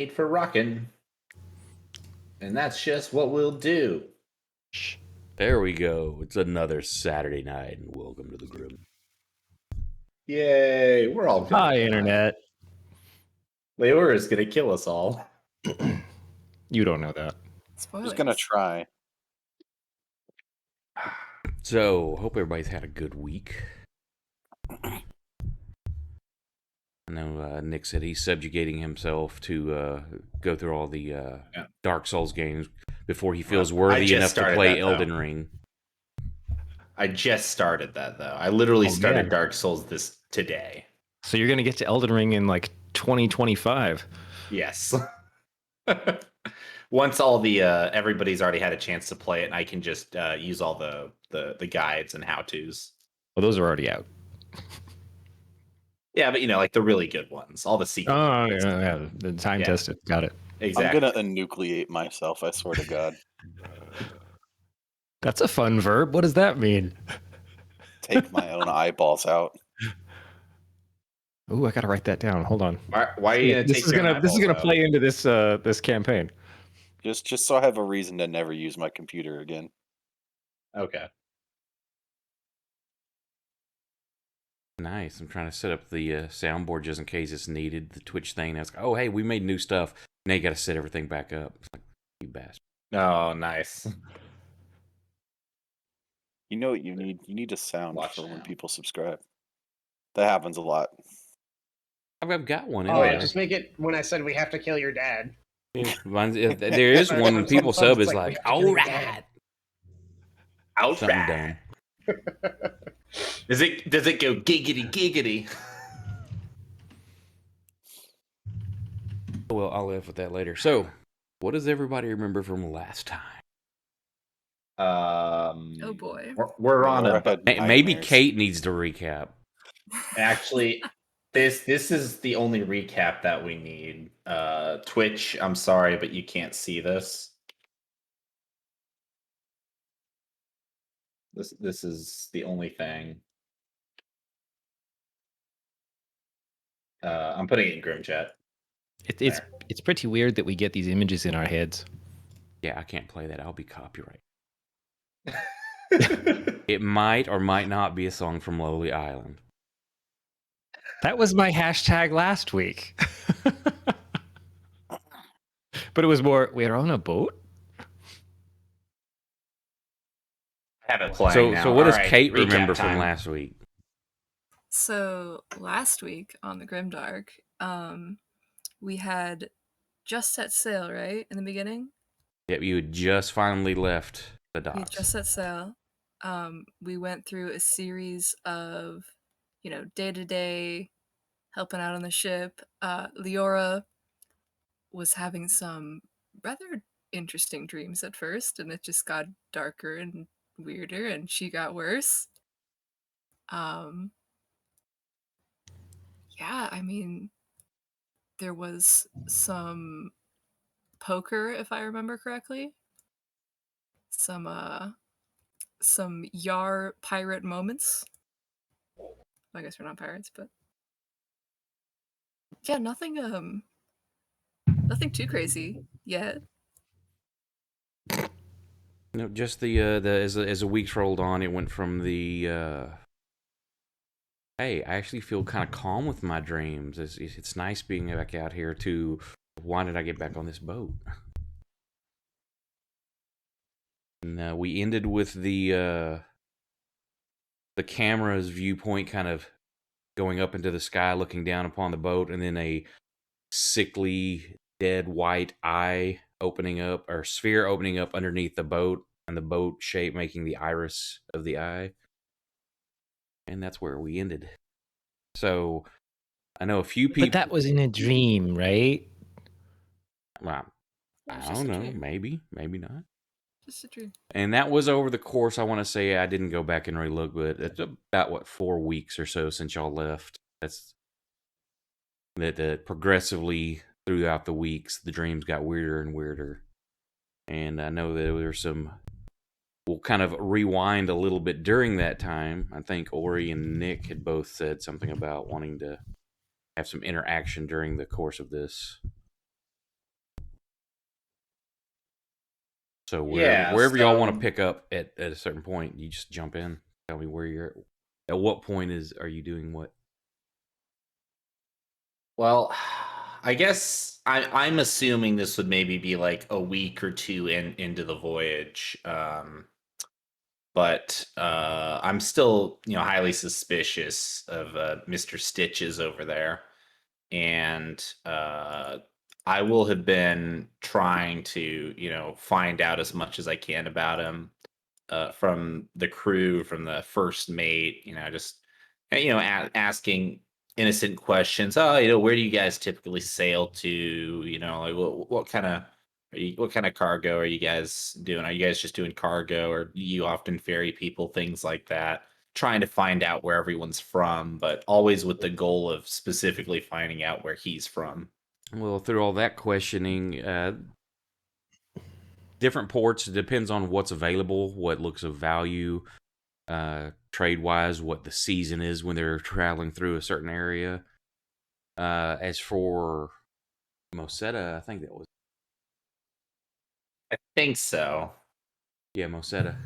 Made for rockin'. And that's just what we'll do. There we go. It's another Saturday night, and welcome to the Grim. Yay, we're all good. Hi, Internet. Leora is going to kill us all. You don't know that. Spoilers. Who's gonna try? So, hope everybody's had a good week. I know Nick said he's subjugating himself to go through all the Dark Souls games before he feels worthy enough to play Elden Ring. I just started that, though. I literally started Dark Souls today. So you're going to get to Elden Ring in like 2025. Yes. Once all the everybody's already had a chance to play it, and I can just use all the guides and how-tos. Well, those are already out. Yeah, but like the really good ones, all the secret. Oh, yeah, the time tested. Got it. Exactly. I'm gonna enucleate myself. I swear to God. That's a fun verb. What does that mean? Take my own eyeballs out. Ooh, I gotta write that down. Hold on. Why are you gonna This is gonna play into this campaign. Just so I have a reason to never use my computer again. Okay. Nice. I'm trying to set up the soundboard just in case it's needed. The Twitch thing. I was like, oh, hey, we made new stuff. Now you got to set everything back up. It's like, you bastard. Oh, nice. You know what you need? You need a sound for when people subscribe. That happens a lot. I've got one. Just make it when I said we have to kill your dad. Yeah, there is one when people sub is like, all right. Something dumb. Does it go giggity giggity? Well, I'll live with that later. So, what does everybody remember from last time? Oh boy. We're on a... Maybe Kate needs to recap. Actually, this is the only recap that we need. Twitch, I'm sorry, but you can't see this. This is the only thing. I'm putting it in Grim Chat. It's pretty weird that we get these images in our heads. Yeah, I can't play that. I'll be copyrighted. It might or might not be a song from Lonely Island. That was my hashtag last week. But it was more, we're on a boat? I have it playing now. So what does Kate remember from last week? So last week on the GrimDark, we had just set sail, right? In the beginning? Yep, you had just finally left the docks. We had just set sail. We went through a series of, day-to-day helping out on the ship. Leora was having some rather interesting dreams at first, and it just got darker and weirder, and she got worse. Yeah, I mean, there was some poker, if I remember correctly. Some Yar pirate moments. I guess we're not pirates, but yeah, nothing too crazy yet. No, just the as the weeks rolled on, it went from the hey, I actually feel kind of calm with my dreams. It's nice being back out here to why did I get back on this boat? And we ended with the camera's viewpoint kind of going up into the sky, looking down upon the boat, and then a sickly, dead white eye opening up, or sphere opening up underneath the boat, and the boat shape making the iris of the eye. And that's where we ended. So, I know a few people... But that was in a dream, right? Well, I don't know. Maybe not. Just a dream. And that was over the course, I want to say, I didn't go back and relook, but it's about, 4 weeks or so since y'all left. That's... That progressively, throughout the weeks, the dreams got weirder and weirder. And I know that there were some... We'll kind of rewind a little bit during that time. I think Ori and Nick had both said something about wanting to have some interaction during the course of this. So Yeah, wherever y'all want to so- pick up at a certain point, you just jump in. Tell me where you're at what point are you doing what? Well, I guess I'm assuming this would maybe be like a week or two into the voyage. But I'm still, highly suspicious of Mr. Stitches over there, and I will have been trying to, find out as much as I can about him from the crew, from the first mate, just asking innocent questions. Oh, where do you guys typically sail to? Like what kind of what kind of cargo are you guys doing? Are you guys just doing cargo, or do you often ferry people? Things like that. Trying to find out where everyone's from, but always with the goal of specifically finding out where he's from. Well, through all that questioning, different ports, it depends on what's available, what looks of value, trade wise, what the season is when they're traveling through a certain area. As for Mosetta, I think that was. I think so. Yeah, Mosetta.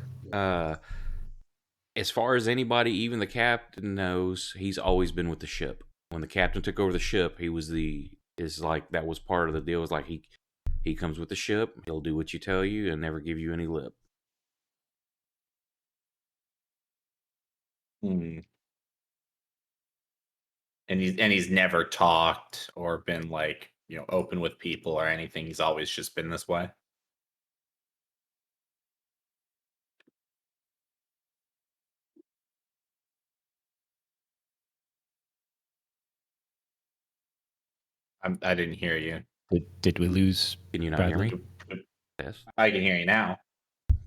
As far as anybody, even the captain knows, he's always been with the ship. When the captain took over the ship, he was that was part of the deal. Is like he comes with the ship, he'll do what you tell you and never give you any lip. Hmm. And he's never talked or been like, open with people or anything. He's always just been this way. I didn't hear you. Did we lose Can you not Bradley? hear me? Yes. I can hear you now.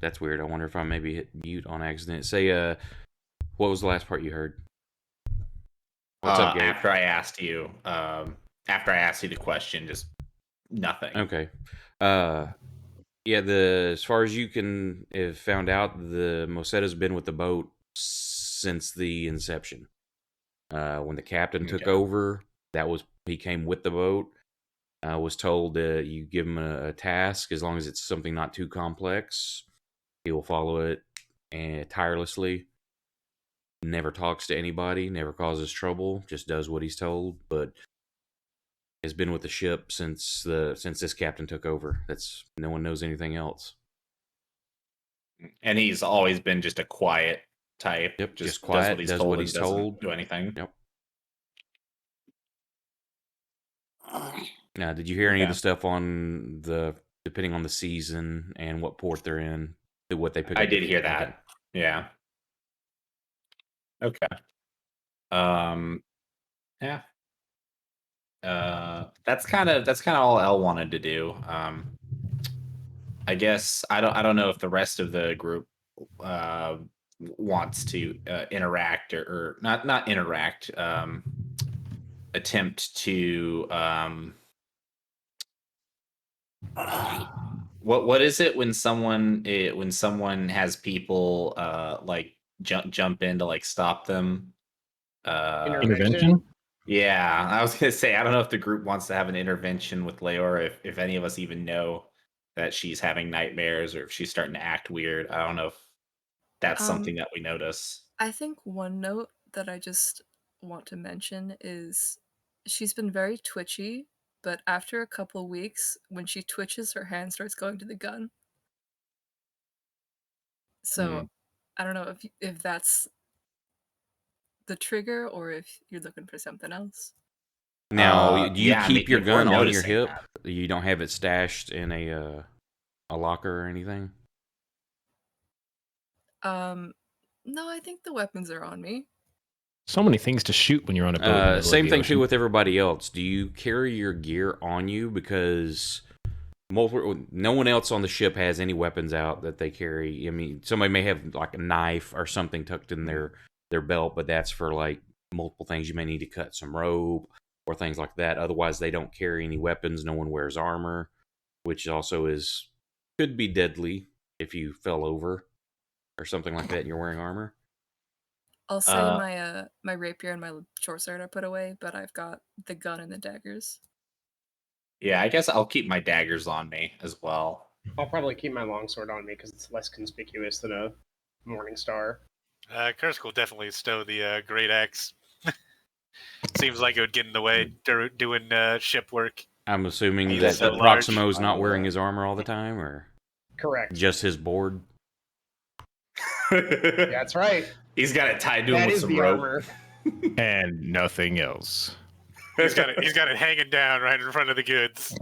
That's weird. I wonder if I maybe hit mute on accident. Say, what was the last part you heard? What's up, Gabe? After I asked you the question, just nothing. Okay. Yeah, as far as you can have found out, the Mosetta's been with the boat since the inception. When the captain took Okay. over, he came with the boat. I was told you give him a task, as long as it's something not too complex, he will follow it tirelessly. Never talks to anybody, never causes trouble, just does what he's told. But has been with the ship since this captain took over. No one knows anything else. And he's always been just a quiet type. Yep, Just quiet, does what he's told and told. doesn't do anything. Yep. Now, did you hear any of the stuff on depending on the season and what port they're in, what they pick up? I did hear that. Okay. Yeah. Okay. Yeah. That's kind of all Elle wanted to do. I guess I don't know if the rest of the group wants to interact or not interact. Attempt to what is it when someone has people like jump in to like stop them? Intervention? Yeah, I was gonna say I don't know if the group wants to have an intervention with Leora, if any of us even know that she's having nightmares or if she's starting to act weird. I don't know if that's something that we notice. I think one note that I just want to mention is she's been very twitchy, but after a couple weeks, when she twitches, her hand starts going to the gun. So I don't know if that's the trigger or if you're looking for something else. Now, do you yeah, I mean, keep your if we're gun on your noticing hip? that. You don't have it stashed in a locker or anything? No, I think the weapons are on me. So many things to shoot when you're on a boat. In the middle of Same the thing ocean. too with everybody else. Do you carry your gear on you? Because no one else on the ship has any weapons out that they carry. I mean, somebody may have like a knife or something tucked in their belt, but that's for like multiple things. You may need to cut some rope or things like that. Otherwise, they don't carry any weapons. No one wears armor, which also could be deadly if you fell over or something like that and you're wearing armor. I'll say my rapier and my short sword are put away, but I've got the gun and the daggers. Yeah, I guess I'll keep my daggers on me as well. I'll probably keep my longsword on me because it's less conspicuous than a morning star. Kursk will definitely stow the great axe. Seems like it would get in the way doing ship work. I'm assuming He's that so large. Proximo's not wearing his armor all the time, or Correct. just his board. That's right. He's got it tied to him That with is some the rope. armor. And nothing else. He's got it hanging down right in front of the goods.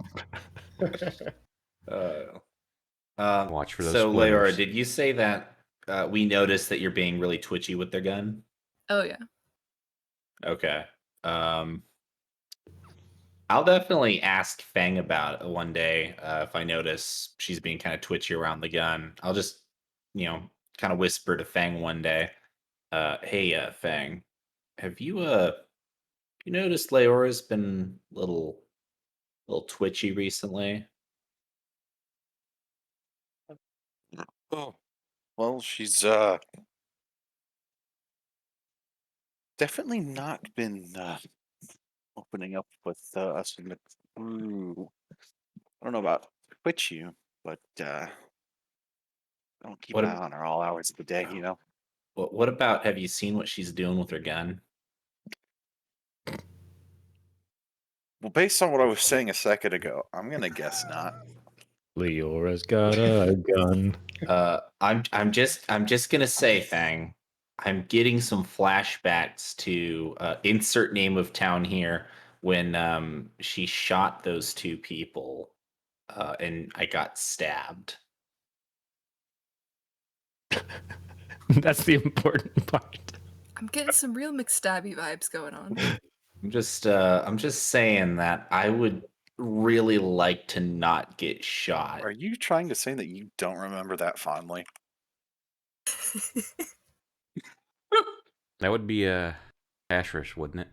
Watch for those So, splinters. Leora, did you say that we noticed that you're being really twitchy with their gun? Oh yeah. Okay. I'll definitely ask Fang about it one day if I notice she's being kind of twitchy around the gun. I'll just, kind of whisper to Fang one day, "Hey, Fang, have you you noticed Leora's been a little twitchy recently?" Oh, well, she's definitely not been opening up with us in the crew. I don't know about Twitch you, but don't keep What an ab- eye on her all hours of the day, you know? What about, have you seen what she's doing with her gun? Well, based on what I was saying a second ago, I'm gonna guess not. Leora's got a gun. I'm just gonna say, Fang, I'm getting some flashbacks to insert name of town here when she shot those two people and I got stabbed. That's the important part. I'm getting some real McStabby vibes going on. I'm just saying that I would really like to not get shot. Are you trying to say that you don't remember that fondly? That would be a Ashrish, wouldn't it?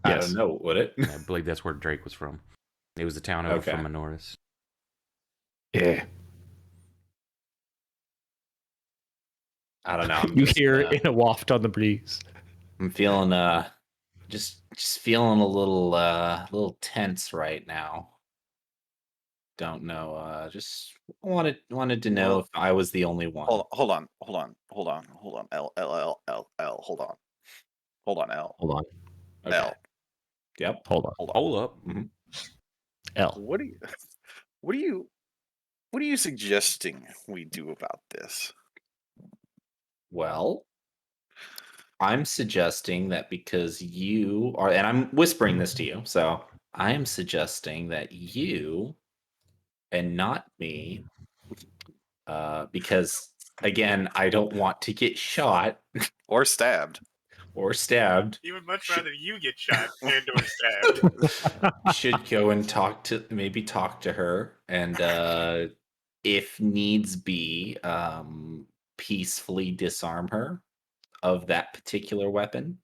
I don't know, would it? I believe that's where Drake was from. It was the town over Okay. from Menoris. Yeah. I don't know. I'm You just, hear it in a waft on the breeze. I'm feeling just feeling a little tense right now. Don't know. Just wanted to know Well, if I was the only one. Hold on. L, hold on, L. Hold on. Okay. L. Yep. Hold on. Hold up. L. What are you suggesting we do about this? Well, I'm suggesting that because you are, and I'm whispering this to you, so I am suggesting that you and not me, because again, I don't want to get shot Or stabbed. or stabbed. He would much rather you get shot and or stabbed. Should go and talk to her, and if needs be, peacefully disarm her of that particular weapon.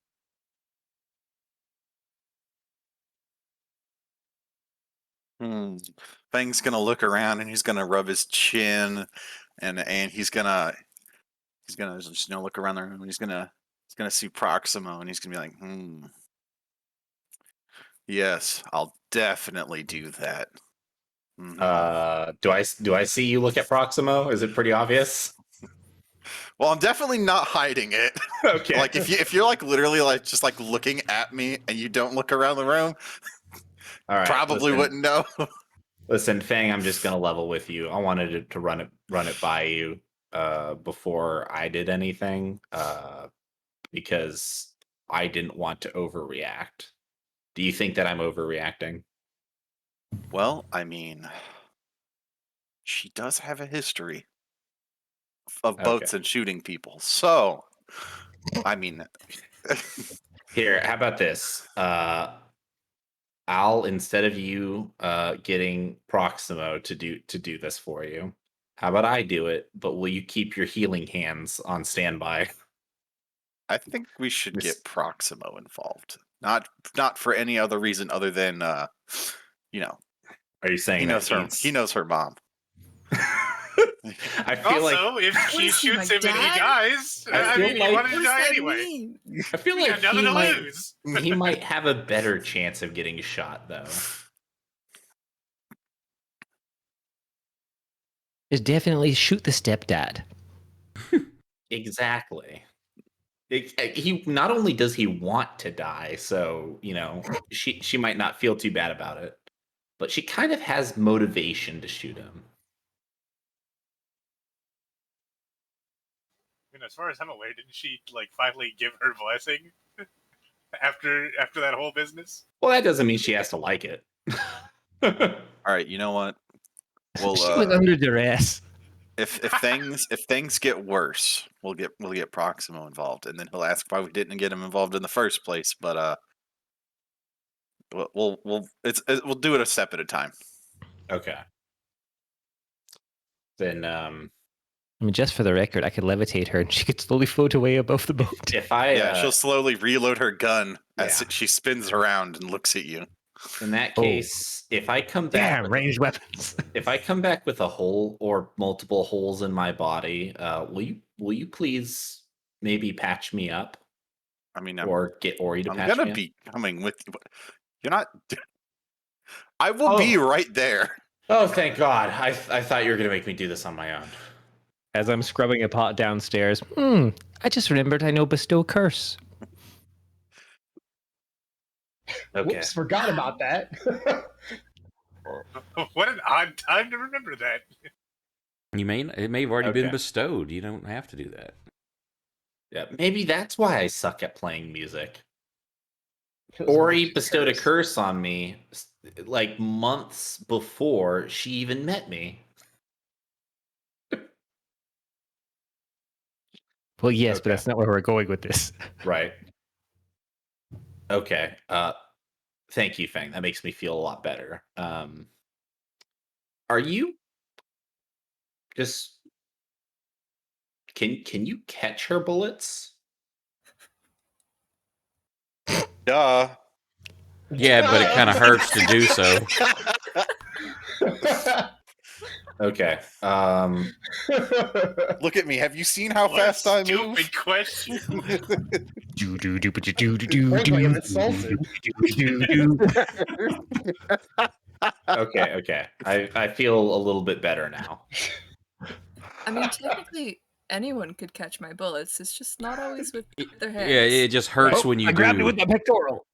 Fang's gonna look around and he's gonna rub his chin, and he's gonna just look around the room. And he's gonna see Proximo, and he's gonna be like, yes, I'll definitely do that. Do I see you look at Proximo? Is it pretty obvious? Well, I'm definitely not hiding it. Okay. Like if you're like literally like just like looking at me and you don't look around the room, All right, probably wouldn't know. Listen, Fang, I'm just gonna level with you. I wanted to run it by you before I did anything because I didn't want to overreact. Do you think that I'm overreacting? Well, I mean, she does have a history of boats and shooting people. So, I mean, here, how about this? I'll, instead of you getting Proximo to do this for you, how about I do it? But will you keep your healing hands on standby? I think we should get Proximo involved. Not for any other reason other than Are you saying he knows her mom. I feel like Also, if What she is he, my shoots him and he dad? dies, I I feel mean, like- he wanted What to does die that anyway. mean? I feel He like had nothing he to might lose. he might have a better chance of getting shot though. Is definitely shoot the stepdad. Exactly. He not only does he want to die, so she might not feel too bad about it, but she kind of has motivation to shoot him. I mean, as far as I'm aware, didn't she like finally give her blessing after that whole business? Well, that doesn't mean she has to like it. All right, you know what? Well, She was under duress. if things get worse, we'll get Proximo involved, and then he'll ask why we didn't get him involved in the first place. But we'll do it a step at a time. Okay. Then I mean, just for the record, I could levitate her and she could slowly float away above the boat. if I Yeah, she'll slowly reload her gun as yeah. she spins around and looks at you. in that Oh. case, if I come back Damn, with ranged weapons. if I come back with a hole or multiple holes in my body, will you please maybe patch me up I mean, or get Ori to I'm patch gonna me up? be coming with you. You're not. I will be right there. Oh, thank God! I thought you were gonna make me do this on my own. As I'm scrubbing a pot downstairs, I just remembered I know bestow curse. Okay. Whoops, forgot about that. What an odd time to remember that. It may have already been Okay. bestowed. You don't have to do that. Yeah, maybe that's why I suck at playing music. It was Ori just bestowed a curse. curse on me like months before she even met me. Well, yes, but Okay. that's not where we're going with this. Right. Okay. Thank you, Fang. That makes me feel a lot better. Are you just can you catch her bullets? Duh. Yeah, but it kind of hurts to do so. Okay. Look at me. Have you seen how What a fast I move? stupid question. Frankly, I'm insulted. Okay. I feel a little bit better now. I mean, technically, anyone could catch my bullets. It's just not always with their hands. Yeah, it just hurts when you I grabbed do. it with my pectoral.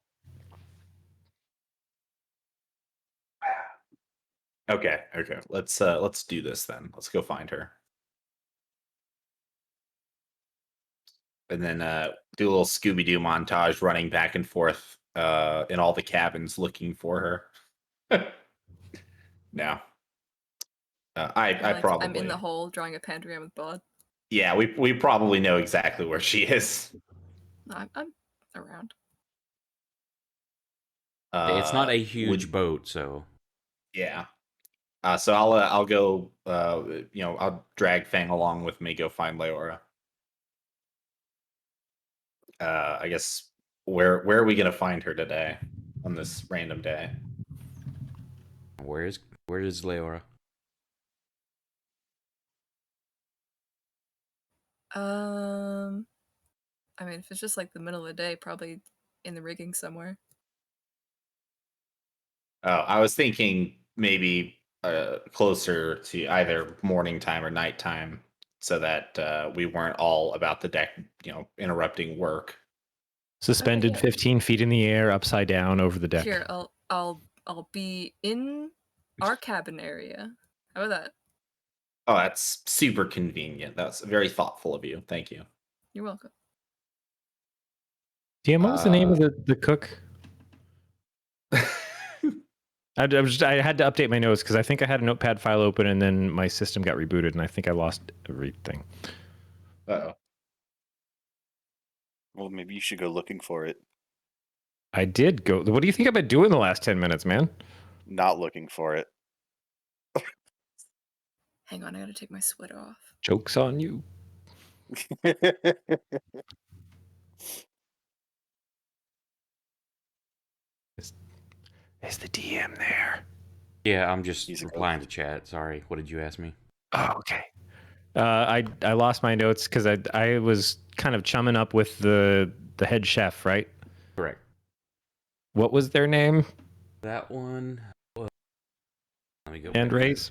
Okay. Let's do this then. Let's go find her. And then do a little Scooby-Doo montage running back and forth in all the cabins looking for her. No. I probably I'm in the hole drawing a pentagram with blood. Yeah, we probably know exactly where she is. No, I'm around. It's not a huge would- boat, so Yeah. So I'll go. I'll drag Fang along with me. Go find Leora. I guess where are we gonna find her today on this random day? where is Leora? I mean, if it's just like the middle of the day, probably in the rigging somewhere. Oh, I was thinking maybe closer to either morning time or nighttime, so that we weren't all about the deck, interrupting work. Suspended yeah. 15 feet in the air, upside down over the deck. Here, I'll be in our cabin area. How about that? Oh, that's super convenient. That's very thoughtful of you. Thank you. You're welcome. DM, what was the name of the cook? I had to update my notes because I think I had a notepad file open and then my system got rebooted and I think I lost everything. Uh-oh. Well, maybe you should go looking for it. I did go. What do you think I've been doing the last 10 minutes, man? Not looking for it. Hang on, I gotta take my sweater off. Joke's on you. Is the DM there? Yeah, I'm just He's a replying to chat. Sorry, what did you ask me? Oh, okay. I lost my notes because I was kind of chumming up with the head chef, right? Correct. What was their name? That one. Well, let me go And back. raise.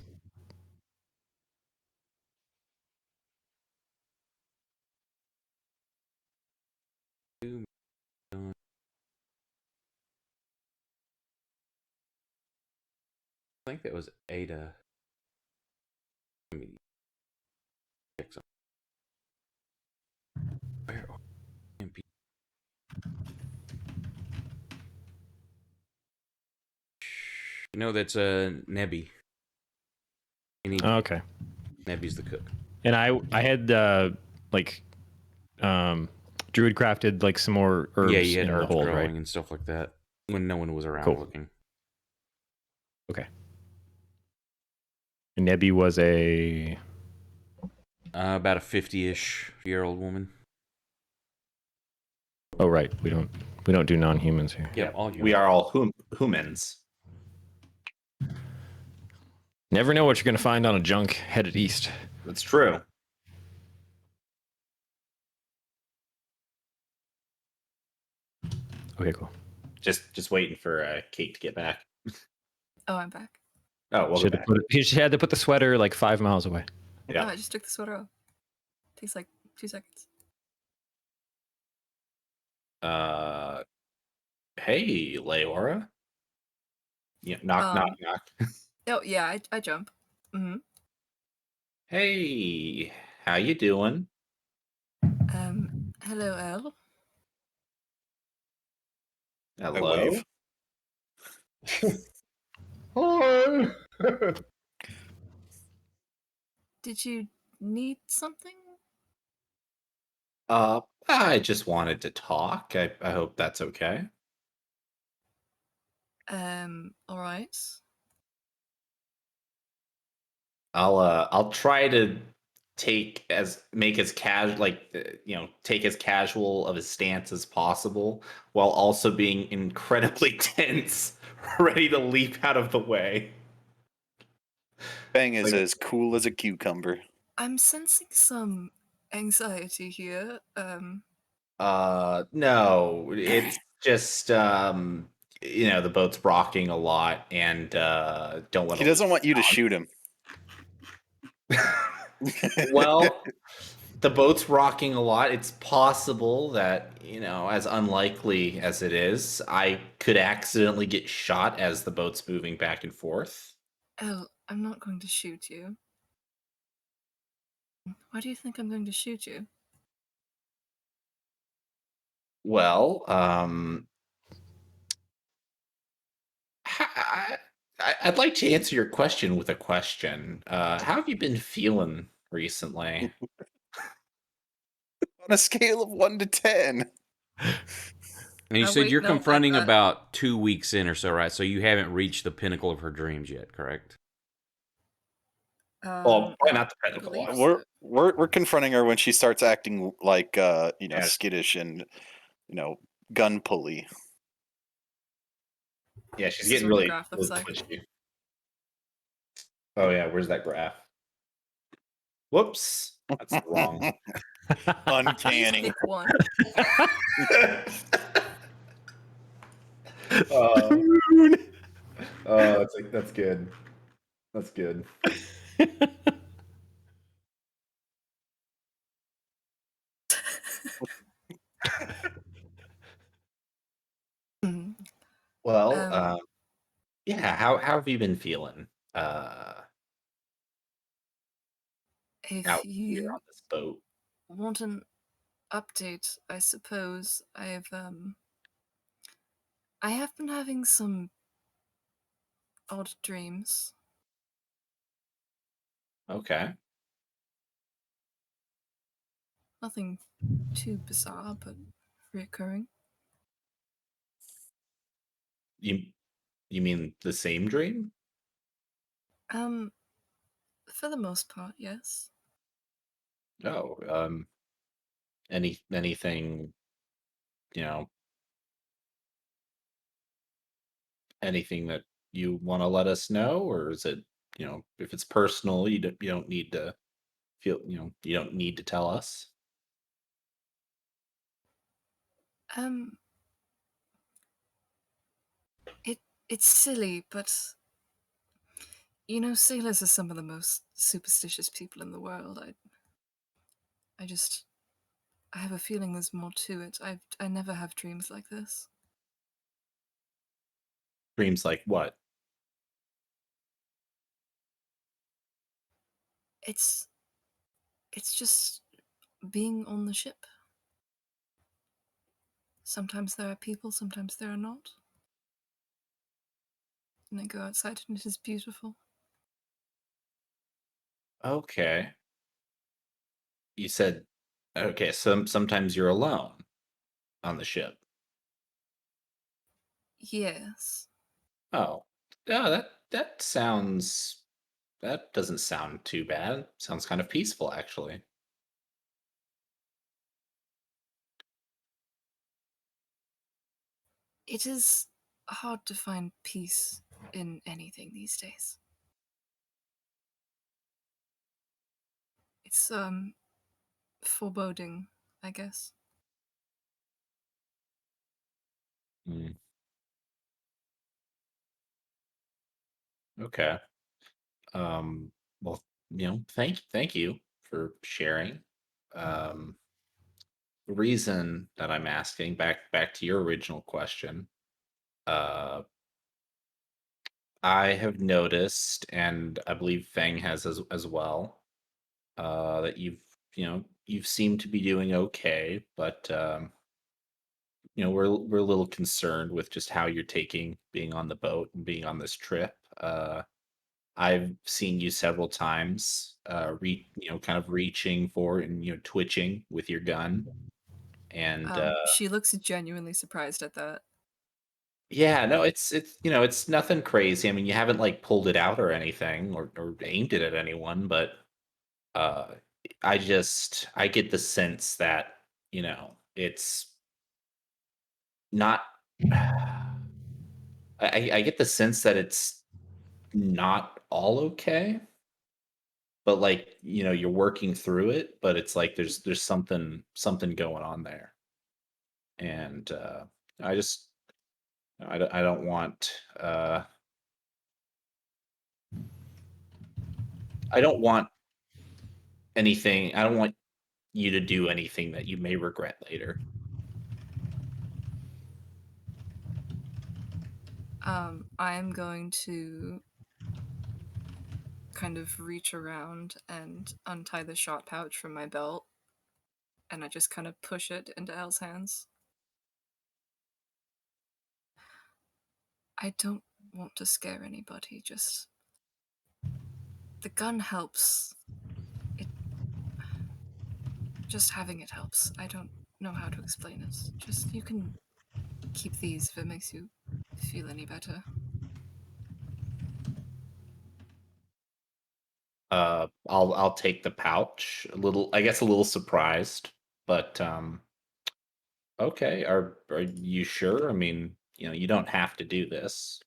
I think that was Ada. Let me check some. Where are MP? No, that's Nebby. Oh, okay. Nebby's the cook. And I had like Druid crafted like some more herbs Yeah, you had in the herbs hold, growing right? and stuff like that when no one was around Cool. looking. Okay. And Nebby was a About a 50-ish-year-old woman. oh right, we don't do non-humans here. Yep, all We are all humans. Never know what you're gonna find on a junk headed east. That's true. Okay, cool. Just waiting for Kate to get back. Oh, I'm back. Oh, welcome back. She had to put the sweater like 5 miles away. Yeah. Oh, I just took the sweater off. Takes like 2 seconds. Hey, Leora. Yeah, knock, knock, knock. Oh yeah, I jump. Mm-hmm. Hey, how you doing? Hello, Elle. I Hello. wave. Hi. Did you need something? I just wanted to talk. I hope that's okay. All right. I'll try to make as casual take as casual of a stance as possible while also being incredibly tense, ready to leap out of the way. Bang is Like- as cool as a cucumber. I'm sensing some anxiety here. No, it's just the boat's rocking a lot and don't want He to doesn't want you to shoot him. Well, the boat's rocking a lot. It's possible that, as unlikely as it is, I could accidentally get shot as the boat's moving back and forth. Elle, I'm not going to shoot you. Why do you think I'm going to shoot you? Well, I'd like to answer your question with a question. How have you been feeling recently? On a scale of 1 to 10. And you Oh, said wait, you're no, confronting that- about 2 weeks in or so, right? So you haven't reached the pinnacle of her dreams yet, correct? Well, probably I not the technical believe one. so. We're confronting her when she starts acting like Yeah. skittish and gun pulley. Yeah, she's This is getting what the really, graph looks really like. twitchy. Oh yeah, where's that graph? Whoops, that's wrong. Please Uncanny. pick one. That's good. That's good. Mhm. Well, Um, yeah. How have you been feeling? Uh, if out here you on this boat. want an update, I suppose I have been having some odd dreams. Okay. Nothing too bizarre, but reoccurring. You you mean the same dream? For the most part, yes. Oh, anything, you know, anything that you want to let us know, or is it if it's personal, you don't need to feel, you don't need to tell us. Um, it's silly, but sailors are some of the most superstitious people in the world. I just, I have a feeling there's more to it. I never have dreams like this. Dreams like what? It's just being on the ship. Sometimes there are people, sometimes there are not. And I go outside and it is beautiful. Okay. You said, okay, sometimes you're alone on the ship. Yes. Oh, yeah, that doesn't sound too bad. Sounds kind of peaceful, actually. It is hard to find peace in anything these days. It's foreboding, I guess. Hmm. Okay. Well, thank you for sharing. Um, the reason that I'm asking, back to your original question, uh, I have noticed, and I believe Feng has as well, that you've seemed to be doing okay, but we're a little concerned with just how you're taking being on the boat and being on this trip. I've seen you several times, kind of reaching for and twitching with your gun, and She looks genuinely surprised at that. yeah, no, it's nothing crazy. I mean, you haven't like pulled it out or anything, or aimed it at anyone, but uh, I get the sense that it's not. I get the sense that it's not all okay, but like you're working through it, but it's like there's something going on there, and I just I don't want I don't want anything. I don't want you to do anything that you may regret later. I am going to kind of reach around and untie the shot pouch from my belt, and I just kind of push it into Elle's hands. I don't want to scare anybody, just the gun helps. Just having it helps. I don't know how to explain it. Just you can keep these if it makes you feel any better. I'll take the pouch, I guess a little surprised, but okay. Are you sure? I mean, you don't have to do this,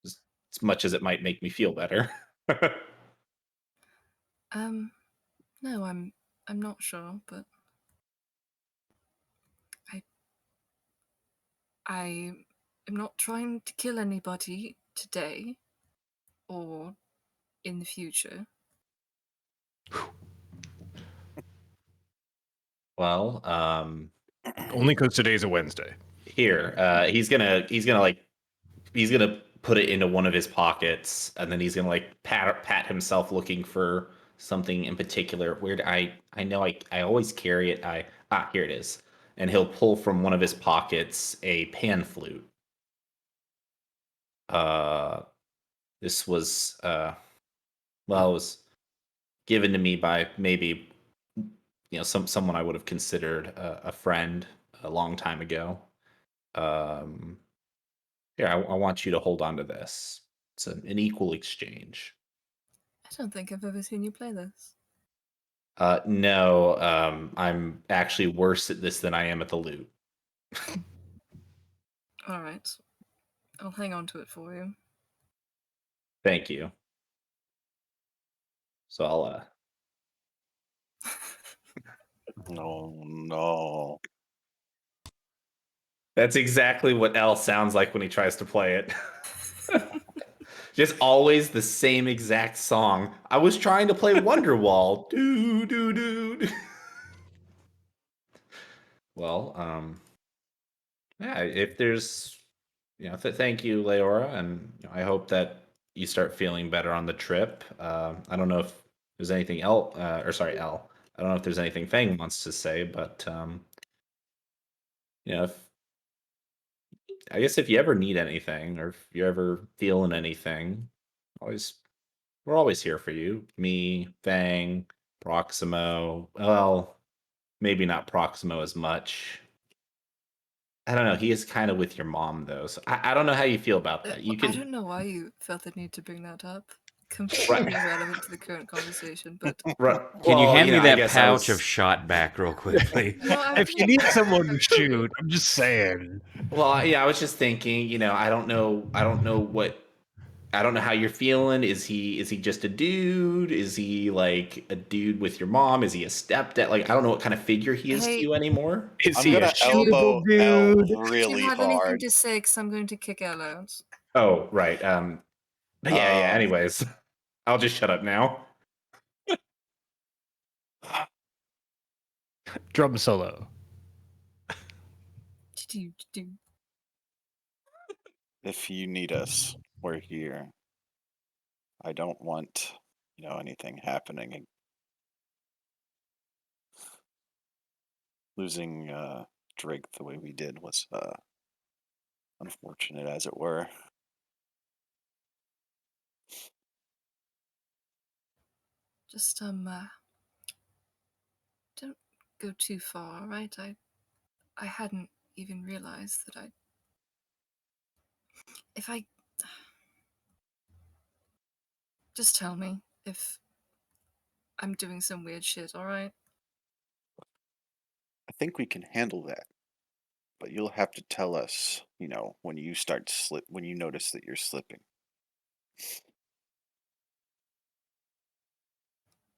as, as much as it might make me feel better. No, I'm not sure, but I I am not trying to kill anybody today or in the future. Well, Only because today's a Wednesday. here, he's gonna put it into one of his pockets, and then he's gonna like pat himself, looking for something in particular. Weird. I know I always carry it. Here it is, and he'll pull from one of his pockets a pan flute. Uh, this was well, it was given to me by maybe someone I would have considered a friend a long time ago. Um, Here, I want you to hold on to this. It's an equal exchange. I don't think I've ever seen you play this. No, I'm actually worse at this than I am at the loot. All right, I'll hang on to it for you. Thank you. So I'll No, no. That's exactly what L sounds like when he tries to play it. Just always the same exact song. I was trying to play Wonderwall. Do do do. Well, yeah. If there's, thank you, Leora, and I hope that you start feeling better on the trip. I don't know if there's anything L, or sorry, L. I don't know if there's anything Fang wants to say, but if I guess if you ever need anything or if you're ever feeling anything, always we're always here for you. Me, Fang, Proximo. Well, maybe not Proximo as much. I don't know. He is kind of with your mom though, so I don't know how you feel about that. You I can don't know why you felt the need to bring that up. Right. Completely irrelevant to the current conversation, but Can you well, hand me I that guess I pouch of was- shot back real quickly? no, I If you need someone to shoot, I'm just saying. Well, yeah, I was just thinking. I don't know. I don't know how you're feeling. Is he just a dude? Is he like a dude with your mom? Is he a stepdad? Like I don't know what kind of figure he is to Hey. you anymore. Is I'm he a gonna shootable elbow L dude? if really you have anything hard. to say, because I'm going to kick Elle out. Oh, right. But yeah. Um, Anyways, I'll just shut up now. Drum solo. Do-do-do-do. If you need us, we're here. I don't want, anything happening. Losing Drake the way we did was unfortunate, as it were. Just don't go too far, right? I hadn't even realized that if I just tell me if I'm doing some weird shit, all right? I think we can handle that, but you'll have to tell us, when you when you notice that you're slipping.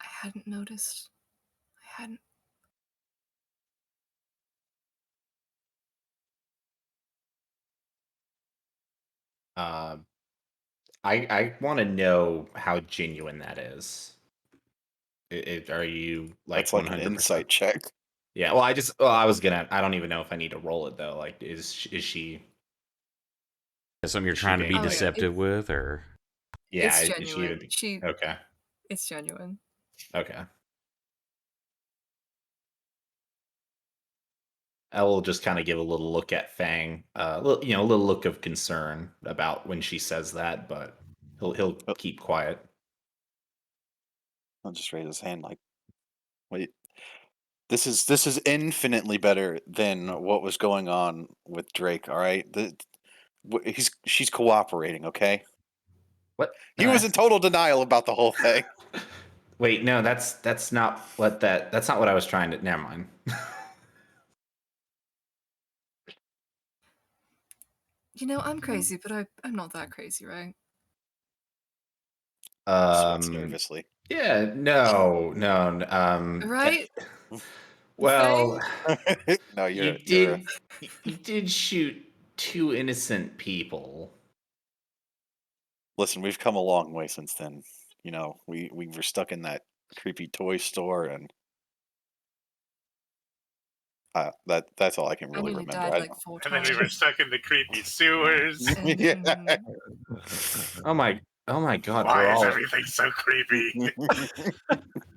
I hadn't noticed. I hadn't. Uh, I want to know how genuine that is. Are you like That's like an 100%? insight check. Yeah. Well, I don't even know if I need to roll it though. Like, is she? Something you're Is she trying to be being- Oh, yeah, deceptive with, or Yeah. It's Is she genuine. even? Okay. It's genuine. Okay. I will just kind of give a little look at Fang, a little look of concern about when she says that, but he'll Oh. keep quiet. I'll just raise his hand like, wait. This is infinitely better than what was going on with Drake. All right, she's cooperating. Okay, What? he No, was in total denial about the whole thing. Wait, no, that's not what that's not what I was trying to. Never mind. I'm crazy, but I'm not that crazy, right? Sweats nervously. Yeah, no. Right? Well, No, you did shoot two innocent people. Listen, we've come a long way since then. We were stuck in that creepy toy store, and that's all I can I really nearly remember. died like 4 And then times. we were stuck in the creepy sewers. Yeah. Oh my God, Why is everything so creepy?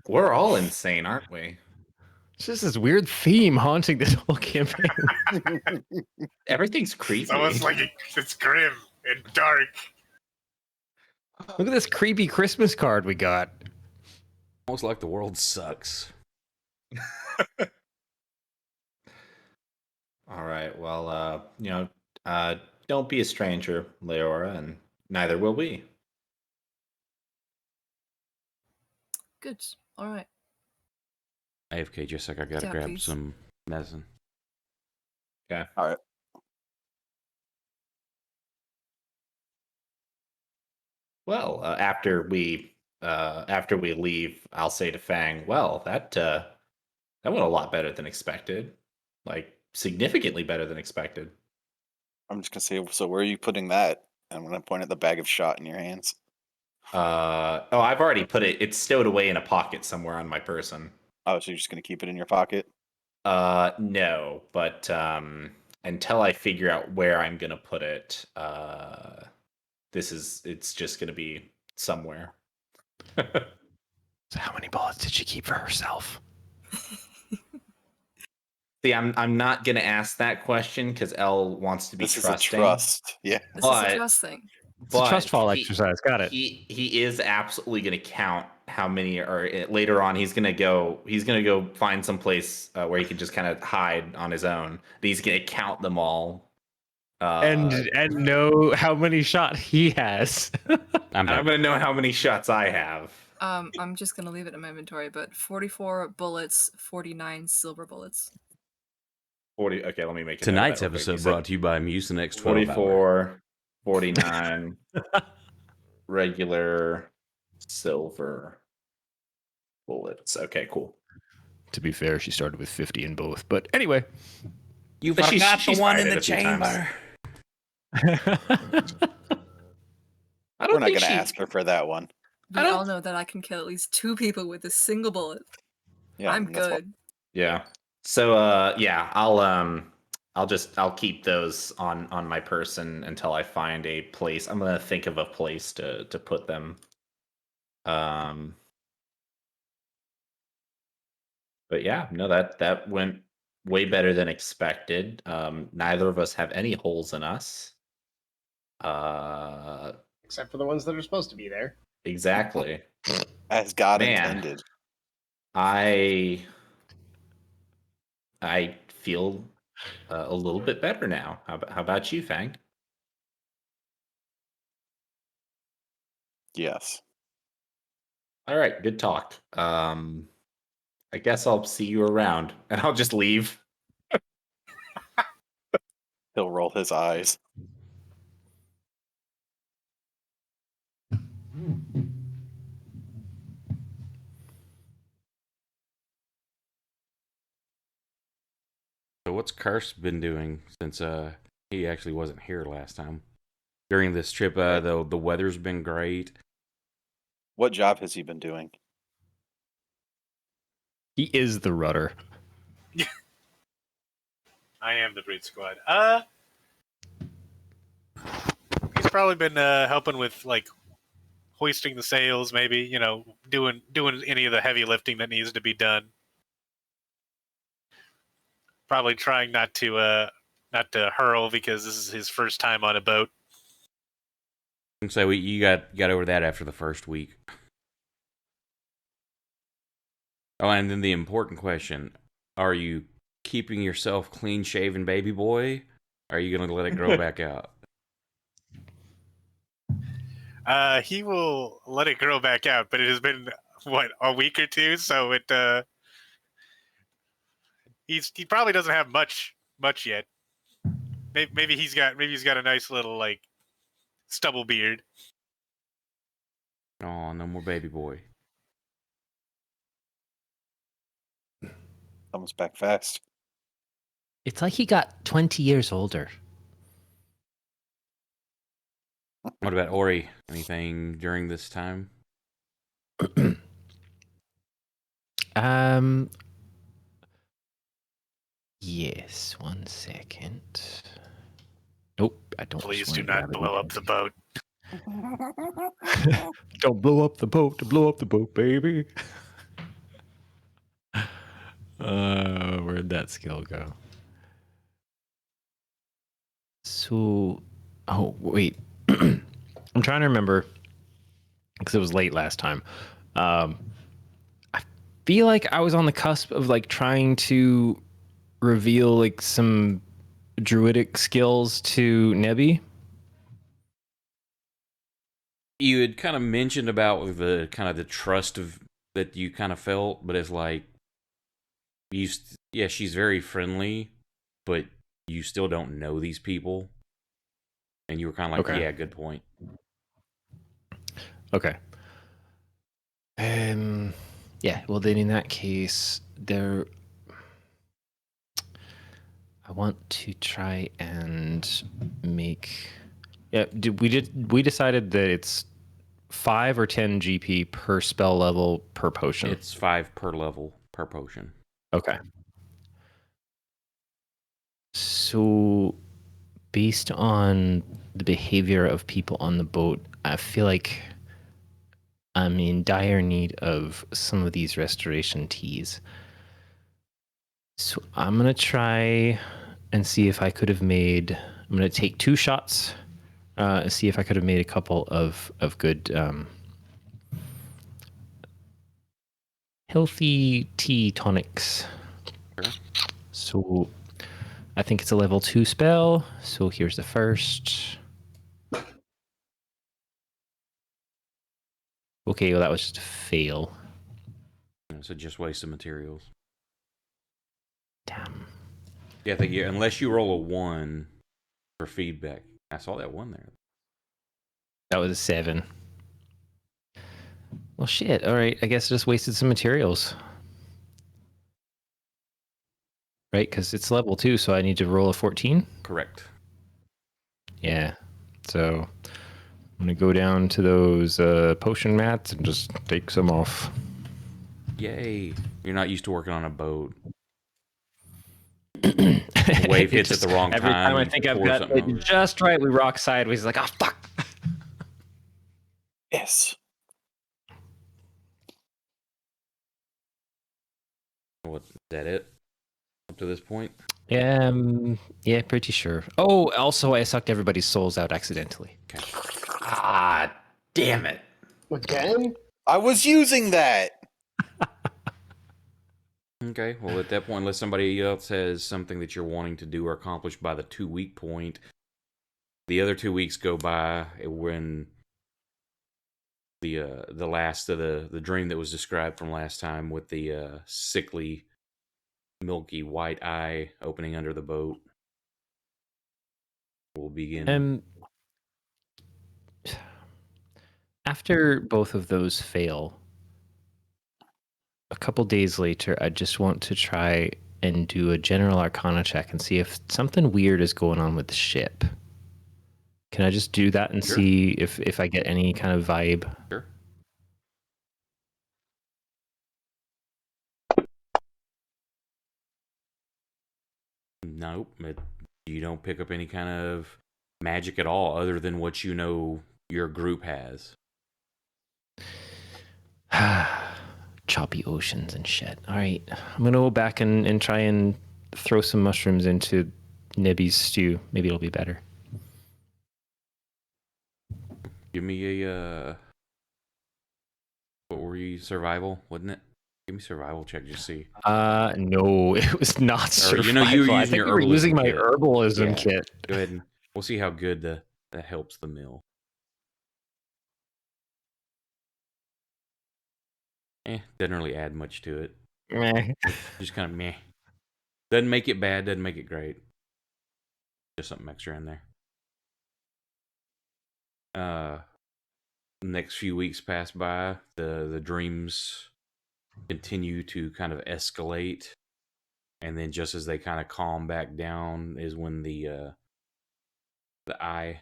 we're all insane, aren't we? It's just this weird theme haunting this whole campaign. Everything's creepy. It's almost like it's grim and dark. Look at this creepy Christmas card we got. almost like the world sucks. All right. Well, don't be a stranger, Leora, and neither will we. Good. All right. AFK, just like I gotta Yeah, grab please. some medicine. Okay. All right. Well, after we after we leave, I'll say to Fang, "Well, that went a lot better than expected. Like significantly better than expected." I'm just gonna say, so where are you putting that? I'm gonna point at the bag of shot in your hands. Oh, I've already put it. It's stowed away in a pocket somewhere on my person. Oh, so you're just gonna keep it in your pocket? No, but until I figure out where I'm gonna put it, it's just gonna be somewhere. So how many bullets did she keep for herself? See, I'm not gonna ask that question because Elle wants to be This trusting. is a trust. Yeah. This is a trust thing. It's a trust fall exercise. Got it. He is absolutely going to count how many are later on. He's going to go find some place where he can just kind of hide on his own. He's going to count them all. And know how many shot he has. I'm going to know how many shots I have. I'm just gonna leave it in my inventory, but 44 bullets, 49 silver bullets. 40. Okay, let me make it. Tonight's episode brought to you by Mucinex 12 44, 49 regular silver bullets. Okay, cool. To be fair, she started with 50 in both. But anyway. You But forgot she's the one tried in it the a few times. chamber. I We're don't not think gonna she. ask her for that one. We I don't- all know that I can kill at least 2 people with a single bullet. Yeah, I'm and that's good. Yeah. So yeah, I'll keep those on my person until I find a place. I'm gonna think of a place to put them. But yeah, no, that went way better than expected. Neither of us have any holes in us. Except for the ones that are supposed to be there. Exactly. As God Man. intended. I feel a little bit better now. How about you, Fang? Yes. All right, good talk. I guess I'll see you around, and I'll just leave. He'll roll his eyes. So what's Curse been doing since he actually wasn't here last time? During this trip, the weather's been great. What job has he been doing? He is the rudder. I am the Breed Squad. He's probably been helping with like hoisting the sails, maybe, you know, doing any of the heavy lifting that needs to be done. Probably trying not to hurl because this is his first time on a boat. So you got over that after the first week. Oh, and then the important question: are you keeping yourself clean shaven, baby boy? Or are you gonna let it grow back out? He will let it grow back out, but it has been what, a week or two, so he probably doesn't have much yet. Maybe he's got a nice little like stubble beard. Oh, no more baby boy. Comes back fast. It's like he got 20 years older. What about Ori? Anything during this time? Yes, 1 second. Nope, I don't. Please just do wanna not grab it. blow up the boat. Don't blow up the boat to blow up the boat, baby. Where'd that skill go? So, oh wait, I'm trying to remember because it was late last time. I feel like I was on the cusp of like trying to reveal like some druidic skills to Nebby. You had kind of mentioned about the kind of the trust of that you kind of felt, but it's like yeah, she's very friendly, but you still don't know these people, and you were kind of like, Okay. yeah, good point. Okay. Yeah. Well, then in that case, I want to try and make. Yeah. We decided that it's 5 or 10 GP per spell level per potion. It's 5 per level per potion. Okay. So, based on the behavior of people on the boat, I feel like I'm in dire need of some of these restoration teas. So I'm going to try and see if I could have made... I'm going to take 2 shots and see if I could have made a couple of good healthy tea tonics. Sure. So I think it's a level 2 spell. So here's the first. Okay, well, that was just a fail. So just waste of materials. Damn. Yeah, I think unless you roll a 1 for feedback. I saw that 1 there. That was a 7. Well, shit. All right. I guess I just wasted some materials. Right? Because it's level 2, so I need to roll a 14? Correct. Yeah. So I'm going to go down to those potion mats and just take some off. Yay. You're not used to working on a boat. The wave hits at the wrong every time. Every time I think I've pour got something it over. just right, we rock sideways. Like, oh, fuck. Yes. What, is that it? Up to this point? Yeah, pretty sure. Oh, also, I sucked everybody's souls out accidentally. Okay. Ah, damn it. Again? I was using that. Okay, well, at that point, unless somebody else has something that you're wanting to do or accomplish by the 2-week point, the other 2 weeks go by when the last of the dream that was described from last time with the sickly, milky white eye opening under the boat will begin. After both of those fail, a couple days later, I just want to try and do a general arcana check and see if something weird is going on with the ship. Can I just do that and Sure. see if I get any kind of vibe? Sure. Nope. You don't pick up any kind of magic at all other than what you know your group has. Choppy oceans and shit. All right. I'm going to go back and try and throw some mushrooms into Nibby's stew. Maybe it'll be better. Give me a what were you, survival, wasn't it? Give me survival check, just see. No, it was not survival. You know, you were I using think your we were using herbalism my kit. herbalism Yeah. kit. Go ahead and we'll see how good that helps the meal. Doesn't really add much to it. Meh. Just kind of meh. Doesn't make it bad, doesn't make it great. Just something extra in there. Next few weeks pass by. The dreams continue to kind of escalate. And then just as they kind of calm back down is when the eye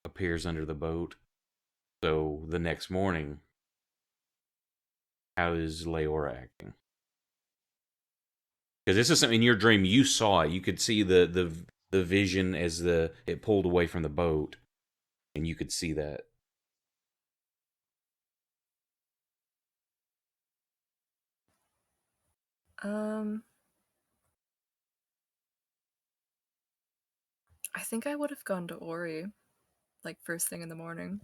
appears under the boat. So the next morning, how is Leora acting? Because this is something in your dream you saw it. You could see the vision as it pulled away from the boat, and you could see that. I think I would have gone to Ori, like first thing in the morning.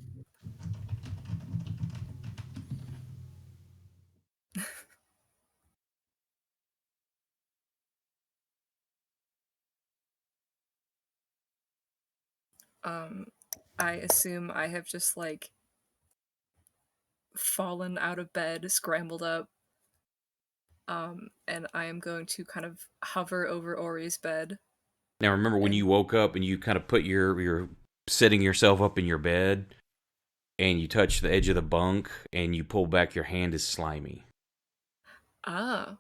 I assume I have just like fallen out of bed, scrambled up, and I am going to kind of hover over Ori's bed. Now remember when you woke up and you kind of put your setting yourself up in your bed, and you touch the edge of the bunk, and you pull back your hand is slimy. Ah.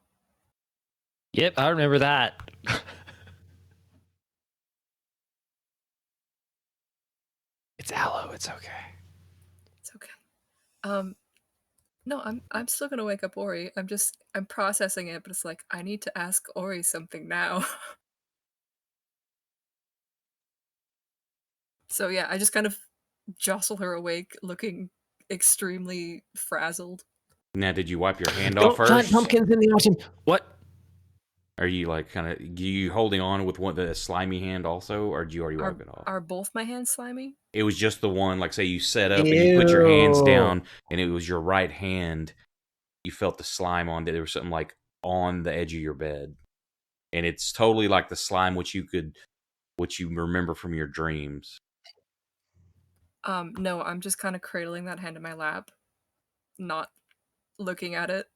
Yep, I remember that. It's aloe. It's okay. It's okay. No, I'm still gonna wake up Ori. I'm processing it, but it's like I need to ask Ori something now. So yeah, I just kind of jostle her awake, looking extremely frazzled. Now, did you wipe your hand off Don't plant first? pumpkins in the autumn. What? Are you like kind of you holding on with one the slimy hand also, or did you already Are wipe it off? are both my hands slimy? It was just the one, like say you set up and you put your hands Ew. down, and it was your right hand. You felt the slime on there was something like on the edge of your bed, and it's totally like the slime which you remember from your dreams. No, I'm just kind of cradling that hand in my lap, not looking at it.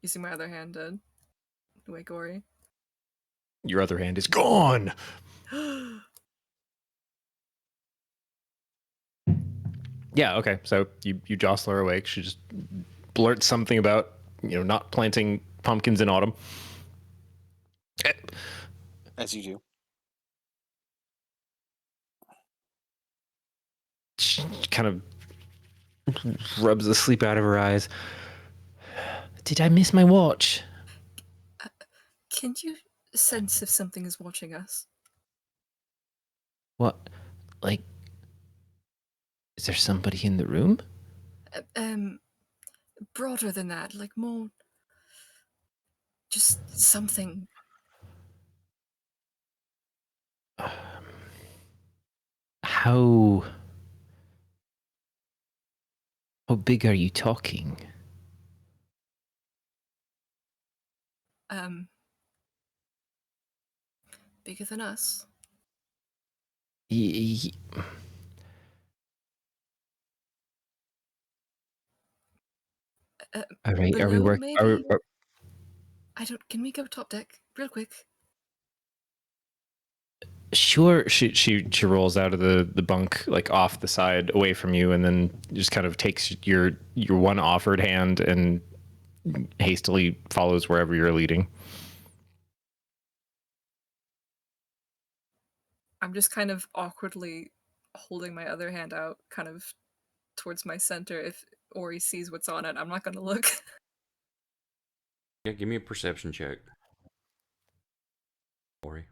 You see my other hand did. Wake Ori. Your other hand is gone. Yeah, okay. So you jostle her awake. She just blurts something about, not planting pumpkins in autumn. As you do. She kind of rubs the sleep out of her eyes. Did I miss my watch? Can you sense if something is watching us? What? Like, is there somebody in the room? Broader than that, like more. Just something. How big are you talking? Bigger than us. Y- All right, are we Below, work? maybe? I don't. Can we go top deck real quick? Sure. She rolls out of the bunk, like off the side, away from you, and then just kind of takes your one offered hand and hastily follows wherever you're leading. I'm just kind of awkwardly holding my other hand out, kind of towards my center. If Ori sees what's on it, I'm not gonna look. Yeah, give me a perception check, Ori.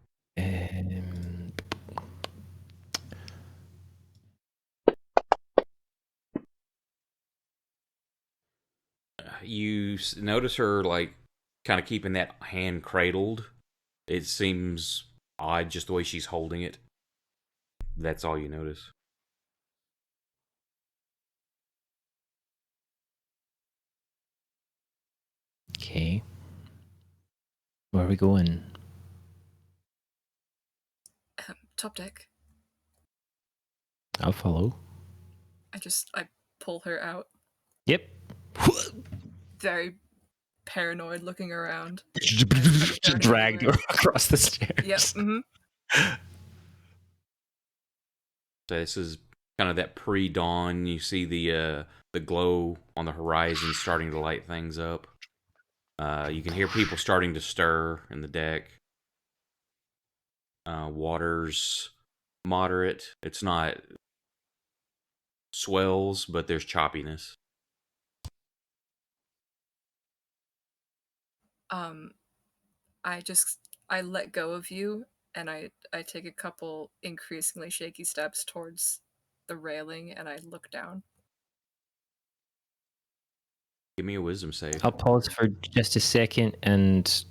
You notice her like kind of keeping that hand cradled. It seems odd just the way she's holding it. That's all you notice. Okay. Where are we going? Top deck. I'll follow. I pull her out, Yep. very paranoid, looking around. Just drag you across the stairs. Yep. Mm-hmm. So this is kind of that pre-dawn. You see the glow on the horizon starting to light things up. You can hear people starting to stir in the deck. Water's moderate. It's not swells, but there's choppiness. I let go of you, and I take a couple increasingly shaky steps towards the railing, and I look down. Give me a wisdom save. I'll pause for just a second and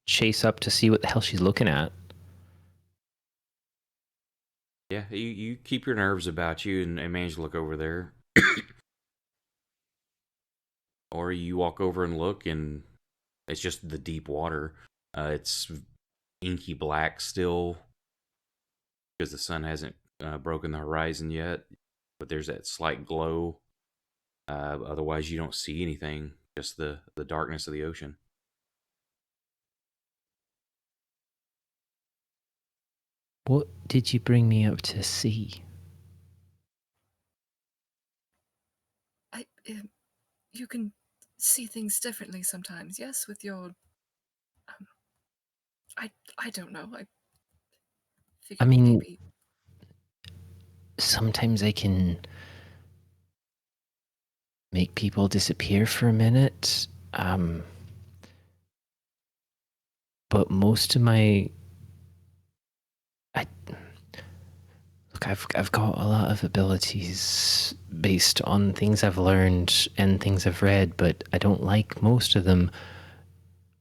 chase up to see what the hell she's looking at. Yeah, you keep your nerves about you and manage to look over there. Or you walk over and look, and it's just the deep water. It's inky black still because the sun hasn't broken the horizon yet, but there's that slight glow. Otherwise, you don't see anything, just the darkness of the ocean. What did you bring me up to see? you can see things differently sometimes. Yes, with your. I don't know. I figured mean, maybe. sometimes I can make people disappear for a minute. But most of my, look, I've got a lot of abilities based on things I've learned and things I've read, but I don't like most of them.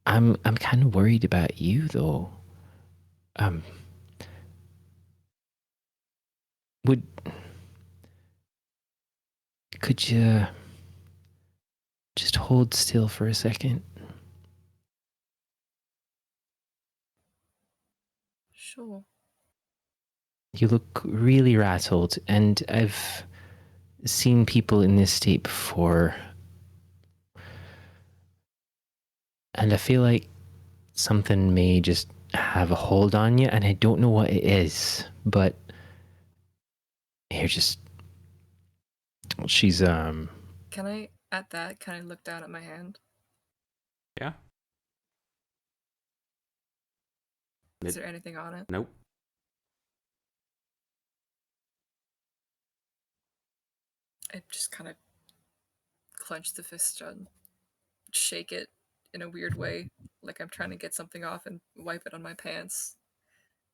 I'm kind of worried about you though. Could you just hold still for a second? Sure. You look really rattled, and I've seen people in this state before. And I feel like something may just have a hold on you, and I don't know what it is, but here, just... She's, Can I, at that, kind of look down at my hand? Yeah. Is there anything on it? Nope. I just kind of clench the fist and shake it in a weird way, like I'm trying to get something off, and wipe it on my pants.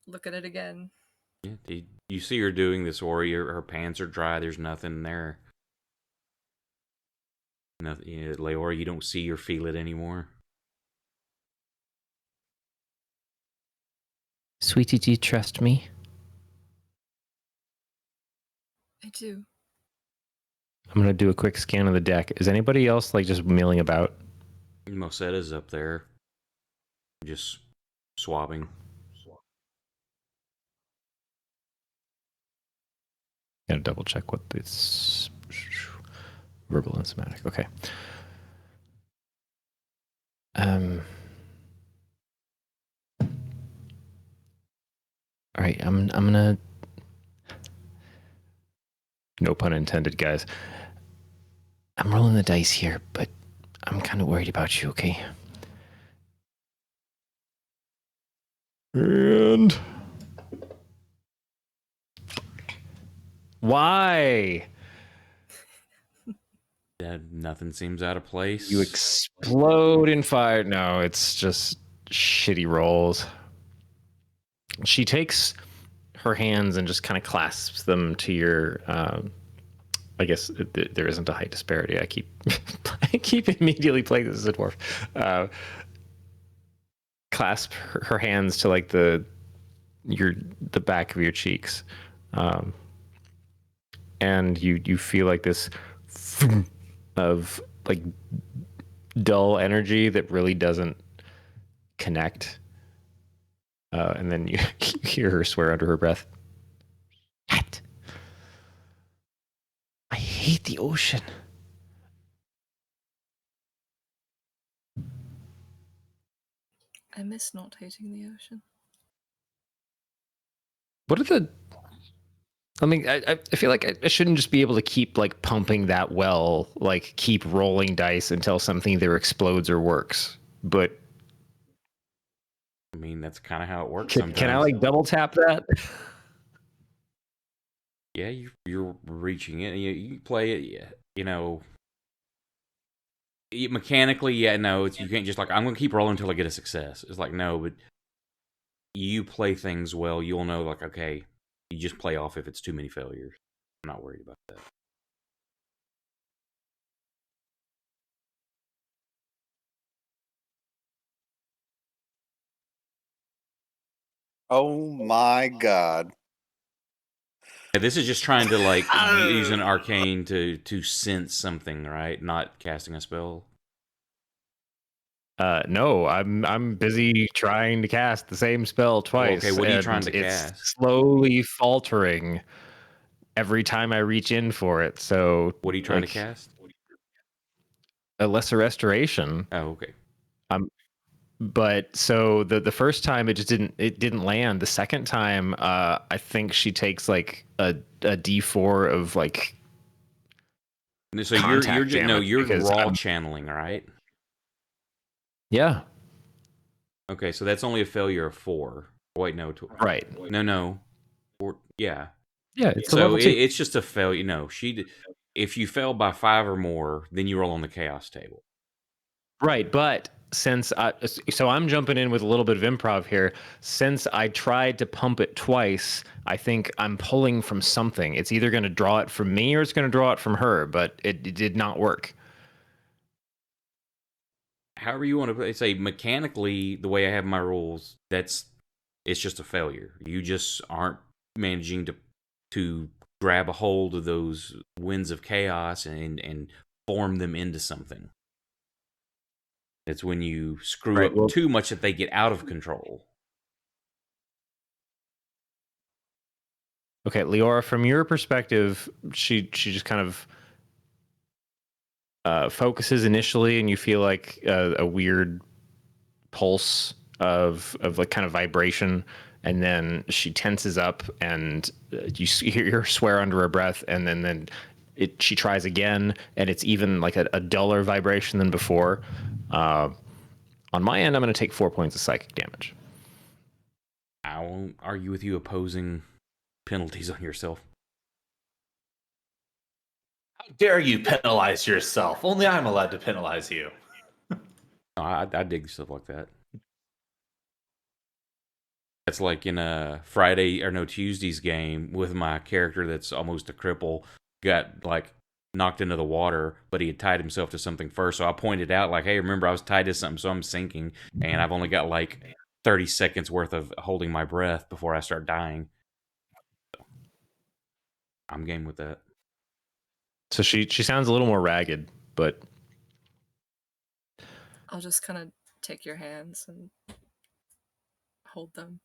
Look at it again. Yeah, you see her doing this, Ori. Her pants are dry. There's nothing there. Nothing. Leora, you don't see or feel it anymore. Sweetie, do you trust me? I do. I'm gonna do a quick scan of the deck. Is anybody else like just milling about? Mosetta's up there, just swabbing. Gotta double check what this verbal and somatic. Okay. All right. I'm gonna. No pun intended, guys. I'm rolling the dice here, but I'm kind of worried about you. Okay. And why? Yeah, nothing seems out of place. You explode in fire. No, it's just shitty rolls. She takes her hands and just kind of clasps them to your. I guess there isn't a height disparity. I keep immediately playing this as a dwarf. Clasp her hands to like the back of your cheeks, and you feel like this of like dull energy that really doesn't connect, and then you hear her swear under her breath. What? I hate the ocean. I miss not hating the ocean. What are the... I mean, I feel like I shouldn't just be able to keep like pumping that well, like keep rolling dice until something either explodes or works. But I mean, that's kind of how it works. can I like double tap that? Yeah, you're reaching it. You play it. Yeah, mechanically, yeah, no, you can't just like, I'm gonna keep rolling until I get a success. It's like, no, but you play things well, you'll know, like, okay, you just play off if it's too many failures. I'm not worried about that. Oh my god. Yeah, this is just trying to like use an arcane to sense something, right? Not casting a spell. No, I'm busy trying to cast the same spell twice. Okay, what are you and trying to it's cast? slowly faltering every time I reach in for it. So What are you trying to cast? A lesser restoration. Oh, okay. But so the first time it didn't land. The second time, I think she takes like a D4 of like So you're contact just no, damage you're because raw I'm- channeling, right? Yeah, Okay, so that's only a failure of 4. Wait, no, right. no, or yeah. Yeah, it's a So level 2. it's just a failure. No, if you fail by 5 or more, then you roll on the chaos table. Right, but so I'm jumping in with a little bit of improv here. Since I tried to pump it twice, I think I'm pulling from something. It's either going to draw it from me or it's going to draw it from her, but it did not work. However you want to say mechanically, the way I have my rules, it's just a failure. You just aren't managing to grab a hold of those winds of chaos and form them into something. It's when you screw Right, up well- too much that they get out of control. Okay, Leora, from your perspective, she just kind of focuses initially, and you feel like a weird pulse of like kind of vibration, and then she tenses up, and you hear her swear under her breath, and then she tries again, and it's even like a duller vibration than before. On my end, I'm going to take 4 points of psychic damage. I won't argue with you opposing penalties on yourself. How dare you penalize yourself? Only I'm allowed to penalize you. No, I dig stuff like that. That's like in a Tuesday's game with my character that's almost a cripple, got like knocked into the water, but he had tied himself to something first. So I pointed out, like, hey, remember I was tied to something, so I'm sinking, and I've only got like 30 seconds worth of holding my breath before I start dying. I'm game with that. So she sounds a little more ragged, but I'll just kind of take your hands and hold them.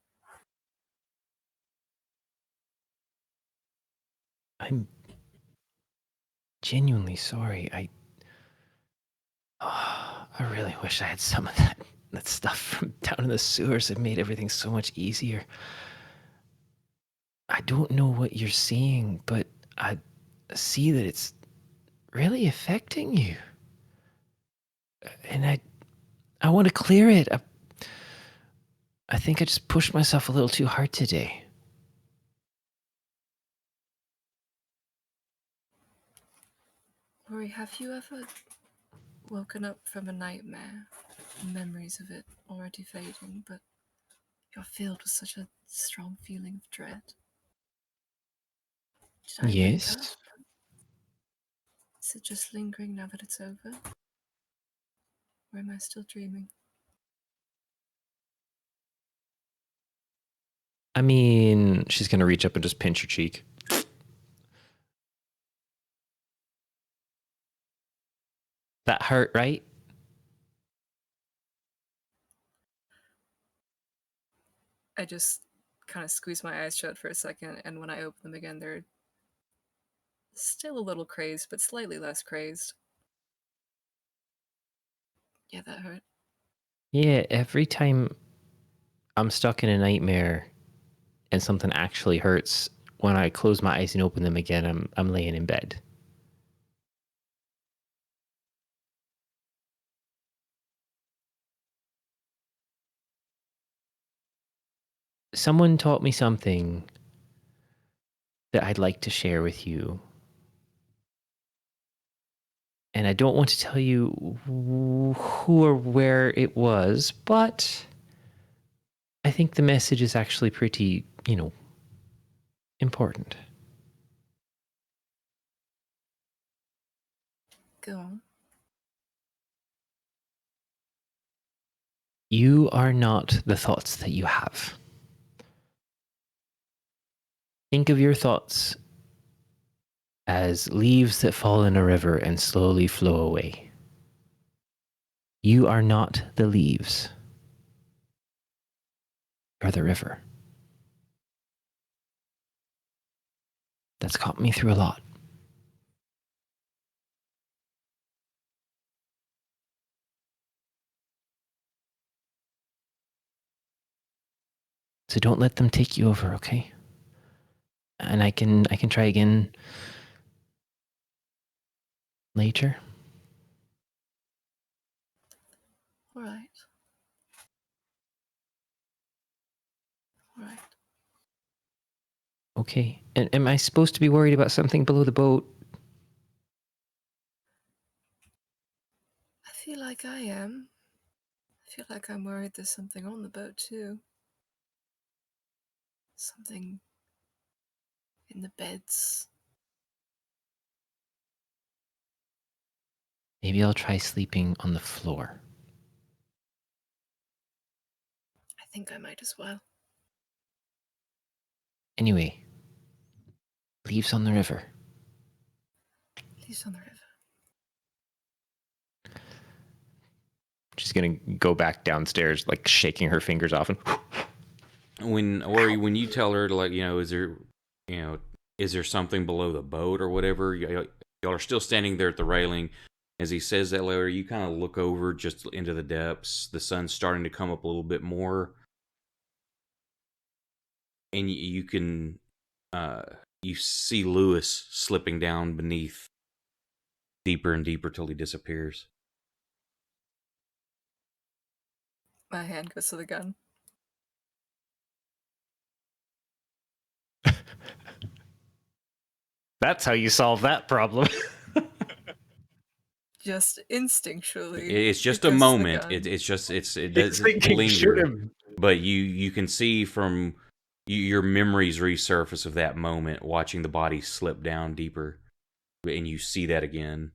I'm genuinely sorry. I really wish I had some of that stuff from down in the sewers. It made everything so much easier. I don't know what you're seeing, but I see that it's really affecting you. And I want to clear it. I think I just pushed myself a little too hard today. Rory, have you ever woken up from a nightmare, memories of it already fading, but you're filled with such a strong feeling of dread? Did I wake Yes. up? Is it just lingering now that it's over? Or am I still dreaming? I mean, she's going to reach up and just pinch your cheek. That hurt, right? I just kind of squeeze my eyes shut for a second, and when I open them again, they're still a little crazed, but slightly less crazed. Yeah, that hurt. Yeah, every time I'm stuck in a nightmare and something actually hurts, when I close my eyes and open them again, I'm laying in bed. Someone taught me something that I'd like to share with you. And I don't want to tell you who or where it was, but I think the message is actually pretty, important. Go on. You are not the thoughts that you have. Think of your thoughts as leaves that fall in a river and slowly flow away. You are not the leaves. You're the river. That's got me through a lot. So don't let them take you over, okay? And I can try again later. All right. All right. Okay. And am I supposed to be worried about something below the boat? I feel like I am. I feel like I'm worried there's something on the boat too. Something in the beds. Maybe I'll try sleeping on the floor. I think I might as well. Anyway, leaves on the river. Leaves on the river. She's gonna go back downstairs, like shaking her fingers off, and when you tell her, like, is there something below the boat or whatever, y'all are still standing there at the railing. As he says that later, you kind of look over just into the depths. The sun's starting to come up a little bit more, and you can you see Lewis slipping down beneath, deeper and deeper till he disappears. My hand goes to the gun. that's how you solve that problem. Just instinctually. It's just it a goes to the moment. gun. It He's doesn't thinking, shoot linger. him. But you can see from your memories resurface of that moment, watching the body slip down deeper, and you see that again.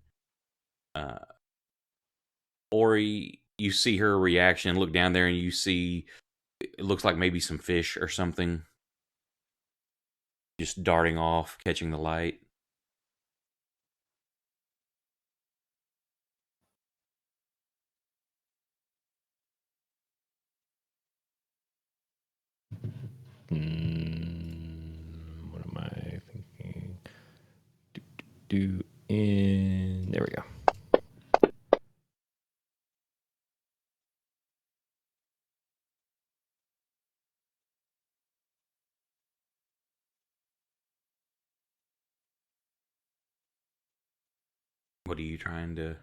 Ori, you see her reaction, look down there, and you see it looks like maybe some fish or something just darting off, catching the light. What am I thinking? There we go. What are you trying to?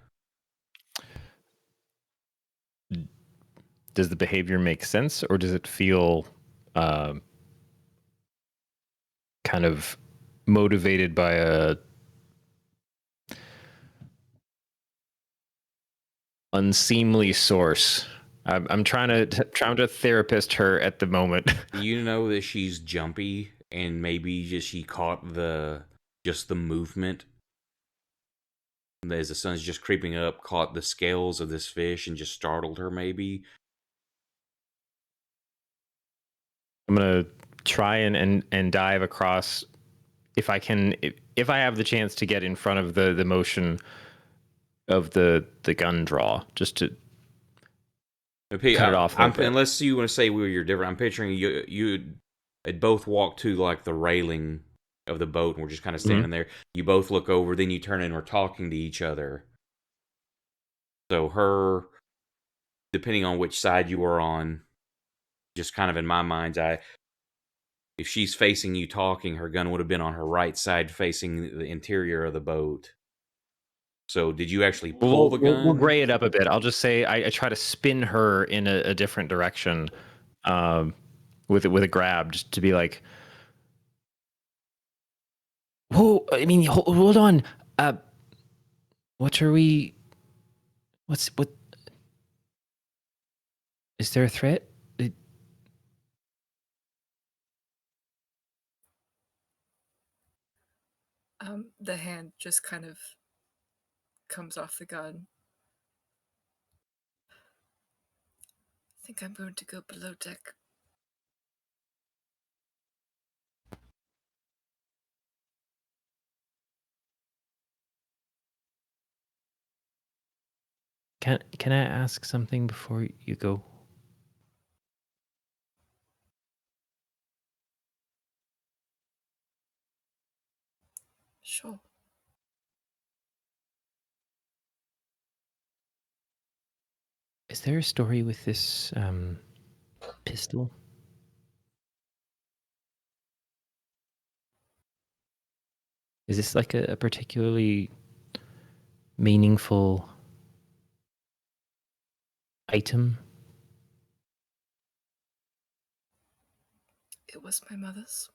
Does the behavior make sense, or does it feel kind of motivated by a unseemly source? I'm trying to therapist her at the moment. You know that she's jumpy, and maybe she caught the movement as the sun's just creeping up, caught the scales of this fish, and just startled her. Maybe. I'm gonna try and dive across if I can, if I have the chance to get in front of the motion of the gun draw, just to cut it off. Unless you want to say you're different, I'm picturing you had both walked to like the railing of the boat, and we're just kind of standing there. You both look over, then you turn and we're talking to each other. So her, depending on which side you were on, just kind of in my mind's eye, if she's facing you talking, her gun would have been on her right side facing the interior of the boat. So did you actually pull the gun? We'll gray it up a bit. I'll just say I try to spin her in a different direction with a grab, just to be like, whoa, I mean, hold on. What is there a threat? The hand just kind of comes off the gun. I think I'm going to go below deck. Can I ask something before you go? Sure. Is there a story with this pistol? Is this like a particularly meaningful item? It was my mother's.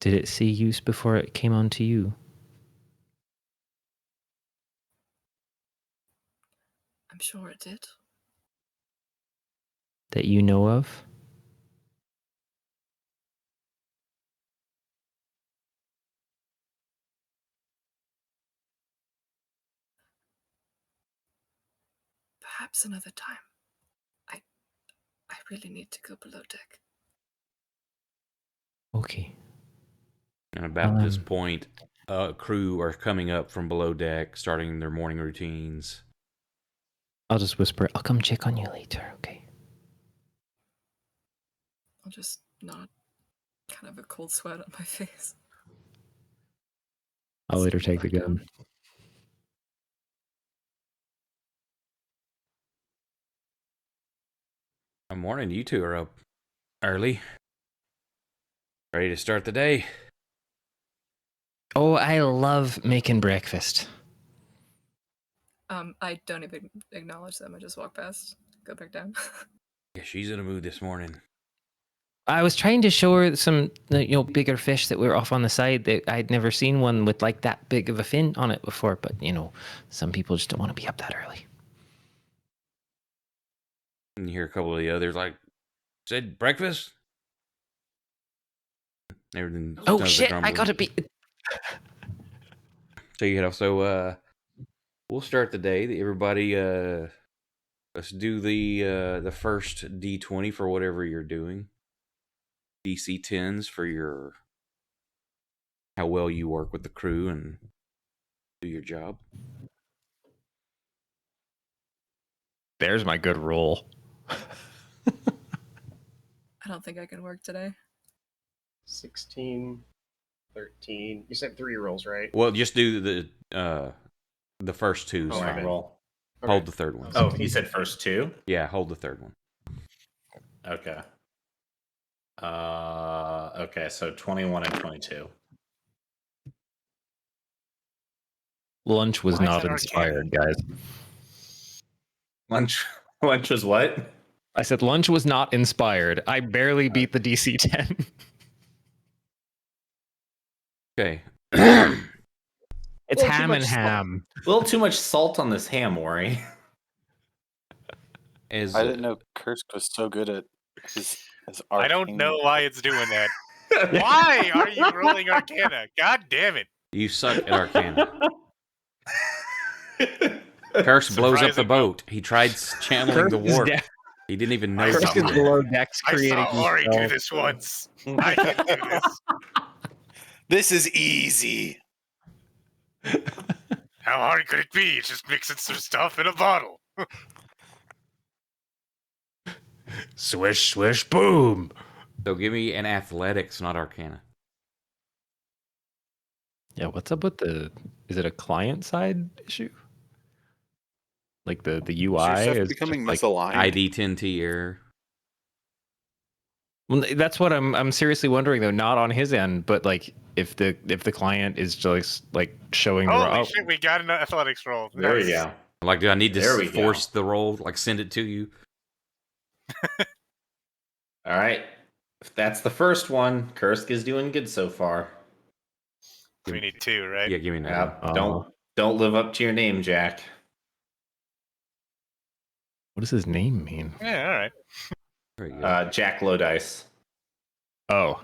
Did it see use before it came onto you? I'm sure it did. That you know of? Perhaps another time. I really need to go below deck. Okay. And about this point, crew are coming up from below deck, starting their morning routines. I'll just whisper, I'll come check on you later, okay? I'll just nod, kind of a cold sweat on my face. I'll later Settle take the back gun. down. Good morning. You two are up early. Ready to start the day? Oh, I love making breakfast. I don't even acknowledge them. I just walk past, go back down. Yeah, she's in a mood this morning. I was trying to show her some, bigger fish that were off on the side. That I'd never seen one with like that big of a fin on it before. But some people just don't want to be up that early. And you hear a couple of the others like, said breakfast? Everything. Oh sounds shit! like I gotta be. So you head off. So we'll start the day. Everybody, let's do the first D20 for whatever you're doing. DC 10s for your how well you work with the crew and do your job. There's my good roll. I don't think I can work today. 16, 13. You said 3 rolls, right? Well, just do the first two. Oh, right. Roll. Hold the third one. Oh, you said first two? Yeah, hold the third one. Okay. Okay, so 21 and 22. Lunch was Why is not that inspired, guys. Lunch was what? I said lunch was not inspired. I barely beat the DC 10. Okay. It's Well, too ham much and salt. ham. A little too much salt on this ham, Worry. As I didn't know Kursk was so good at his I don't arcane- know why it's doing that. Why are you rolling Arcana? God damn it. you suck at Arcana. Curse blows up the Surprising. boat. He tried channeling the Curse is warp. down. He didn't even know. I to Curse saw- do is it. below decks I creating saw Ori do spells. this once. I can do this. This is easy. How hard could it be? Just mixing some stuff in a bottle. Swish, swish, boom. So give me an athletics, not Arcana. Yeah, what's up with is it a client side issue? Like the Is your UI stuff is becoming just like, misaligned? ID 10T error. well, that's what I'm seriously wondering though, not on his end, but like if the client is just like showing the Holy shit, we got an athletics roll. There we Nice. go. Like, do I need There we to force the roll? Like, send it to you? All right. If that's the first one, Kursk is doing good so far. We need 2, right? Yeah, give me another. Yeah, one. don't live up to your name, Jack. What does his name mean? Yeah, all right. There you go. Jack Low Dice. Oh.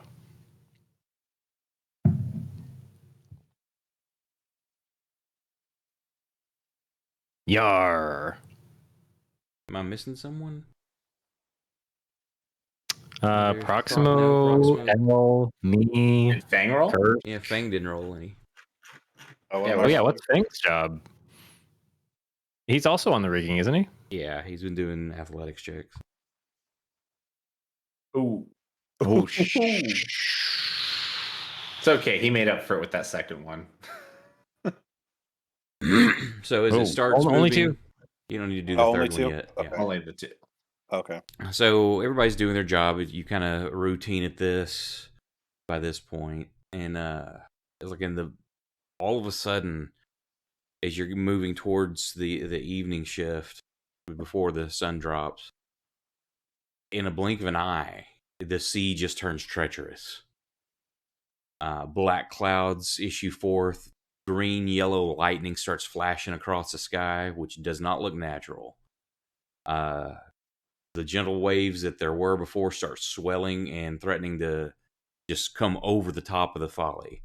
Yar. Am I missing someone? Proximo, Proximo. Emil, me, And Fang roll? Kurt. Yeah, Fang didn't roll any. Oh, Yeah, Oh yeah, what's Fang's job? He's also on the rigging, isn't he? Yeah, he's been doing athletics checks. Ooh. Oh, It's okay. He made up for it with that second one. So as Oh, it starts only moving, two? you don't need to do the Oh, only third one two? yet. Okay. Yeah. Only the two. Okay. So everybody's doing their job. You kind of routine at this by this point, and it's like all of a sudden, as you're moving towards the evening shift before the sun drops, in a blink of an eye, the sea just turns treacherous. Black clouds issue forth. Green, yellow lightning starts flashing across the sky, which does not look natural. The gentle waves that there were before start swelling and threatening to just come over the top of the folly.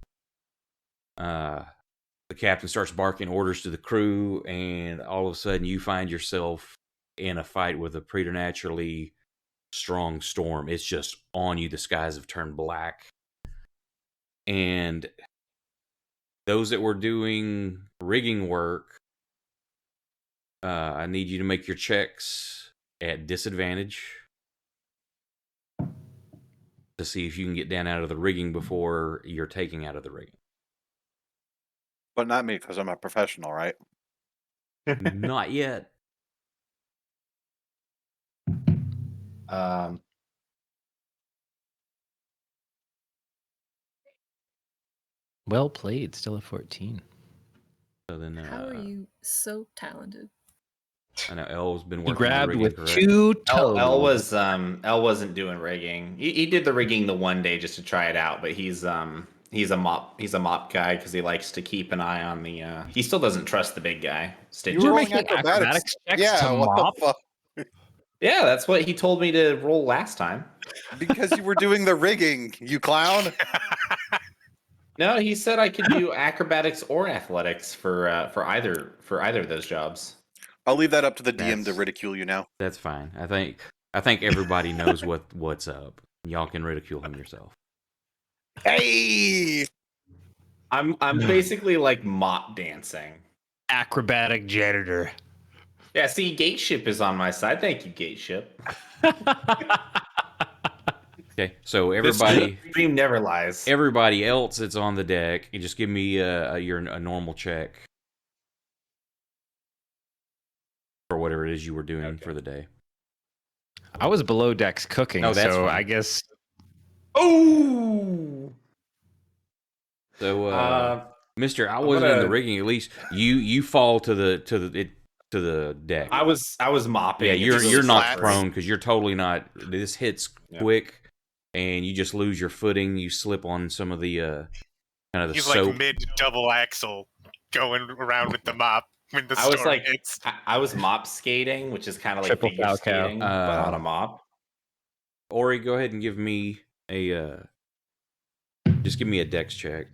The captain starts barking orders to the crew, and all of a sudden you find yourself in a fight with a preternaturally strong storm. It's just on you. The skies have turned black. And those that were doing rigging work, I need you to make your checks at disadvantage to see if you can get down out of the rigging before you're taking out of the rigging. But not me, because I'm a professional, right? Not yet. Well played. Still at 14. So then, How are you so talented? I know Elle's been He working the grabbed rigging, with correct? 2 toes. Elle wasn't doing rigging. He did the rigging the one day just to try it out, but he's a mop guy because he likes to keep an eye on the. He still doesn't trust the big guy. Stitches. You were rolling making acrobatics checks Yeah, to what mop? the fuck? Yeah, that's what he told me to roll last time. Because you were doing the rigging, you clown. No, he said I could do acrobatics or athletics for either of those jobs. I'll leave that up to the DM to That's- ridicule you now. That's fine. I think everybody knows what's up. Y'all can ridicule him yourself. Hey! I'm basically like mop dancing. Acrobatic janitor. Yeah, see, Gateship is on my side. Thank you, Gateship. Okay, so everybody, This dream never lies. everybody else that's on the deck, you just give me a normal check for whatever it is you were doing for the day. I was below decks cooking, Oh, that's so fine. I guess Oh. So, Mister, I wasn't in the rigging. At least you fall to the deck. I was mopping. Yeah, It's you're really knocked flat. prone because you're totally not. This hits quick, and you just lose your footing. You slip on some of the kind of the He's soap. like mid double axle going around with the mop when the I was storm like, hits. I was mop skating, which is kind of like Triple figure cow. skating, but on a mop. Ori, go ahead and give me a just give me a dex check,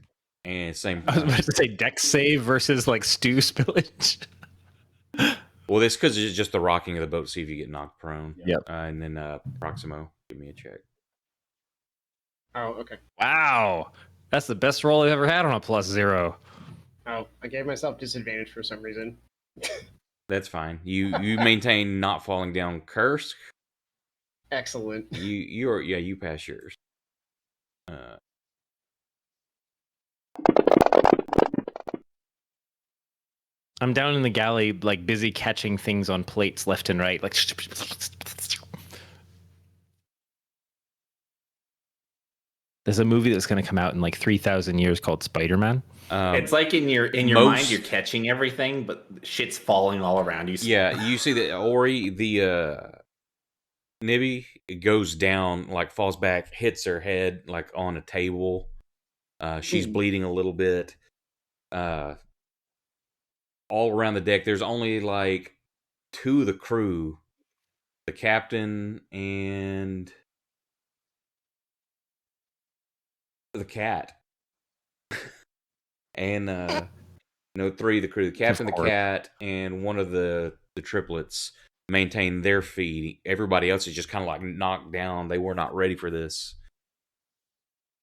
and same. I was about to say deck save versus like stew spillage. Well, this because it's just the rocking of the boat. See if you get knocked prone. Yep. And then Proximo, give me a check. Oh, okay. Wow, that's the best roll I've ever had on a +0. Oh, I gave myself disadvantage for some reason. That's fine. You maintain not falling down. Curse. Excellent. You pass yours. I'm down in the galley, like busy catching things on plates left and right, like. There's a movie that's going to come out in like 3,000 years called Spider-Man. It's like in your mind, you're catching everything, but shit's falling all around you. Yeah, you see that Ori, the Nibby, it goes down, like falls back, hits her head like on a table. She's bleeding a little bit. All around the deck, there's only like 2 of the crew, the captain and the cat. And 3 of the crew, the captain, the cat, and one of the triplets maintain their feet. Everybody else is just kind of like knocked down. They were not ready for this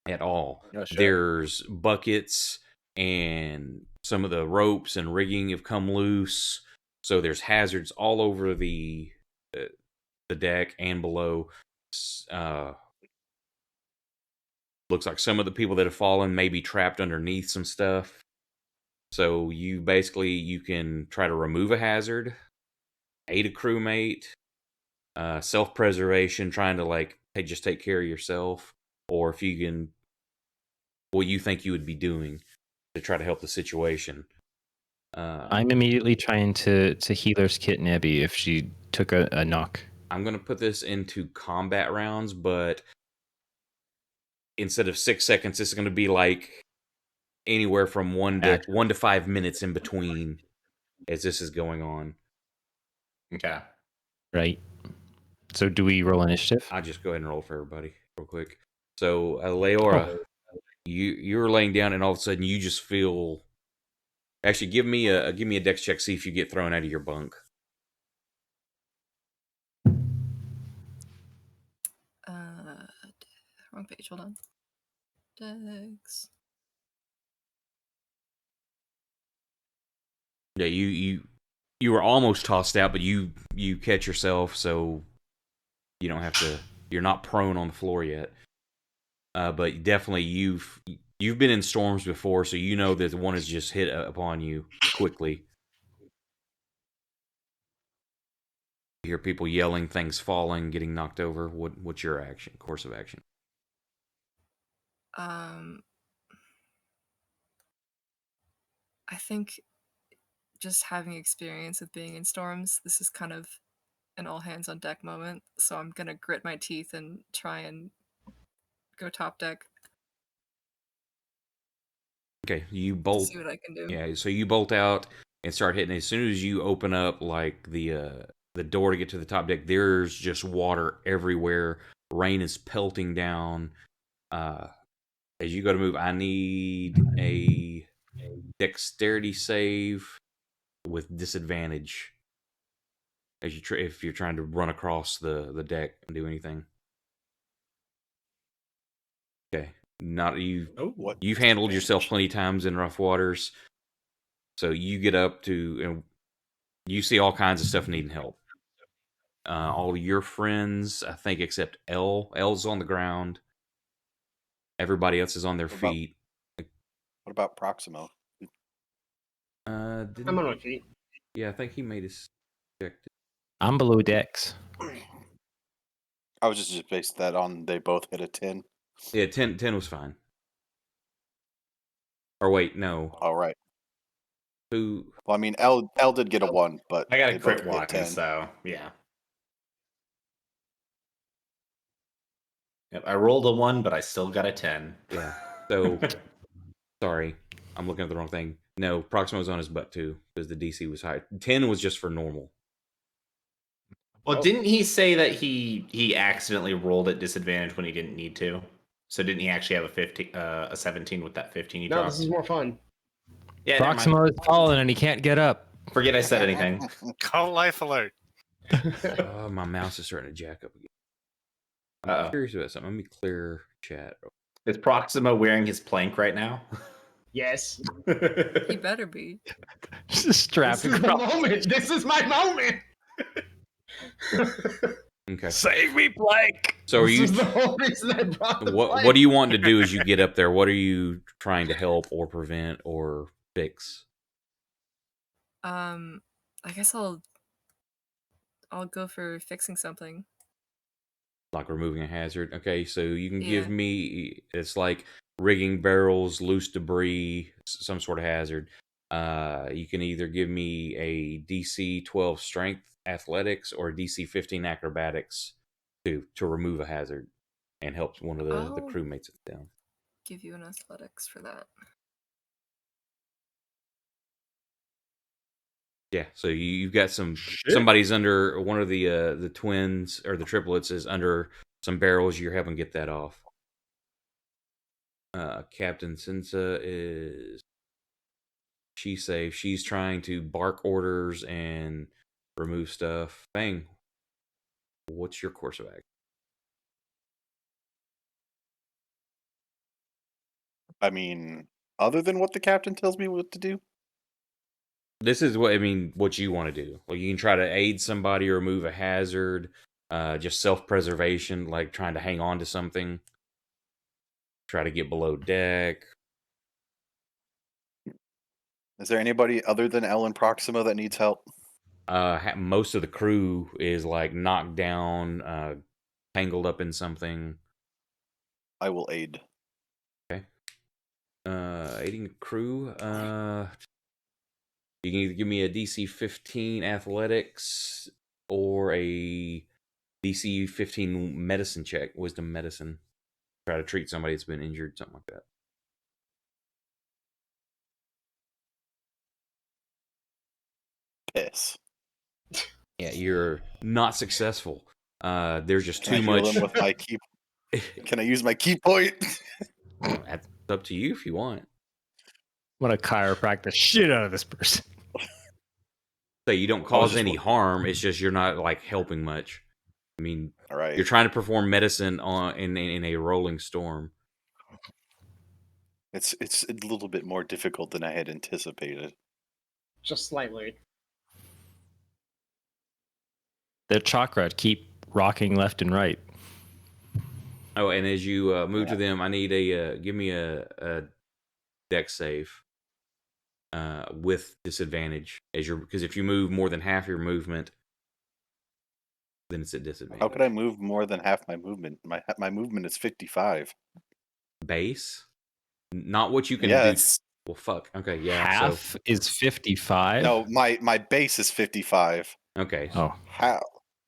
at all. Oh, shit. There's buckets, and some of the ropes and rigging have come loose. So there's hazards all over the deck and below. Looks like some of the people that have fallen may be trapped underneath some stuff. So you can try to remove a hazard, aid a crewmate, self-preservation, trying to like just take care of yourself, or if you can, what you think you would be doing to try to help the situation. I'm immediately trying to healer's kit Nebby if she took a knock. I'm gonna put this into combat rounds, but instead of 6 seconds, it's gonna be like anywhere from 1 to 5 minutes in between as this is going on. Okay. Right. So do we roll initiative? I'll just go ahead and roll for everybody real quick. So, Leora, you were laying down, and all of a sudden you just feel. Actually, give me a dex check. See if you get thrown out of your bunk. Wrong page. Hold on. Dex. Yeah, you were almost tossed out, but you catch yourself, so you don't have to. You're not prone on the floor yet. But definitely you've been in storms before, so you know that one has just hit upon you quickly. You hear people yelling, things falling, getting knocked over. What's your course of action? I think just having experience with being in storms, this is kind of an all hands on deck moment. So I'm gonna grit my teeth and try and go top deck. Okay, you bolt. See what I can do. Yeah, so you bolt out and start hitting. As soon as you open up like the door to get to the top deck, there's just water everywhere. Rain is pelting down. As you go to move, I need a dexterity save with disadvantage as you if you're trying to run across the deck and do anything. Okay, not you. Oh, what? You've handled yourself plenty of times in rough waters, so you get up to and you see all kinds of stuff needing help. All your friends, I think, except L. L's on the ground. Everybody else is on their feet. What about Proximo? I'm on my feet. Yeah, I think he made his check. I'm below decks. I was just based that on they both hit a 10. Yeah, 10 was fine. Or wait, no. All right. Who? Well, I mean, L did get a 1, but I got they a crit both hit one, 10. so yeah. Yep, I rolled a 1, but I still got a 10. Yeah. So, sorry, I'm looking at the wrong thing. No, Proximo's on his butt too because the DC was high. 10 was just for normal. Well, didn't he say that he accidentally rolled at disadvantage when he didn't need to? So didn't he actually have a 17 with that 15 he No, dropped? this is more fun. Yeah, never mind. Proximo is falling and he can't get up. Forget I said anything. Call life alert. Oh, my mouse is starting to jack up again. I'm Uh-oh. curious about something. Let me clear chat. Is Proximo wearing his plank right now? Yes. He better be. Just strap This is the moment. This is my moment. Okay. Save me, Plank. So are This you? is the whole reason I brought the What do you want to do as you get up there? What are you trying to help or prevent or fix? I guess I'll go for fixing something. Like removing a hazard. Okay, so you can Yeah. give me. It's like rigging barrels, loose debris, some sort of hazard. You can either give me a DC 12 strength athletics or a DC 15 acrobatics to remove a hazard and help one of the Oh. crewmates down. Give you an athletics for that. Yeah, so you've got somebody's under one of the twins or the triplets is under some barrels. You're helping get that off. Captain Sensa she's safe. She's trying to bark orders and remove stuff. Fang, what's your course of action? I mean, other than what the captain tells me what to do? This is what you want to do. Like you can try to aid somebody or remove a hazard. Just self-preservation, like trying to hang on to something. Try to get below deck. Is there anybody other than L and Proximo that needs help? Most of the crew is like knocked down, tangled up in something. I will aid. Okay. Aiding the crew. You can either give me a DC 15 athletics or a DC 15 medicine check, wisdom medicine. Try to treat somebody that's been injured, something like that. Piss. Yeah, you're not successful. There's just Can I too heal much. him with my key? Can I use my key point? That's up to you if you want. I'm gonna chiropractic the shit out of this person. So you don't cause just any harm. It's just you're not like helping much. I mean, All right. you're trying to perform medicine in a rolling storm. It's a little bit more difficult than I had anticipated. Just slightly. The chakra keep rocking left and right. Oh, and as you move to Yeah. them, I need give me a dex save with disadvantage because if you move more than half your movement, then it's at disadvantage. How could I move more than half my movement? My movement is 55. Base? Not what you can Yeah, do. it's Well, fuck. Okay, yeah. Half is 55. no. My base is 55. So, okay. Oh,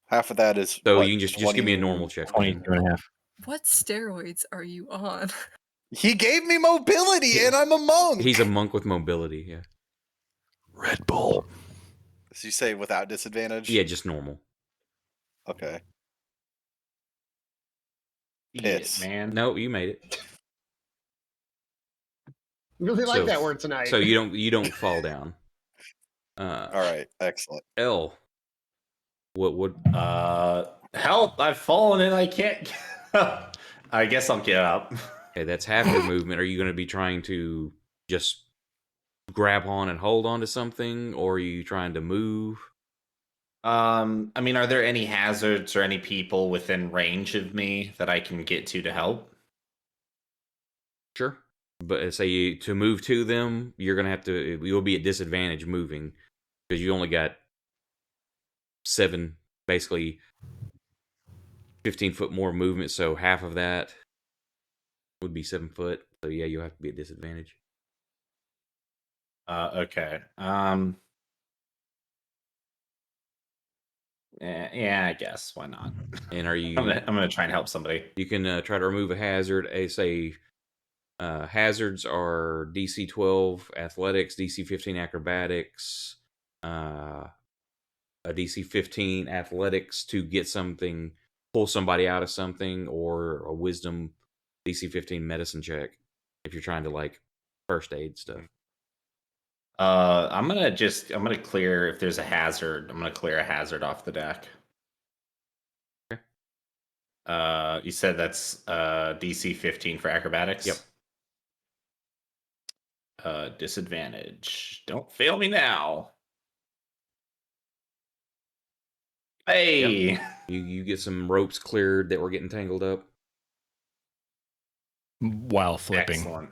Half of that is So what, you can just give me a normal check. 22 and a half. What steroids are you on? He gave me mobility, and I'm a monk. He's a monk with mobility. Yeah. Red Bull. Did you say without disadvantage? Yeah, just normal. Okay. Shit, Piss. man. No, you made it. Really like So- that word tonight. So you don't fall down. All right. Excellent. L. What? Help! I've fallen and I can't get up. I guess I'll get up. Okay, that's half your movement. Are you going to be trying to just grab on and hold on to something, or are you trying to move? I mean, are there any hazards or any people within range of me that I can get to help? Sure. But say to move to them, you're going to have to. You'll be at disadvantage moving because you only got 7, basically 15 foot more movement. So half of that would be 7 foot. So yeah, you'll have to be at disadvantage. Okay. Yeah, I guess. Why not? And are you? I'm gonna try and help somebody. You can try to remove a hazard. Hazards are DC 12 athletics, DC 15 acrobatics, a DC 15 athletics to get something, pull somebody out of something, or a wisdom DC 15 medicine check if you're trying to like first aid stuff. I'm gonna clear if there's a hazard. I'm gonna clear a hazard off the deck. Okay. You said that's DC 15 for acrobatics. Yep. Disadvantage. Don't fail me now. Hey. Yep. You get some ropes cleared that were getting tangled up. While flipping. Excellent.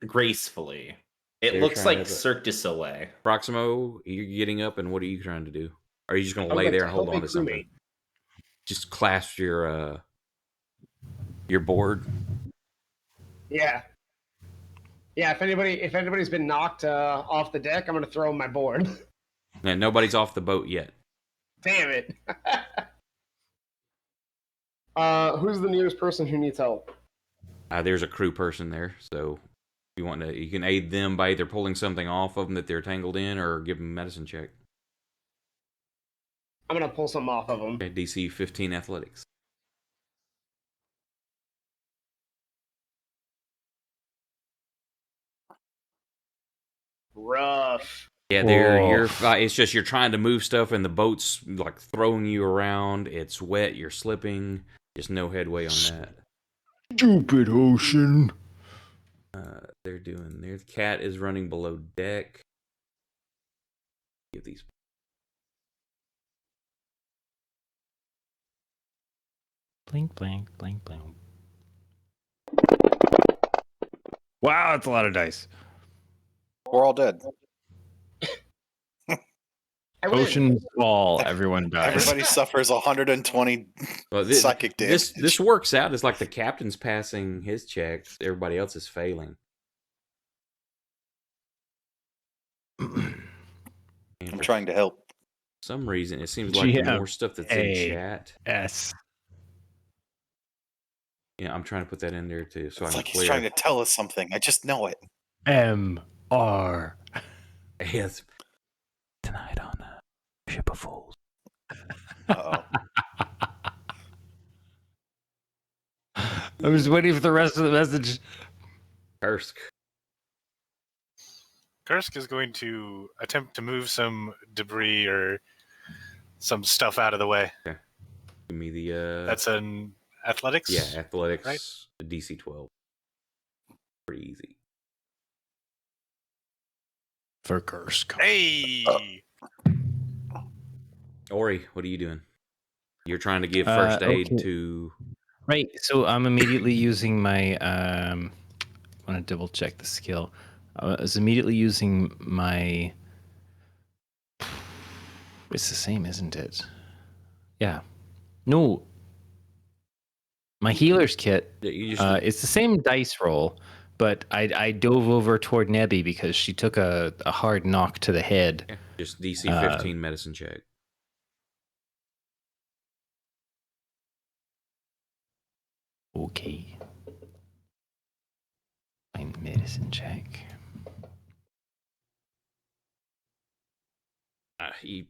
Gracefully. It They're looks trying like to- Cirque du Soleil. Proximo, you're getting up, and what are you trying to do? Are you just going to I would lay like there to and hold help on a to something? crewmate. Just clasp your board. Yeah. Yeah, if anybody's been knocked off the deck, I'm gonna throw 'em my board. And nobody's off the boat yet. Damn it. Who's the nearest person who needs help? There's a crew person there, so if you can aid them by either pulling something off of them that they're tangled in, or give them a medicine check. I'm gonna pull something off of them. Okay, DC 15 athletics. Rough. Yeah, it's just you're trying to move stuff, and the boat's like throwing you around. It's wet. You're slipping. Just no headway on that. Stupid ocean. Their cat is running below deck. Give these. Blink, blink, blink, blink. Wow, that's a lot of dice. We're all dead. win. Oceans fall, everyone dies. Everybody suffers 120 Well, psychic damage. this works out. It's like the captain's passing his checks. Everybody else is failing. I'm trying to help. For some reason, it seems like the GM, more stuff that's in chat. S. Yeah, I'm trying to put that in there too, so It's I'm like he's clear. trying to tell us something. I just know it. M.R. Yes. Tonight on Ship of Fools. Uh-oh. I'm just waiting for the rest of the message. Kursk. Kursk is going to attempt to move some debris or some stuff out of the way. Give me the That's an athletics? yeah, athletics, right? DC 12. Pretty easy. For Kursk. Hey! Ori, what are you doing? You're trying to give first aid okay. to Right, so I'm immediately using my I want to double check the skill. I was immediately using my it's the same, isn't it? Yeah. No. My healer's kit. you just It's the same dice roll, but I dove over toward Nebby because she took a hard knock to the head. just DC 15 medicine check. Okay. My medicine check.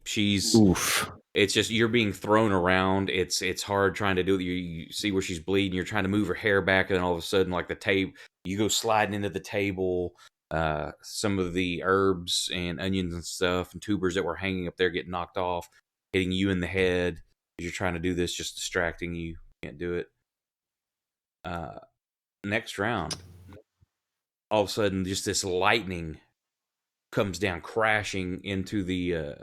She's Oof. it's just you're being thrown around. It's hard trying to do it. You see where she's bleeding. You're trying to move her hair back, and then all of a sudden, like the table, you go sliding into the table. Some of the herbs and onions and stuff and tubers that were hanging up there get knocked off, hitting you in the head. You're trying to do this, just distracting you. Can't do it. Next round, all of a sudden, just this lightning comes down crashing into the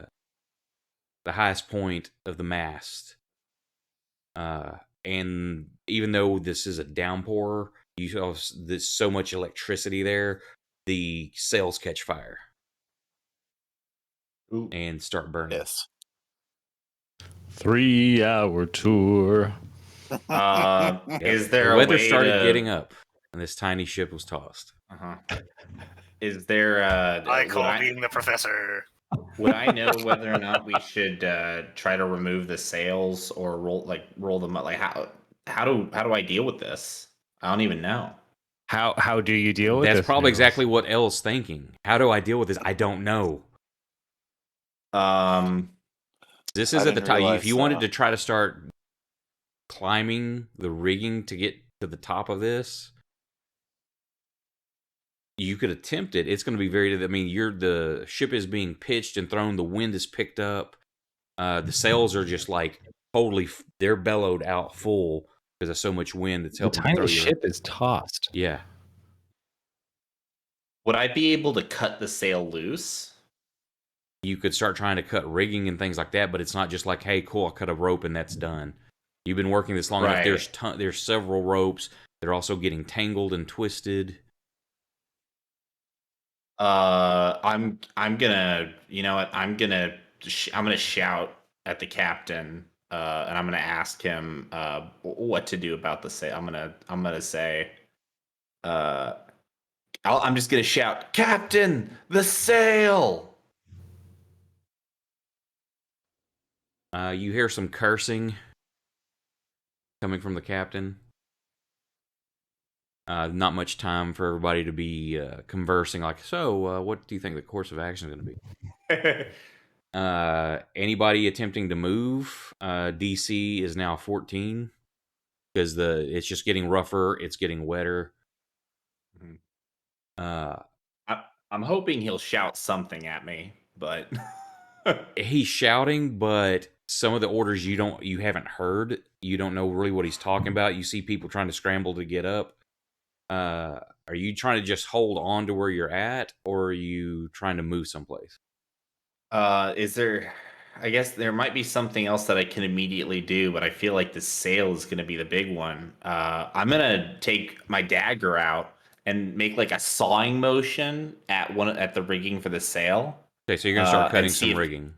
highest point of the mast. And even though this is a downpour, there's so much electricity there, the sails catch fire. Ooh. And start burning. Yes. 3-hour tour. Is there the a weather way started to... getting up, and this tiny ship was tossed. Uh-huh. Is there I call being the professor. would I know whether or not we should try to remove the sails or roll them up? Like how do I deal with this? I don't even know. How do you deal with this? That's probably Nicholas? exactly what Elle's thinking. How do I deal with this? I don't know. This is I at the didn't top. If realize, you wanted to try to start climbing the rigging to get to the top of this, you could attempt it. It's going to be very. I mean, the ship is being pitched and thrown. The wind is picked up. The sails are just like totally. They're bellowed out full because of so much wind. It's The helping tiny throw ship is tossed. Yeah. Would I be able to cut the sail loose? You could start trying to cut rigging and things like that, but it's not just like, hey, cool, I'll cut a rope and that's done. You've been working this long enough. Right. There's several ropes. They're also getting tangled and twisted. I'm gonna, you know what? I'm gonna shout at the captain, and I'm gonna ask him what to do about the sail. I'm gonna say, I'm just gonna shout, Captain, the sail. You hear some cursing coming from the captain. Not much time for everybody to be conversing. Like, so, what do you think the course of action is going to be? Anybody attempting to move? DC is now 14 because it's just getting rougher. It's getting wetter. I'm hoping he'll shout something at me, but he's shouting, but some of the orders you haven't heard. You don't know really what he's talking about. You see people trying to scramble to get up. Are you trying to just hold on to where you're at, or are you trying to move someplace? Is there? I guess there might be something else that I can immediately do, but I feel like the sail is going to be the big one. I'm gonna take my dagger out and make like a sawing motion at the rigging for the sail. Okay, so you're gonna start cutting some rigging.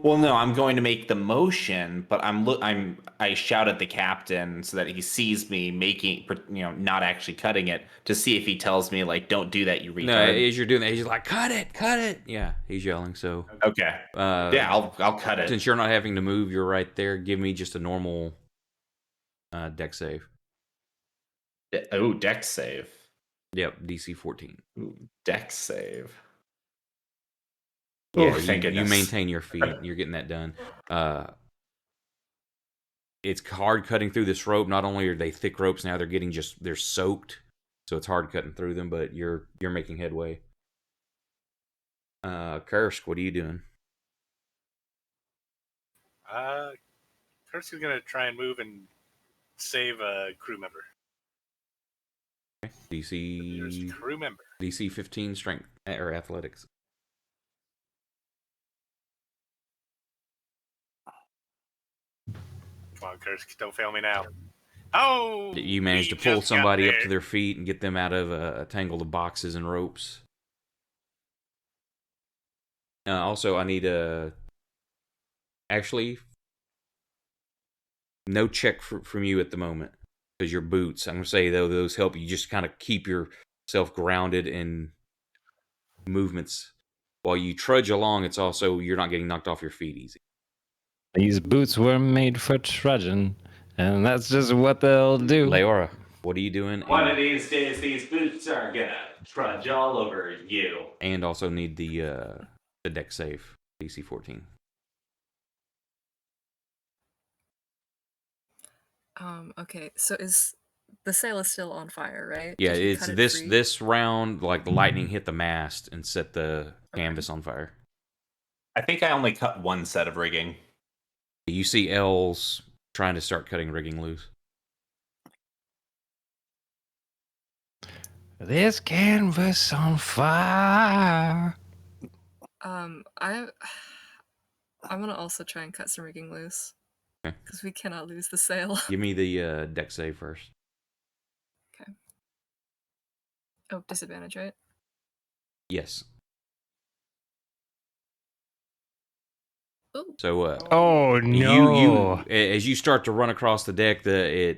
Well, no, I'm going to make the motion, but I shout at the captain so that he sees me making, not actually cutting it, to see if he tells me like, "Don't do that, you retard." No, as you're doing that, he's like, cut it. Yeah, he's yelling. So Okay. Yeah, I'll cut it. since you're not having to move, you're right there. Give me just a normal deck save. Oh, dex save. Yep, DC 14. Ooh, dex save. Yeah, Oh, thank you goodness. maintain your feet. You're getting that done. It's hard cutting through this rope. Not only are they thick ropes now, they're soaked, so it's hard cutting through them. But you're making headway. Kursk, what are you doing? Kursk is gonna try and move and save a crew member. There's DC crew member. DC 15 strength or athletics. Come on, Kursk, don't fail me now. Oh! You managed to he pull just got somebody up there. to their feet and get them out of a tangle of boxes and ropes. Also, I need actually no check from you at the moment because your boots. I'm gonna say though those help you just kind of keep yourself grounded in movements while you trudge along. It's also you're not getting knocked off your feet easy. These boots were made for trudging, and that's just what they'll do. Leora, what are you doing? One of these days, these boots are gonna trudge all over you. And also need the deck save DC 14. Okay, so the sail is still on fire, right? Yeah, Did you it's cut it this free? this round. Like the lightning hit the mast and set the canvas on fire. I think I only cut one set of rigging. You see Els trying to start cutting rigging loose. This canvas on fire. I'm gonna also try and cut some rigging loose. Okay. Because we cannot lose the sail. Give me the deck save first. Oh, disadvantage, right? Yes. Ooh. So Oh no! you as you start to run across the deck, a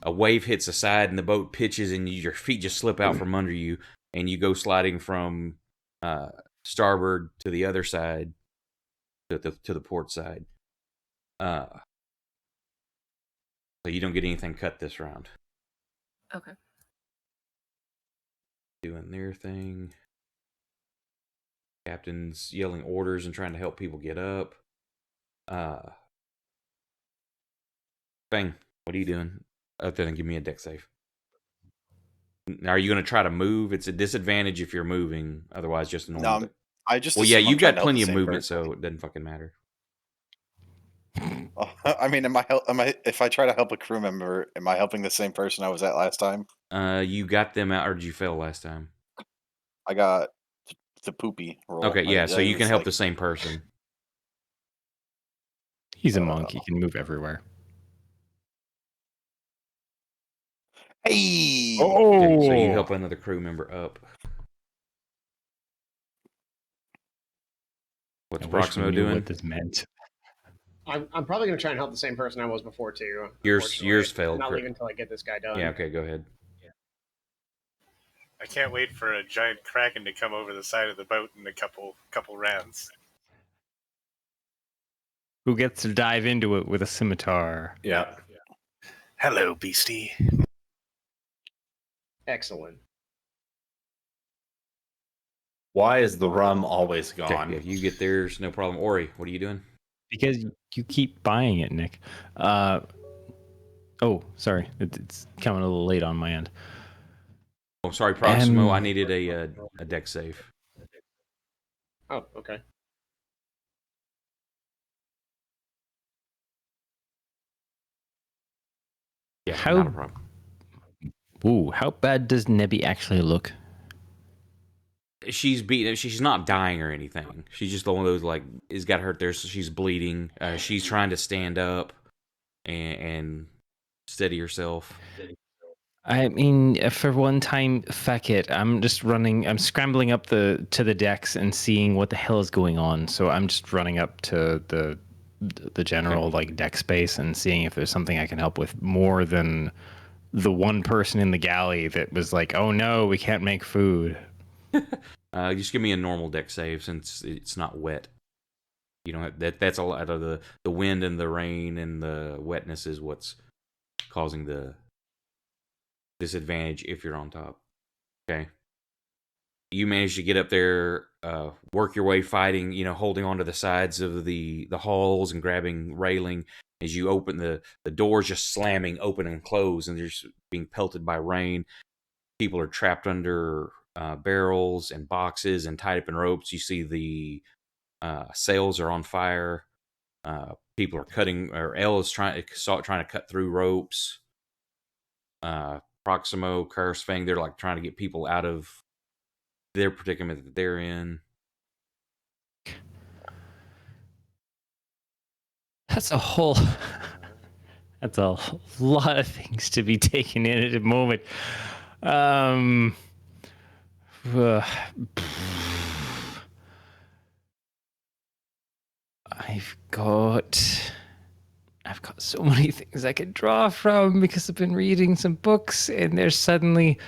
wave hits the side and the boat pitches and your feet just slip out from under you and you go sliding from starboard to the other side to the port side. So you don't get anything cut this round. Okay. Doing their thing. Captain's yelling orders and trying to help people get up. Bang, what are you doing? Other than give me a deck save. Now, are you going to try to move? It's a disadvantage if you're moving. Otherwise, just a normal. No, I just. Well, yeah, assume I'm you've trying got to help plenty the of same movement, person. so it doesn't fucking matter. I mean, if I try to help a crew member, am I helping the same person I was at last time? You got them out, or did you fail last time? I got the poopy roll. Okay, yeah, so I you can was help like- the same person. He's a monk. He can move everywhere. Hey! Okay, so you help another crew member up. What's I wish we Proximo knew doing? what this meant. I'm probably going to try and help the same person I was before, too. Yours failed. I'm not correct? leaving until I get this guy done. Yeah, okay, go ahead. I can't wait for a giant kraken to come over the side of the boat in a couple rounds. Who gets to dive into it with a scimitar? Yeah. Hello, beastie. Excellent. Why is the rum always Okay, gone? yeah, you get theirs, no problem. Ori, what are you doing? Because you keep buying it, Nick. Oh, sorry. It's coming a little late on my end. Oh, sorry, Proximo. I needed a deck save. Oh, okay. Yeah, How- not a problem. Ooh, how bad does Nebby actually look? She's beaten. She's not dying or anything. She's just one of those like has got hurt there, so she's bleeding. She's trying to stand up and steady herself. I mean, for one time, feck it. I'm just running. I'm scrambling up to the decks and seeing what the hell is going on. So I'm just running up to the general like deck space and seeing if there's something I can help with more than the one person in the galley that was like, "Oh no, we can't make food." Just give me a normal deck save since it's not wet. You don't have, that's a lot of the wind and the rain and the wetness is what's causing the disadvantage if you're on top. Okay. You manage to get up there, work your way fighting, holding onto the sides of the halls and grabbing railing as you open the doors, just slamming open and close, and they're just being pelted by rain. People are trapped under barrels and boxes and tied up in ropes. You see the sails are on fire. People are cutting, or Elle is trying to cut through ropes. Proximo, Cursefang, they're like trying to get people out of their predicament that they're in. That's a whole. That's a lot of things to be taken in at a moment. Uh, I've got so many things I could draw from because I've been reading some books and there's suddenly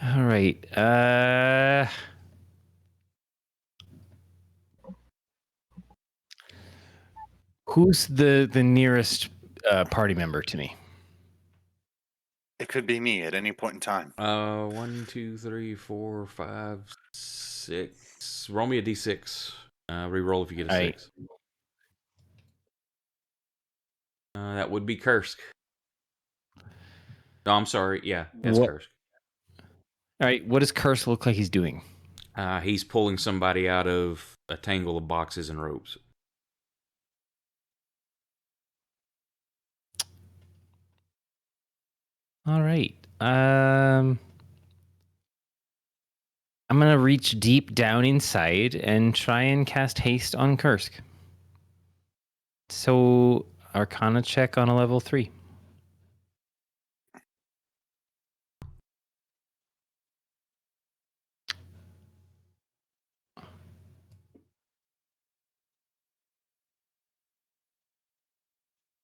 all right. Who's the nearest party member to me? It could be me at any point in time. 1, 2, 3, 4, 5, 6. Roll me a d6. Reroll if you get a 6. That would be Kursk. No, I'm sorry. Yeah, that's Kursk. All right, what does Kursk look like he's doing? He's pulling somebody out of a tangle of boxes and ropes. All right. I'm going to reach deep down inside and try and cast haste on Kursk. So, Arcana check on a level 3.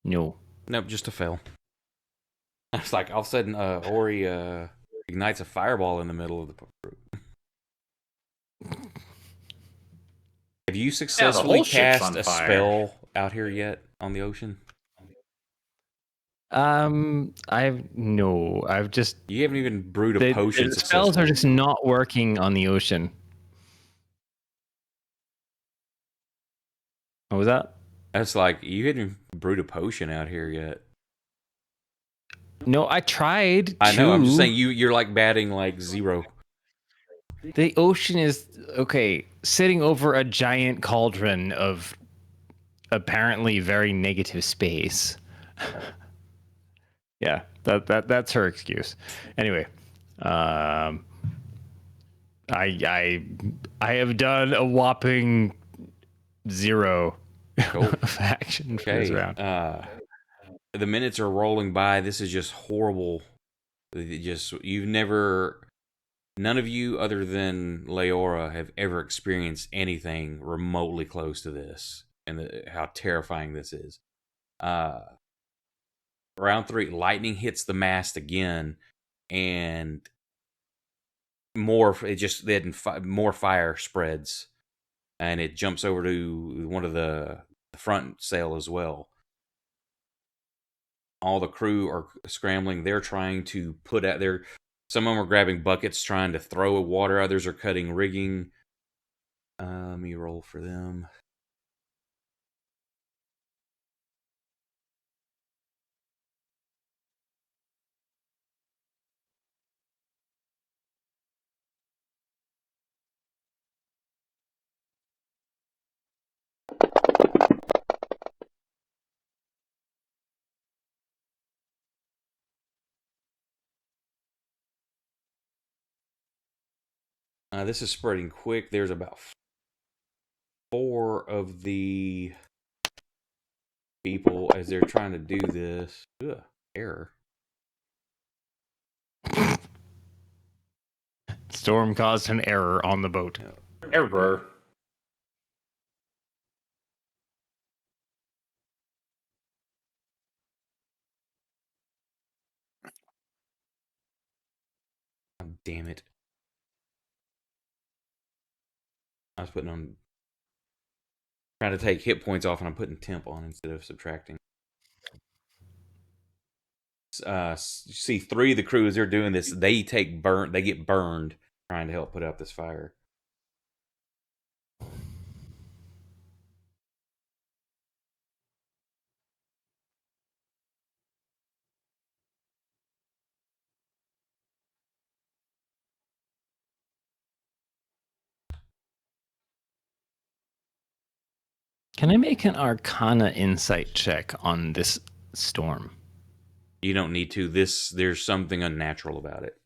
No. Nope, just a fail. It's like all of a sudden Ori ignites a fireball in the middle of the group. Have you successfully cast a spell out here yet on the ocean? I've just you haven't even brewed a potion. The spells are just not working on the ocean. What was that? That's like you haven't brewed a potion out here yet. No, I tried. I know. I'm just saying you're like batting like 0. The ocean is sitting over a giant cauldron of apparently very negative space. Yeah, that's her excuse. Anyway, I have done a whopping 0 of action for this round. The minutes are rolling by. This is just horrible. None of you other than Leora have ever experienced anything remotely close to this and how terrifying this is. Round 3, lightning hits the mast again, and more fire spreads, and it jumps over to one of the front sail as well. All the crew are scrambling. They're trying to put out their. Some of them are grabbing buckets, trying to throw water. Others are cutting rigging. Let me roll for them. This is spreading quick. There's about 4 of the people as they're trying to do this. Error. storm caused an error on the boat. Error. Oh, damn it. I was trying to take hit points off, and I'm putting temp on instead of subtracting. You see, 3 of the crew, as they're doing this, they get burned trying to help put out this fire. Can I make an Arcana insight check on this storm? You don't need to. There's something unnatural about it.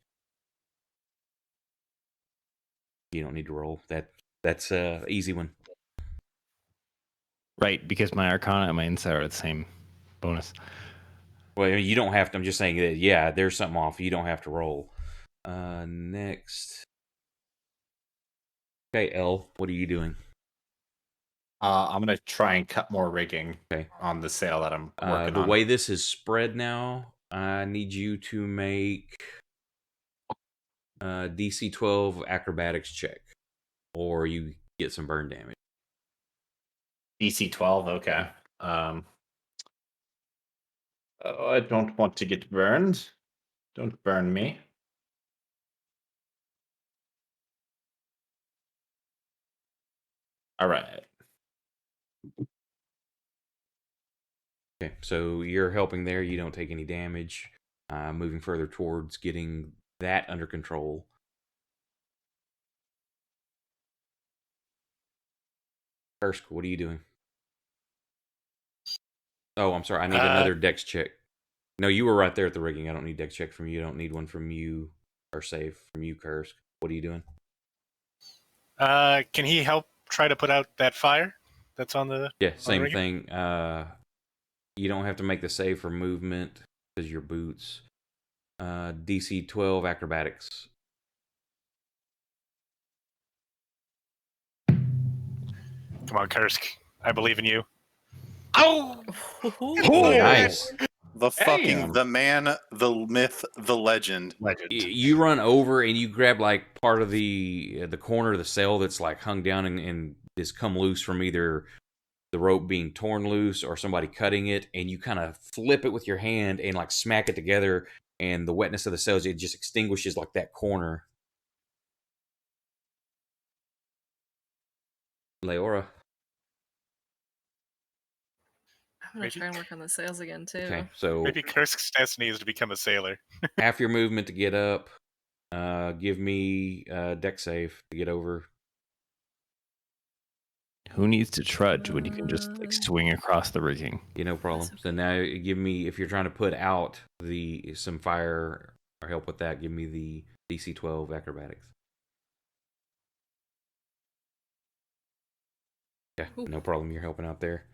You don't need to roll. That's a easy one. Right, because my Arcana and my insight are the same bonus. Well, you don't have to. I'm just saying that, yeah, there's something off. You don't have to roll. Next. Okay, Elle, what are you doing? I'm gonna try and cut more rigging Okay. on the sail that I'm working The on. way this is spread now, I need you to make DC 12 acrobatics check, or you get some burn damage. DC 12. Okay. I don't want to get burned. Don't burn me. All right. Okay, so you're helping there. You don't take any damage. Moving further towards getting that under control. Kursk, what are you doing? Oh, I'm sorry. I need another dex check. No, you were right there at the rigging. I don't need dex check from you. I don't need one from you, or save from you, Kursk. What are you doing? Can he help try to put out that fire that's on the? Yeah, same rigging? thing. You don't have to make the save for movement because your boots. DC 12 acrobatics. Come on, Kursk. I believe in you. Oh! Nice. The fucking, Damn. the man, the myth, the legend. You run over and you grab like part of the corner of the sail that's like hung down and is come loose from either the rope being torn loose or somebody cutting it, and you kind of flip it with your hand and like smack it together, and the wetness of the sails, it just extinguishes like that corner. Leora. I'm gonna try and work on the sails again too. Okay, so Maybe Kursk's destiny is to become a sailor. half your movement to get up. Give me deck save to get over. Who needs to trudge when you can just like swing across the rigging? Yeah, no problem. So now give me, if you're trying to put out some fire or help with that, give me the DC 12 acrobatics. Yeah, no problem. You're helping out there.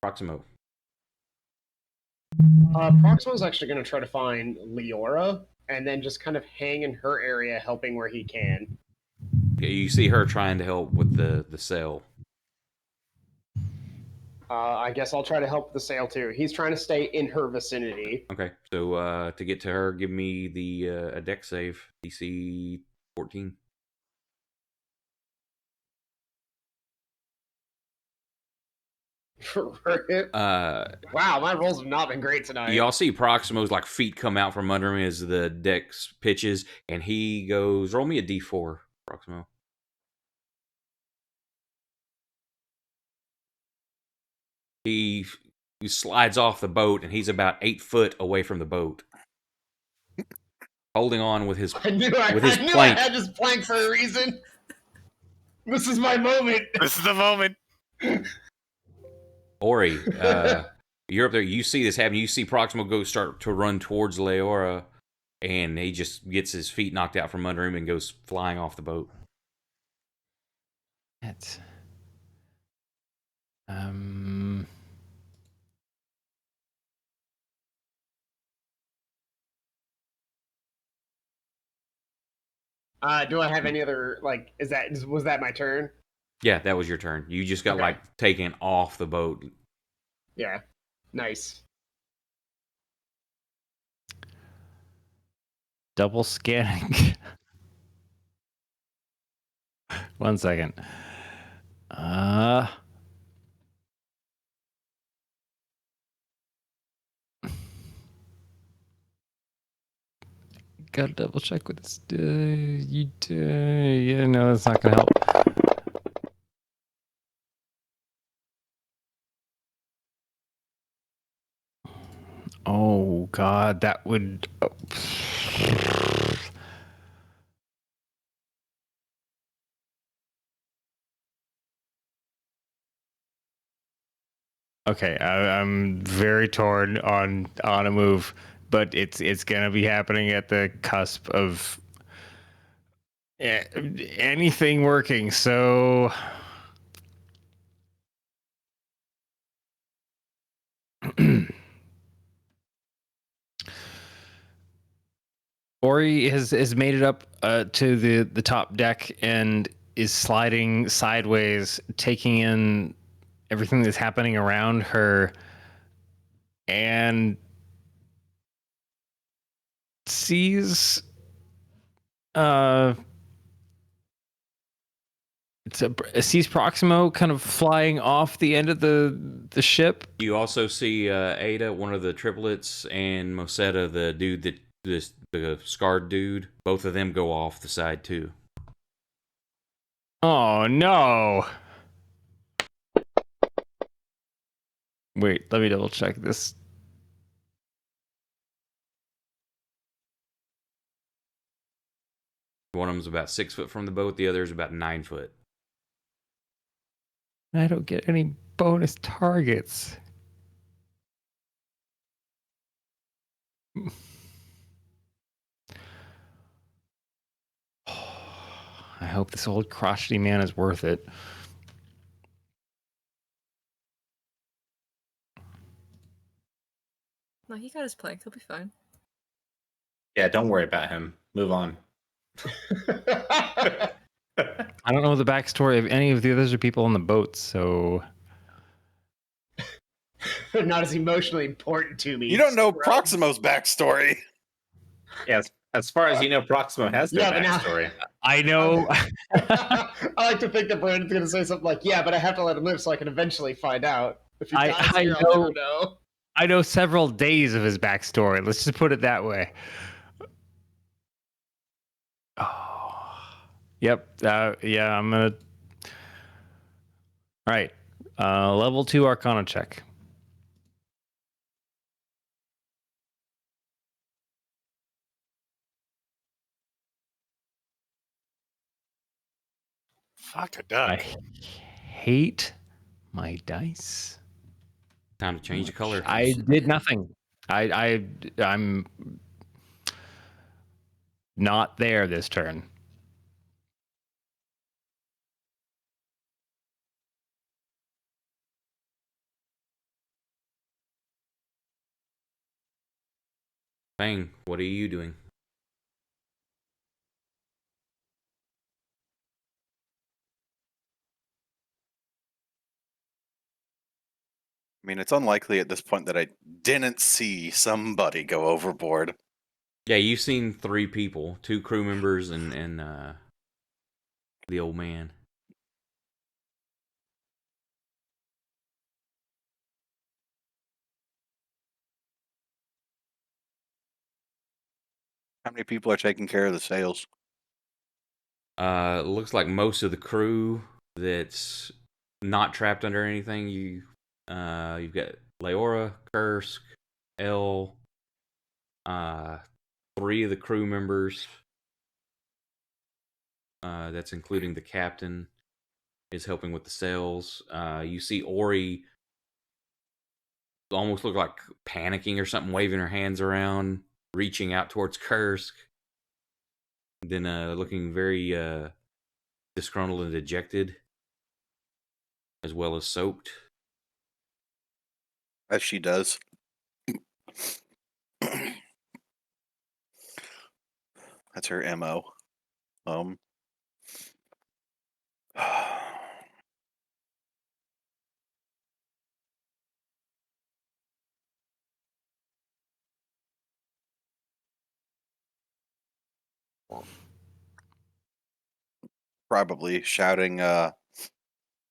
Proximo. Proximo's actually going to try to find Leora and then just kind of hang in her area, helping where he can. Yeah, you see her trying to help with the sail. I guess I'll try to help the sail too. He's trying to stay in her vicinity. Okay, so to get to her, give me the a deck save, DC 14. Wow, my rolls have not been great tonight. Y'all see Proximo's like feet come out from under him as the deck pitches, and he goes, "Roll me a D4, Proximo." He slides off the boat, and he's about 8 foot away from the boat, holding on with his I knew I plank. had this plank for a reason. This is my moment. This is the moment. Ori, you're up there. You see this happen. You see Proximo start to run towards Leora, and he just gets his feet knocked out from under him and goes flying off the boat. That's Do I have any other like? Was that my turn? Yeah, that was your turn. You just got Okay. like taken off the boat. Yeah. Nice. Double scanning. 1 second. Gotta double check with this. Yeah, no, that's not gonna help. Oh God, that would. Okay, I'm very torn on a move, but it's gonna be happening at the cusp of anything working. So. Ori has made it up to the top deck and is sliding sideways, taking in everything that's happening around her, and sees sees Proximo kind of flying off the end of the ship. You also see Ada, one of the triplets, and Mosetta, the dude the scarred dude. Both of them go off the side too. Oh no! Wait, let me double check this. One of them's about 6 foot from the boat. The other is about 9 foot. I don't get any bonus targets. I hope this old crotchety man is worth it. No, he got his plank. He'll be fine. Yeah, don't worry about him. Move on. I don't know the backstory of any of the other people on the boat, so They're not as emotionally important to me. You don't know Scrubs. Proximo's backstory. Yeah, as far as you know, Proximo has no Yeah, but now- backstory. I know. I like to think that Brandon's going to say something like, "Yeah, but I have to let him live so I can eventually find out." If he I dies here, know. I'll never know. I know several days of his backstory. Let's just put it that way. Oh, yep. Yeah, I'm gonna. All right. Level 2 Arcana check. Fuck a duck. I hate my dice. Time to change the color. I did nothing. I'm not there this turn. Bang, what are you doing? I mean, it's unlikely at this point that I didn't see somebody go overboard. Yeah, you've seen 3 people, 2 crew members and the old man. How many people are taking care of the sails? It looks like most of the crew that's not trapped under anything. You've got Leora, Kursk, L, 3 of the crew members. That's including the captain is helping with the sails. You see Ori almost look like panicking or something, waving her hands around, reaching out towards Kursk. Then looking very disgruntled and dejected, as well as soaked. As she does. That's her MO. Um. Probably shouting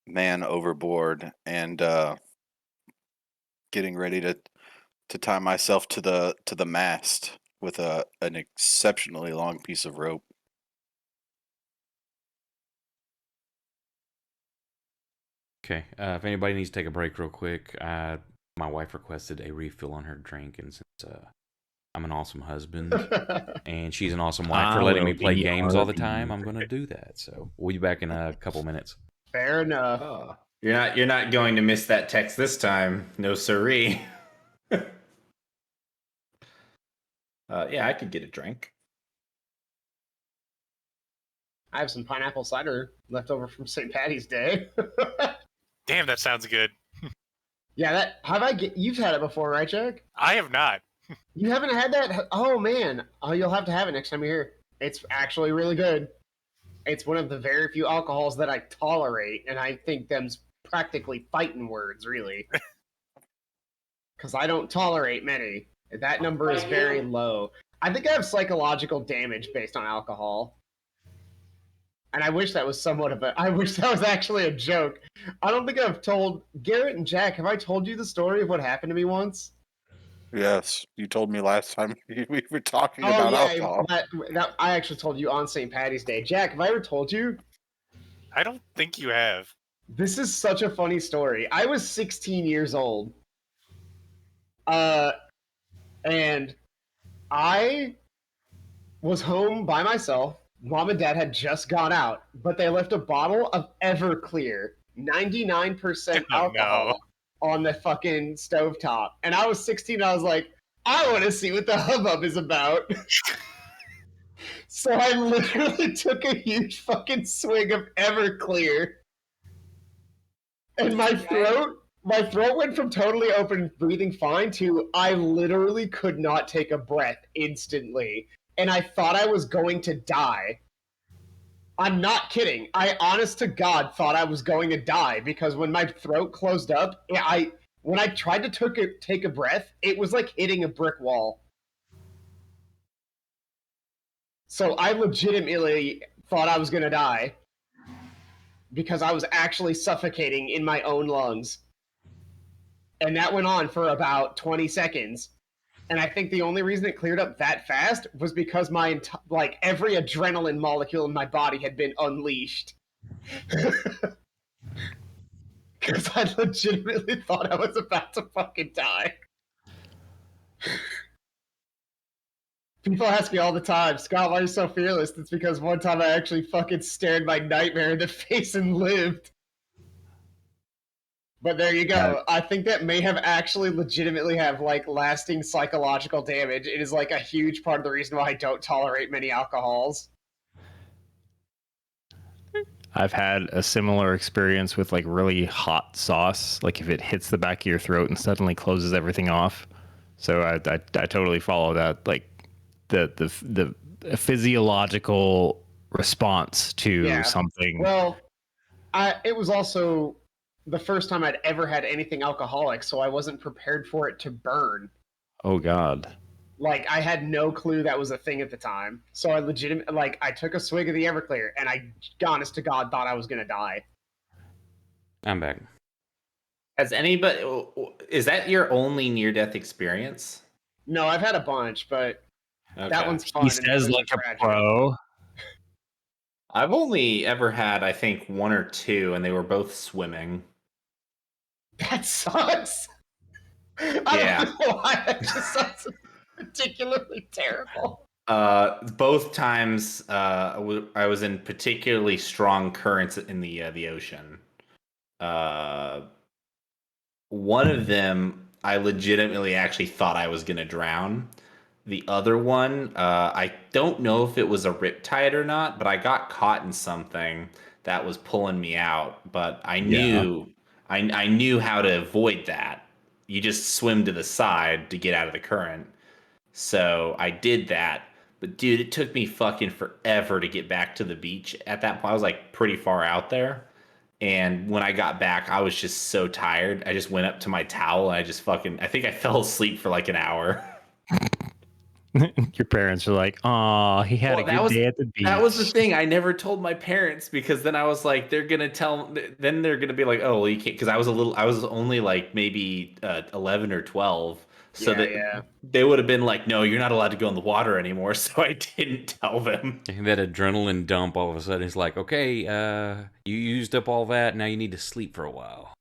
man overboard and getting ready to tie myself to the mast with an exceptionally long piece of rope. Okay. If anybody needs to take a break real quick, my wife requested a refill on her drink, and since I'm an awesome husband and she's an awesome wife for I letting me will play be games all the RV. time, I'm going to do that. So we'll be back in a couple minutes. Fair enough. Oh, you're not going to miss that text this time. No siree. Yeah, I could get a drink. I have some pineapple cider left over from St. Patty's Day. Damn, that sounds good. Yeah, you've had it before, right, Jack? I have not. You haven't had that? Oh man. Oh, you'll have to have it next time you're here. It's actually really good. It's one of the very few alcohols that I tolerate, and I think them's practically fighting words, really. Because I don't tolerate many. That number is very low. I think I have psychological damage based on alcohol. And I wish that was I wish that was actually a joke. I don't think I've told Garrett and Jack, have I told you the story of what happened to me once? Yes, you told me last time we were talking Oh about yeah, alcohol. that I actually told you on St. Patty's Day. Jack, have I ever told you? I don't think you have. This is such a funny story. I was 16 years old. And I was home by myself. Mom and Dad had just gone out, but they left a bottle of Everclear, 99% alcohol, on the fucking stovetop. And I was 16, and I was like, I want to see what the hubbub is about. So I literally took a huge fucking swig of Everclear, and my throat went from totally open, breathing fine, to I literally could not take a breath instantly, and I thought I was going to die. I'm not kidding. I, honest to God, thought I was going to die because when my throat closed up, when I tried to take a breath, it was like hitting a brick wall. So I legitimately thought I was going to die because I was actually suffocating in my own lungs. And that went on for about 20 seconds. And I think the only reason it cleared up that fast was because every adrenaline molecule in my body had been unleashed. Because I legitimately thought I was about to fucking die. People ask me all the time, Scott, why are you so fearless? It's because one time I actually fucking stared my nightmare in the face and lived. But there you go. I think that may have actually legitimately have lasting psychological damage. It is a huge part of the reason why I don't tolerate many alcohols. I've had a similar experience with really hot sauce. Like if it hits the back of your throat and suddenly closes everything off. So I totally follow that. Like the physiological response to something. Well, it was also the first time I'd ever had anything alcoholic, so I wasn't prepared for it to burn. Oh God. I had no clue that was a thing at the time. So I legitimately, I took a swig of the Everclear, and I, honest to God, thought I was going to die. I'm back. Has anybody? Is that your only near-death experience? No, I've had a bunch, but that one's fun. He says like a pro. I've only ever had, I think, one or two, and they were both swimming. That sucks. I don't know why that just sounds particularly terrible. Both times I was in particularly strong currents in the ocean. One of them, I legitimately actually thought I was going to drown. The other one, I don't know if it was a riptide or not, but I got caught in something that was pulling me out. But I knew, I knew how to avoid that. You just swim to the side to get out of the current. So I did that. But dude, it took me fucking forever to get back to the beach. At that point, I was like pretty far out there. And when I got back, I was just so tired. I just went up to my towel and I think I fell asleep for like an hour. Your parents are like, "Oh, he had Well, a good day at the beach." that was the thing. I never told my parents because then I was like, they're gonna be like, oh, well, you can't, because I was only like maybe 11 or 12, so Yeah, that yeah. they would have been like, no, you're not allowed to go in the water anymore. So I didn't tell them. And that adrenaline dump all of a sudden is like, okay, you used up all that. Now you need to sleep for a while.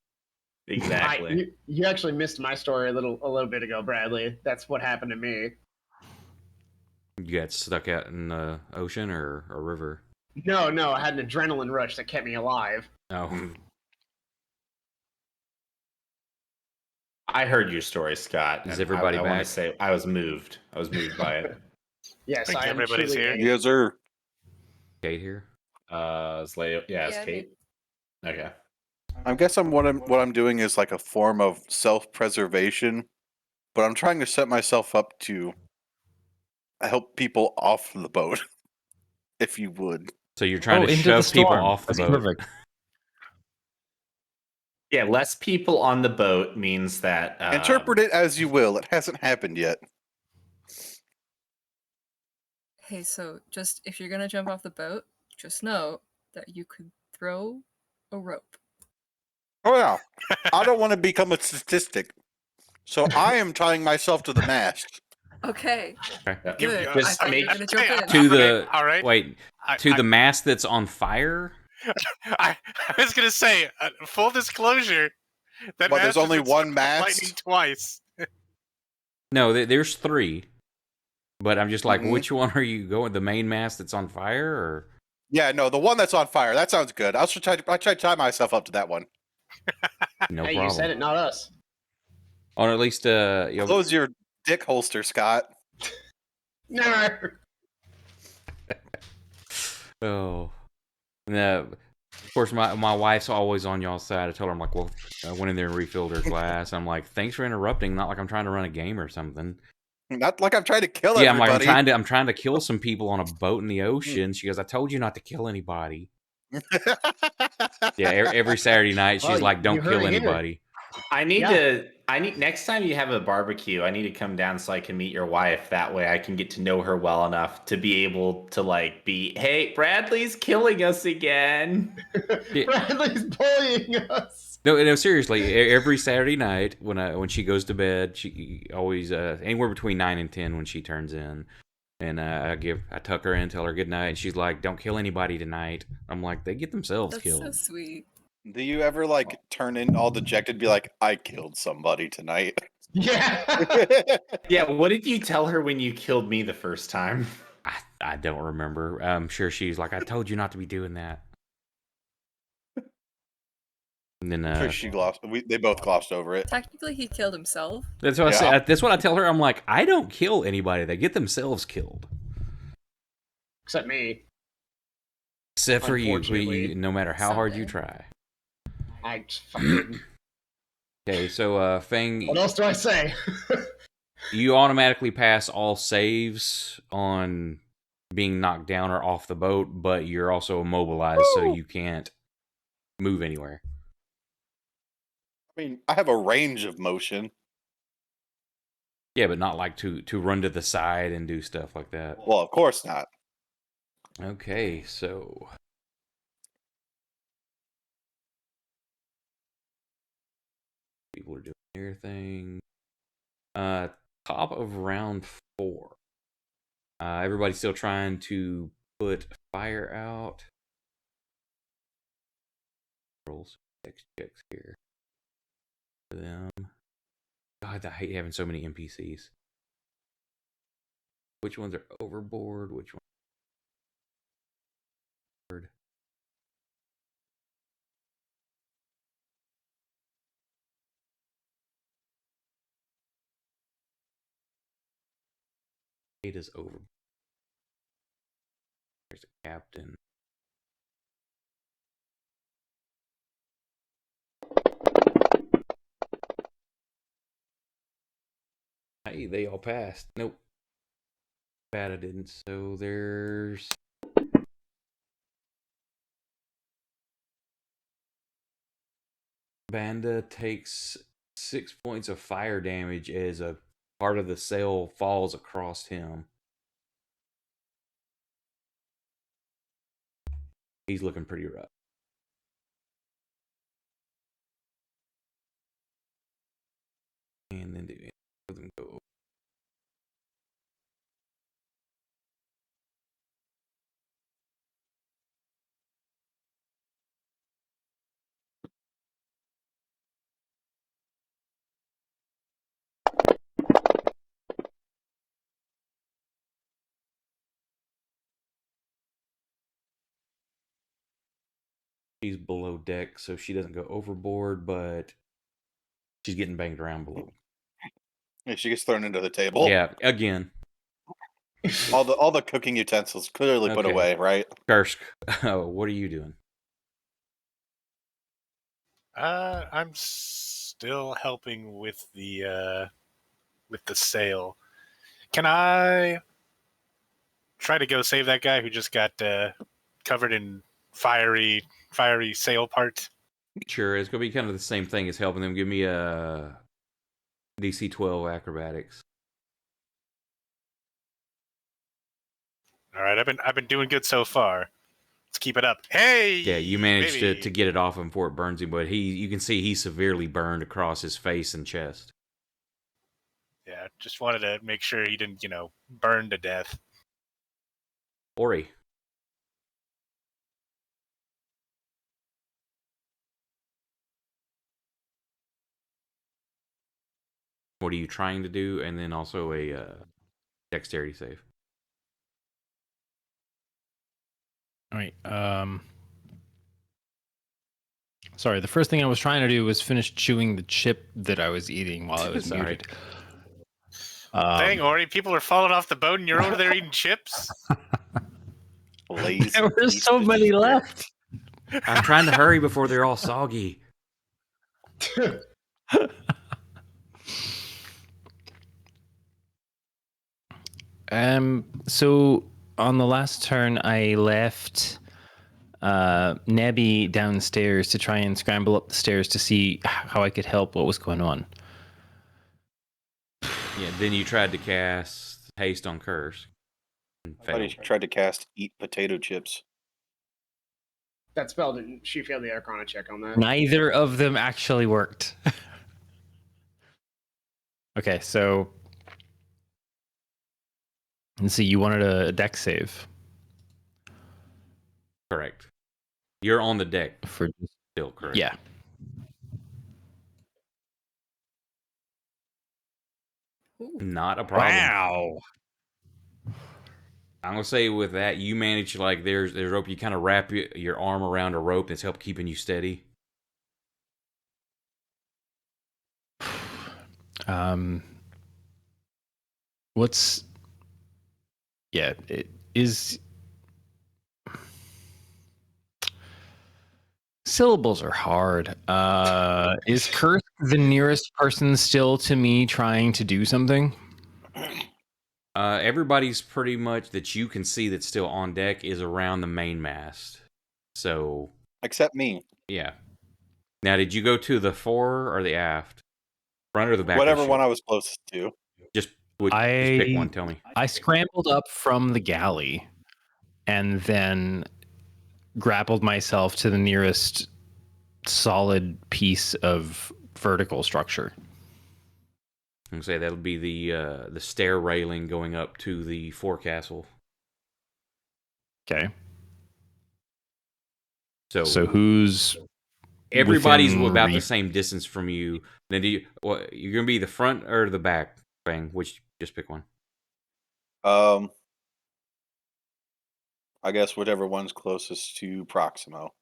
Exactly. You actually missed my story a little bit ago, Bradley. That's what happened to me. You got stuck out in the ocean or a river? No, I had an adrenaline rush that kept me alive. Oh, I heard your story, Scott. Is and everybody I want back? to say I was moved. I was moved by it. Yes, think I am everybody's truly here. a- Yes, sir. Kate here. It's Leo. Yeah, it's Yeah, Kate. Okay. I guess what I'm doing is like a form of self-preservation, but I'm trying to set myself up to help people off the boat, if you would. So you're trying to into the shove people storm. off the That's boat. perfect. Yeah, less people on the boat means that Interpret it as you will. It hasn't happened yet. Hey, so just if you're gonna jump off the boat, just know that you could throw a rope. Oh yeah, I don't want to become a statistic, so I am tying myself to the mast. Okay, Okay. good. just I thought you make- were gonna jump in. To the all right. wait I, to I, the mast that's on fire. I was gonna say, full disclosure, that But there's mast has only been one struck by mast? lightning twice. No, there's 3. But I'm just like, Mhm. which one are you going? The main mast that's on fire, or Yeah, no, the one that's on fire. That sounds good. I tried to tie myself up to that one. no Hey, problem? you said it, not us. Or at least, Close your dick holster, Scott. No. Oh, no. Of course, my wife's always on y'all's side. I told her, I'm like, well, I went in there and refilled her glass. I'm like, thanks for interrupting. Not like I'm trying to run a game or something. Not like I'm trying to kill Yeah, I'm like, everybody. I'm trying to kill some people on a boat in the ocean. She goes, I told you not to kill anybody. Yeah, every Saturday night she's Well, like, you don't heard kill it here. anybody. I need next time you have a barbecue, I need to come down so I can meet your wife. That way I can get to know her well enough to be able to hey, Bradley's killing us again. Yeah. Bradley's bullying us. No, seriously. Every Saturday night when she goes to bed, she always anywhere between 9 and 10 when she turns in, and I tuck her in, tell her good night, and she's like, "Don't kill anybody tonight." I'm like, they get themselves That's killed. so sweet. Do you ever turn in all dejected, and be like, "I killed somebody tonight"? Yeah. Yeah, what did you tell her when you killed me the first time? I don't remember. I'm sure she's like, I told you not to be doing that. And then Sure, she glossed. They both glossed over it. Technically, he killed himself. that's what I Yeah. say. That's what I tell her. I'm like, I don't kill anybody. They get themselves killed. Except me. Except for you, Unfortunately. no matter how hard you Someday. try. I fucking. Okay, so Fang, What else do I say? you automatically pass all saves on being knocked down or off the boat, but you're also immobilized, so you can't move anywhere. I mean, I have a range of motion. Yeah, but not like to run to the side and do stuff like that. Well, of course not. Okay, so people are doing their thing. Top of round 4. Everybody's still trying to put fire out. Rolls checks here for them. God, I hate having so many NPCs. Which ones are overboard? Which ones? Is over. There's a captain. Hey, they all passed. Nope. bad I didn't. So there's Banda takes 6 points of fire damage as a part of the sail falls across him. He's looking pretty rough. And then do them go. She's below deck, so she doesn't go overboard, but she's getting banged around below. Yeah, she gets thrown into the table. Yeah, again. All the cooking utensils clearly put Okay. away, right? Kursk, what are you doing? I'm still helping with the sail. Can I try to go save that guy who just got covered in fiery sail parts? Sure, it's gonna be kind of the same thing as helping them. Give me a DC 12 acrobatics. All right, I've been doing good so far. Let's keep it up. Hey, Yeah, you managed baby. to get it off him before it burns him, but you can see he's severely burned across his face and chest. Yeah, just wanted to make sure he didn't, burn to death. Ori. What are you trying to do? And then also a dexterity save. All right. Sorry, the first thing I was trying to do was finish chewing the chip that I was eating while I was Sorry. muted. Dang, Ori, people are falling off the boat and you're over there eating chips? Lazy There were piece so of many shit. left. I'm trying to hurry before they're all soggy. So on the last turn, I left Nebby downstairs to try and scramble up the stairs to see how I could help what was going on. Yeah, then you tried to cast haste on Curse. And I thought he failed. tried to cast eat potato chips. That spell didn't. She failed the Arcana check on that. Neither of them actually worked. Okay, so let's see. You wanted a deck save Correct. You're on the deck for still, correct? yeah. Not a problem. Wow. I'm gonna say with that, you manage to there's rope. You kind of wrap your arm around a rope that's help keeping you steady. What's it is. Syllables are hard. Is Kursk the nearest person still to me trying to do something? Everybody's pretty much that you can see that's still on deck is around the main mast. So Except me. yeah. Now, did you go to the fore or the aft, front or the back? Whatever of the one ship? I was closest to. Just pick one. Tell me. I scrambled up from the galley and then grappled myself to the nearest solid piece of vertical structure. I'm gonna say that'll be the stair railing going up to the forecastle. Okay. So who's everybody's within about the reach? same distance from you. Then you're gonna be the front or the back? Bang. Which just pick one. I guess whatever one's closest to Proximo.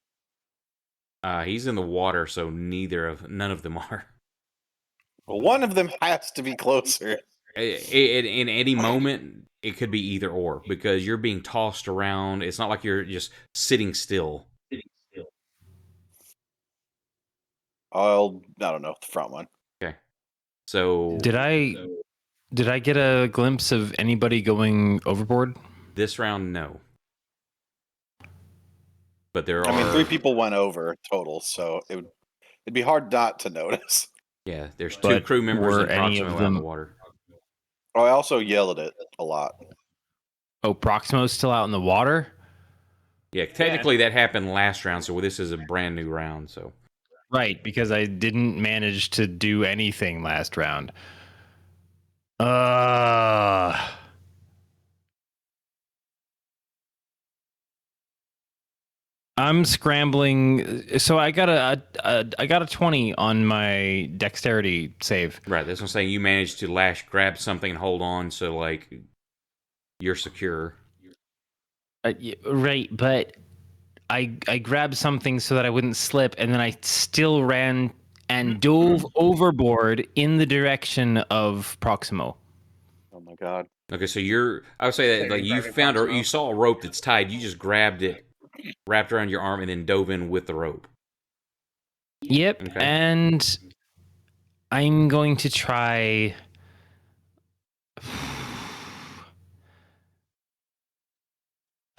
He's in the water, so none of them are. Well, one of them has to be closer. In any moment, it could be either or because you're being tossed around. It's not like you're just sitting still. I don't know, the front one. Okay. So Did I Did I get a glimpse of anybody going overboard? This round, no. But there are. I mean, 3 people went over total, so it'd be hard not to notice. Yeah, there's 2 But crew members were in any Proximo of out in the them- water. Oh, I also yelled at it a lot. Oh, Proximo's still out in the water? Yeah, technically that happened last round, so this is a brand new round. So Right, because I didn't manage to do anything last round. I'm scrambling. So I got a 20 on my dexterity save. right, that's what I'm saying. You managed to grab something and hold on, so like you're secure. Right, but I grabbed something so that I wouldn't slip, and then I still ran and dove overboard in the direction of Proximo. Oh my god. Okay, so I would say that So like you're you grabbing found or Proximo? you saw a rope that's tied. You just grabbed it, wrapped around your arm, and then dove in with the rope. Yep, Okay. and I'm going to try.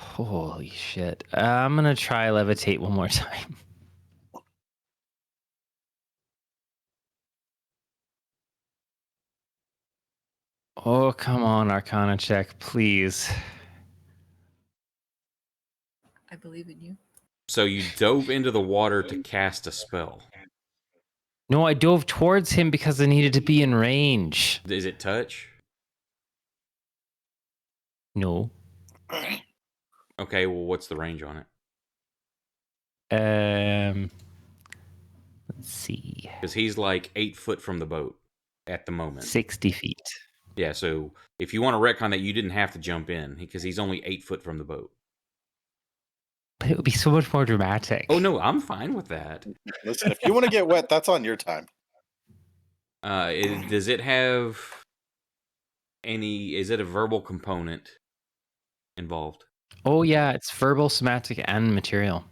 Holy shit! I'm gonna try levitate one more time. Oh, come on, Arcana check, please. I believe in you. So you dove into the water to cast a spell. No, I dove towards him because I needed to be in range. Is it touch? No. Okay, well, what's the range on it? Let's see. Because he's like 8 foot from the boat at the moment. 60 feet. Yeah, so if you want to retcon that, you didn't have to jump in because he's only 8 foot from the boat. But it would be so much more dramatic. Oh no, I'm fine with that. Listen, if you want to get wet, that's on your time. Does it have any? Is it a verbal component involved? Oh yeah, it's verbal, somatic, and material.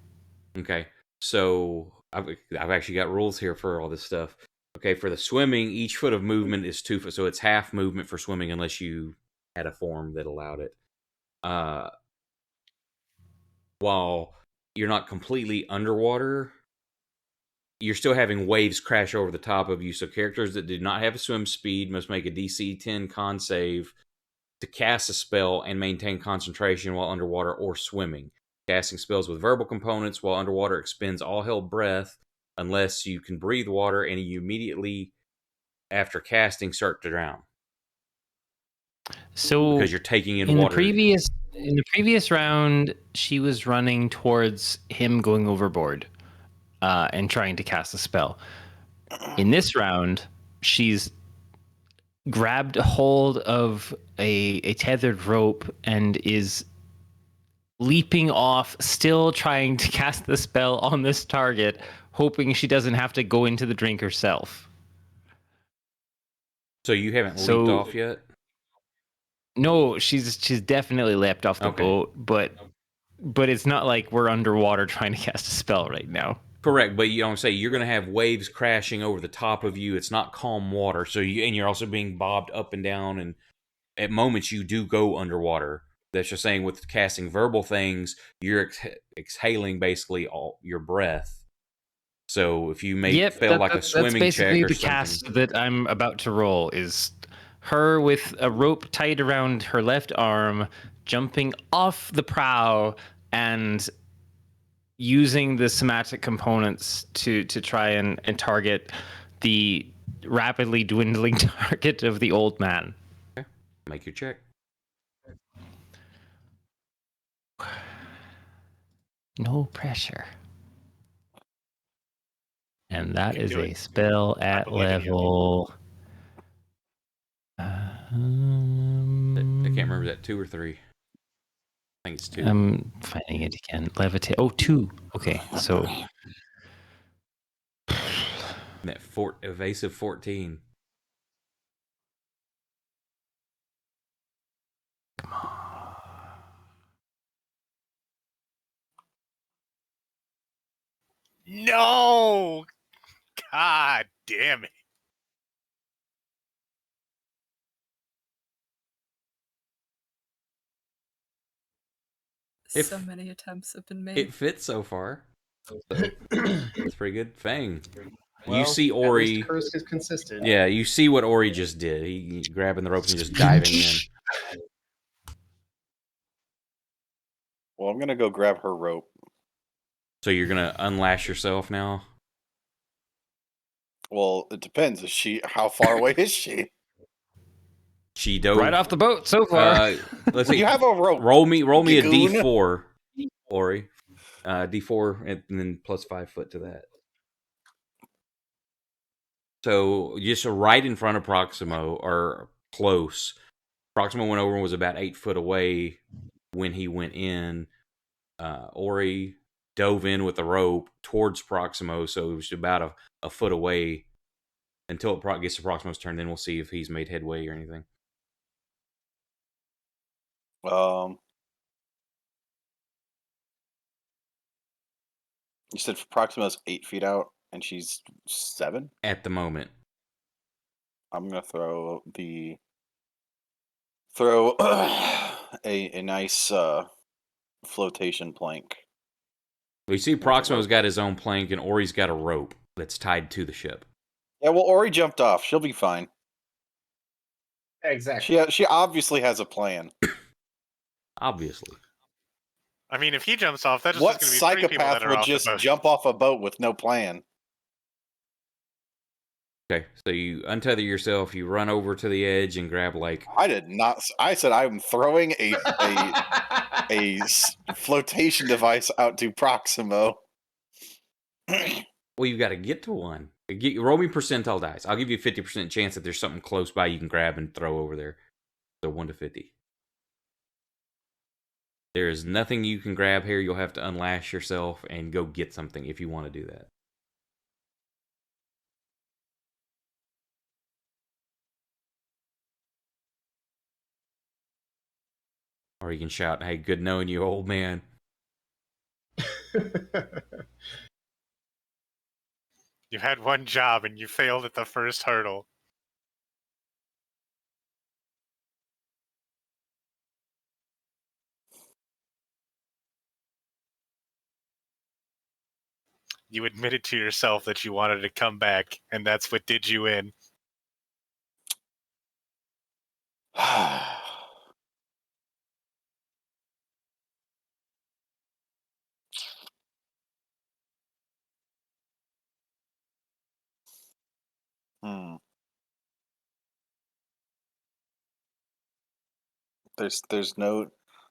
Okay, so I've actually got rules here for all this stuff. Okay, for the swimming, each foot of movement is 2 foot, so it's half movement for swimming unless you had a form that allowed it. While you're not completely underwater, you're still having waves crash over the top of you. So characters that do not have a swim speed must make a DC 10 con save to cast a spell and maintain concentration while underwater or swimming. Casting spells with verbal components while underwater expends all held breath unless you can breathe water, and you immediately after casting start to drown So because you're taking in in water. the previous round, she was running towards him going overboard and trying to cast a spell. In this round, she's grabbed a hold of a tethered rope and is leaping off, still trying to cast the spell on this target, hoping she doesn't have to go into the drink herself. So you haven't So- leaped off yet? No, she's definitely leapt off the Okay. boat, but it's not like we're underwater trying to cast a spell right now. Correct, but you know what I'm saying, you're going to have waves crashing over the top of you. It's not calm water, so you're also being bobbed up and down, and at moments you do go underwater. That's just saying with casting verbal things, you're exhaling basically all your breath. So if you fail like a swimming that's basically check or the something, cast that I'm about to roll is her with a rope tied around her left arm, jumping off the prow and using the somatic components to try and target the rapidly dwindling target of the old man. make your check. No pressure. And that You is do a it. spell I at believe in you. level. I can't remember that 2 or 3. I think it's 2. I'm finding it again. Levitate. Oh, 2. Okay, so That evasive 14. No! God damn it. If- So many attempts have been made. It fits so far. So that's pretty good. Fang. Well, you see at Ori. least Kursk is consistent. Yeah, you see what Ori just did. He grabbing the ropes and just diving in. Well, I'm gonna go grab her rope. So you're gonna unlash yourself now? Well, it depends. How far away is she? She dove Right off the boat so far. Let's see. You have a rope. Roll me a Gagoon. D4, Ori. D4 and then plus 5 foot to that. So just right in front of Proximo, or close. Proximo went over and was about 8 foot away when he went in. Ori dove in with the rope towards Proximo, so it was about a foot away until it gets to Proximo's turn. Then we'll see if he's made headway or anything. You said Proxima's 8 feet out, and she's 7. At the moment, I'm gonna throw a nice flotation plank. we see Proximo's got his own plank, and Ori's got a rope that's tied to the ship. Yeah, well, Ori jumped off. She'll be fine. Exactly. She obviously has a plan. Obviously. I mean, if he jumps off, that's What just going to be 3 people psychopath that are would off just the boat. jump off a boat with no plan? Okay, so you untether yourself, you run over to the edge and grab I did not. I said I'm throwing a flotation device out to Proximo. Well, you got to get to one. Roll me percentile dice. I'll give you a 50% chance that there's something close by you can grab and throw over there. So 1 to 50. There is nothing you can grab here. You'll have to unlash yourself and go get something if you want to do that. Or you can shout, "Hey, good knowing you, old man." You had one job and you failed at the first hurdle. You admitted to yourself that you wanted to come back, and that's what did you in.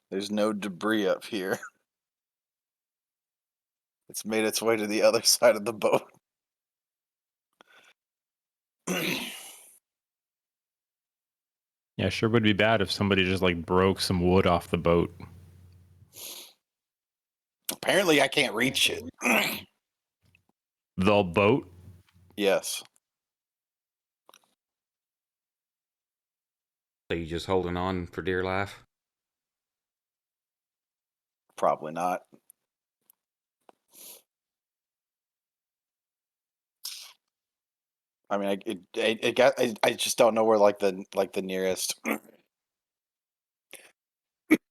There's no debris up here. It's made its way to the other side of the boat. Yeah, sure would be bad if somebody just like broke some wood off the boat. Apparently, I can't reach it. The boat? Yes. So you just holding on for dear life? Probably not. I mean, I just don't know where the nearest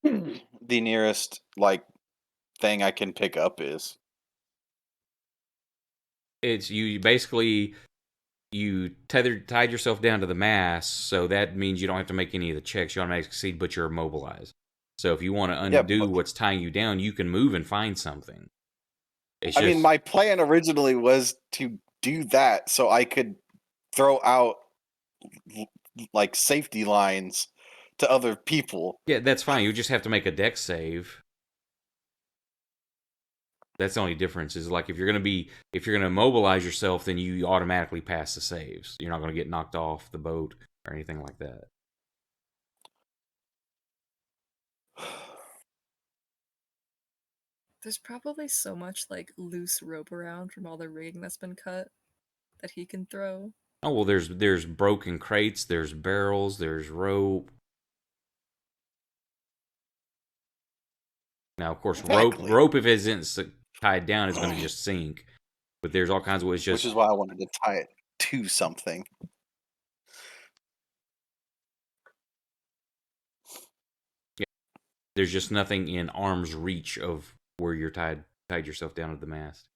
the nearest like thing I can pick up is. It's you basically tied yourself down to the mast, so that means you don't have to make any of the checks. You automatically succeed, but you're immobilized. So if you want to undo what's tying you down, you can move and find something. I mean, my plan originally was to do that so I could throw out like safety lines to other people. Yeah, that's fine. You just have to make a dex save. That's the only difference. Is like if you're gonna immobilize yourself, then you automatically pass the saves. You're not gonna get knocked off the boat or anything like that. There's probably so much like loose rope around from all the rigging that's been cut that he can throw. Oh well, there's broken crates, there's barrels, there's rope. Now, of course, rope if it isn't tied down is going to just sink. But there's all kinds of ways. Which is why I wanted to tie it to something. Yeah. There's just nothing in arm's reach of where you're tied yourself down to the mast.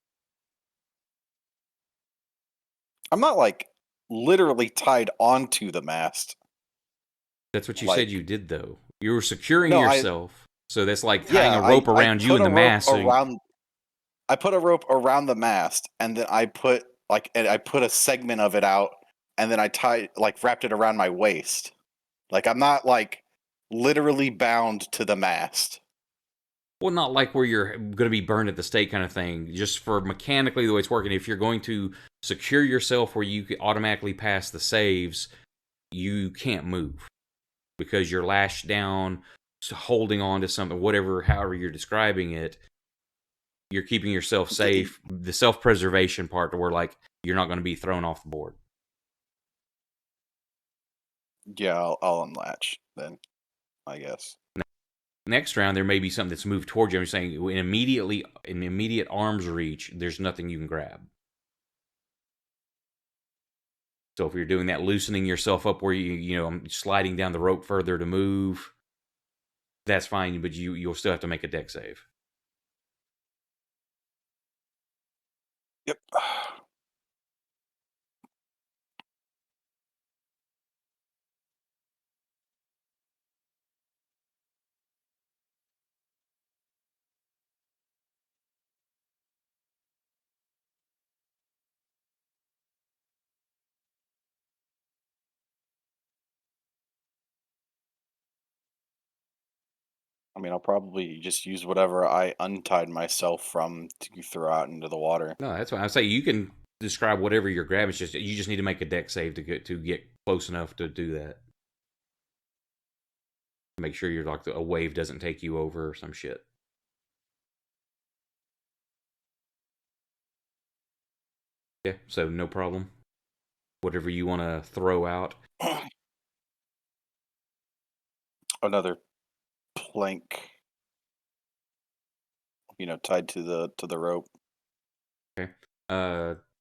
I'm not like literally tied onto the mast. That's what you Like- said you did, though. You were securing No, yourself. So that's like tying a rope I around you put and a the rope mast. So around. I put a rope around the mast, and then I put a segment of it out, and then I wrapped it around my waist. Like I'm not like literally bound to the mast. well, not like where you're going to be burned at the stake kind of thing. Just for mechanically the way it's working. If you're going to secure yourself where you can automatically pass the saves, you can't move because you're lashed down, holding on to something, however you're describing it. You're keeping yourself safe. The self-preservation part to where like you're not going to be thrown off the board. Yeah, I'll unlatch then, I guess. Next round, there may be something that's moved towards you. I'm saying in immediate arm's reach, there's nothing you can grab. So if you're doing that, loosening yourself up where I'm sliding down the rope further to move, that's fine. But you'll still have to make a deck save. Yep. I mean, I'll probably just use whatever I untied myself from to throw out into the water. No, that's why I say you can describe whatever you're grabbing. It's just you just need to make a deck save to get close enough to do that. Make sure you're like a wave doesn't take you over or some shit. Yeah, so no problem. Whatever you want to throw out. Another plank, tied to the rope. Okay.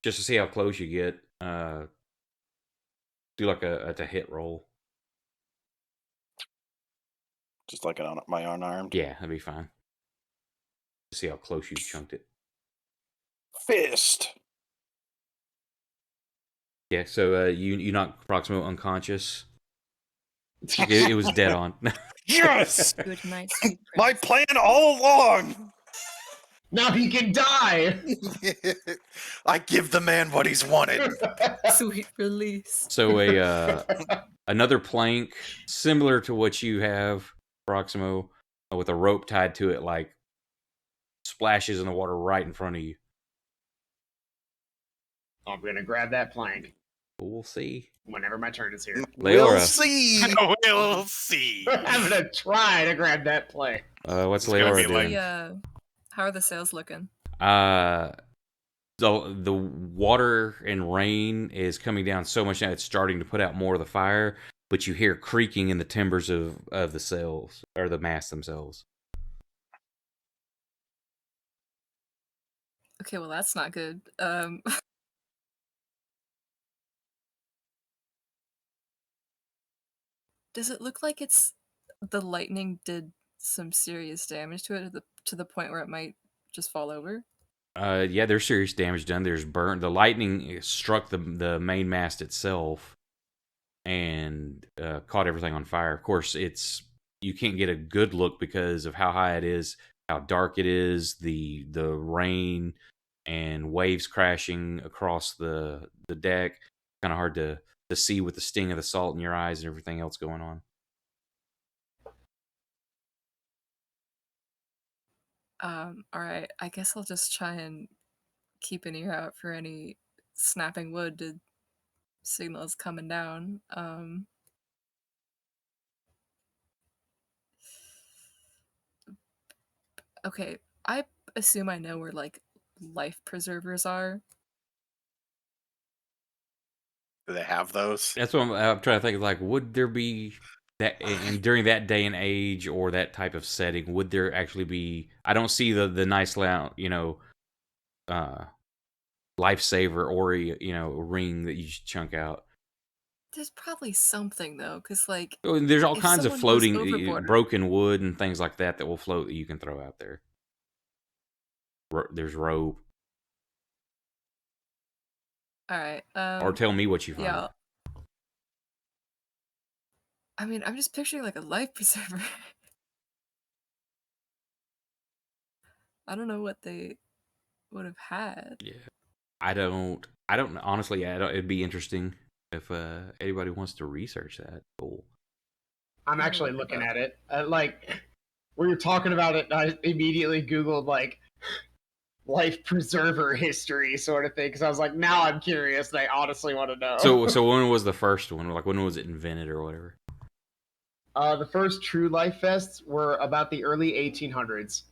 Just to see how close you get, do like a hit roll. Just like my unarmed. Yeah, that'd be fine. See how close you chunked it. Fist. Yeah, so you knocked Proximo unconscious. It was dead on. Yes! Good night, sweet My prince. plan all along! Now he can die. I give the man what he's wanted. Sweet release. So another plank similar to what you have, Proximo, with a rope tied to it, like splashes in the water right in front of you. I'm gonna grab that plank We'll see. whenever my turn is here. Leora. We'll see. We'll see. I'm gonna try to grab that plank. What's It's gonna Leora be like- doing? How are the sails looking? So the water and rain is coming down so much now it's starting to put out more of the fire, but you hear creaking in the timbers of the sails or the masts themselves. Okay, well that's not good. Does it look like the lightning did some serious damage to it to the point where it might just fall over? Yeah, there's serious damage done. There's burn. The lightning struck the main mast itself and caught everything on fire. Of course, you can't get a good look because of how high it is, how dark it is, the rain and waves crashing across the deck. Kind of hard to see with the sting of the salt in your eyes and everything else going on. All right. I guess I'll just try and keep an ear out for any snapping wood to signal it's coming down. Okay, I assume I know where like life preservers are. Do they have those? That's what I'm trying to think. Like, would there be that and during that day and age or that type of setting? Would there actually be? I don't see the nice lifesaver or ring that you should chunk out. There's probably something though, because like Oh, and there's all if kinds of someone goes floating, overboard, broken wood and things like that will float that you can throw out there. There's rope. all right. Or tell me what you find. Yeah. I mean, I'm just picturing like a life preserver. I don't know what they would have had. Yeah. I don't honestly, it'd be interesting if anybody wants to research that. Cool. I'm I'm actually gonna look it looking up. at it. Like, when you're talking about it, I immediately Googled, like, life preserver history sort of thing, because I was like, now I'm curious, and I honestly want to know. So when was the first one? Like, when was it invented or whatever? The first true life vests were about the early 1800s.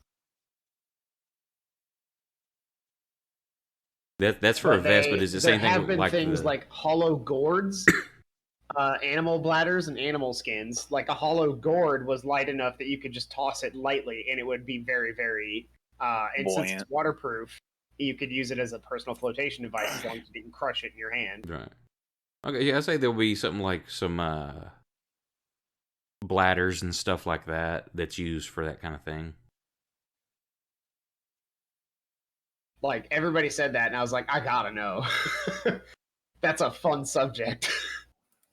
That's for a vest, but is it the there same have thing been like things the... like hollow gourds, animal bladders, and animal skins. Like a hollow gourd was light enough that you could just toss it lightly, and it would be very, very. And since Buoyant. it's waterproof, you could use it as a personal flotation device as long as you didn't crush it in your hand. Right. Okay, yeah, I say there'll be something like some bladders and stuff like that that's used for that kind of thing. Like, everybody said that, and I was like, I gotta know. That's a fun subject.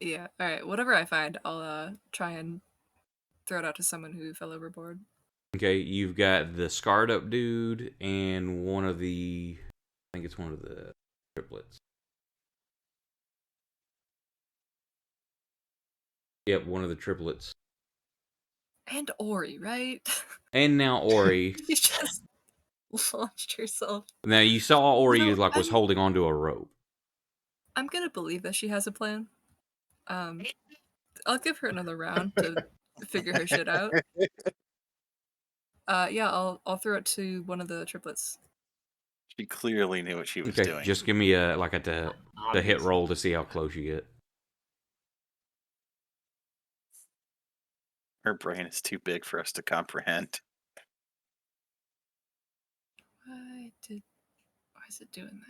Yeah. All right. Whatever I find, I'll try and throw it out to someone who fell overboard. Okay, you've got the scarred up dude and one of the... I think it's one of the triplets. Yep, one of the triplets. And Ori, right? And now Ori. You just launched yourself. Now, you saw Ori No, like was holding onto a rope. I'm gonna believe that she has a plan. I'll give her another round to figure her shit out. Yeah, I'll throw it to one of the triplets. She clearly knew what she was Okay, doing. just give me a like the hit roll to see how close you get. Her brain is too big for us to comprehend. Why is it doing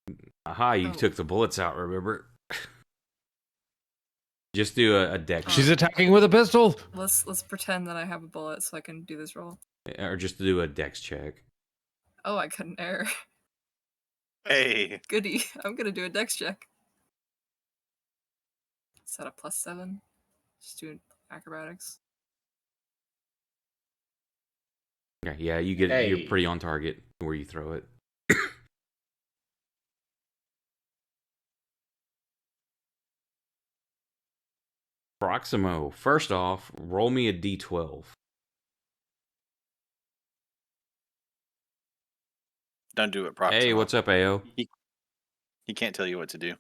that? Aha, you Oh. took the bullets out, remember? Just do a deck. She's attacking with a pistol. Let's pretend that I have a bullet so I can do this roll. Or just do a dex check. Oh, I got an error. Hey, Goody. I'm gonna do a dex check. Is that a +7? Just doing acrobatics. Okay, yeah, you get Hey. you're pretty on target where you throw it. Proximo, first off, roll me a d12. don't do it, Proximo. Hey, what's up, AO? He can't tell you what to do.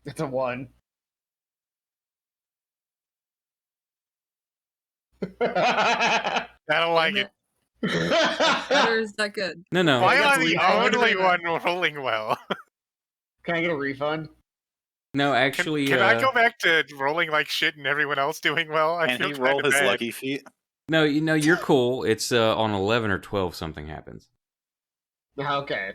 It's a 1. I don't like it. That or is that good? No. Why I am got I to the leave. I get to only leave one rolling well? Can I get a refund? No, Can, actually, can I go back to rolling like shit and everyone else doing well? I And feel he kinda rolled his bad. lucky feet. no, you're cool. It's on 11 or 12 something happens. Okay.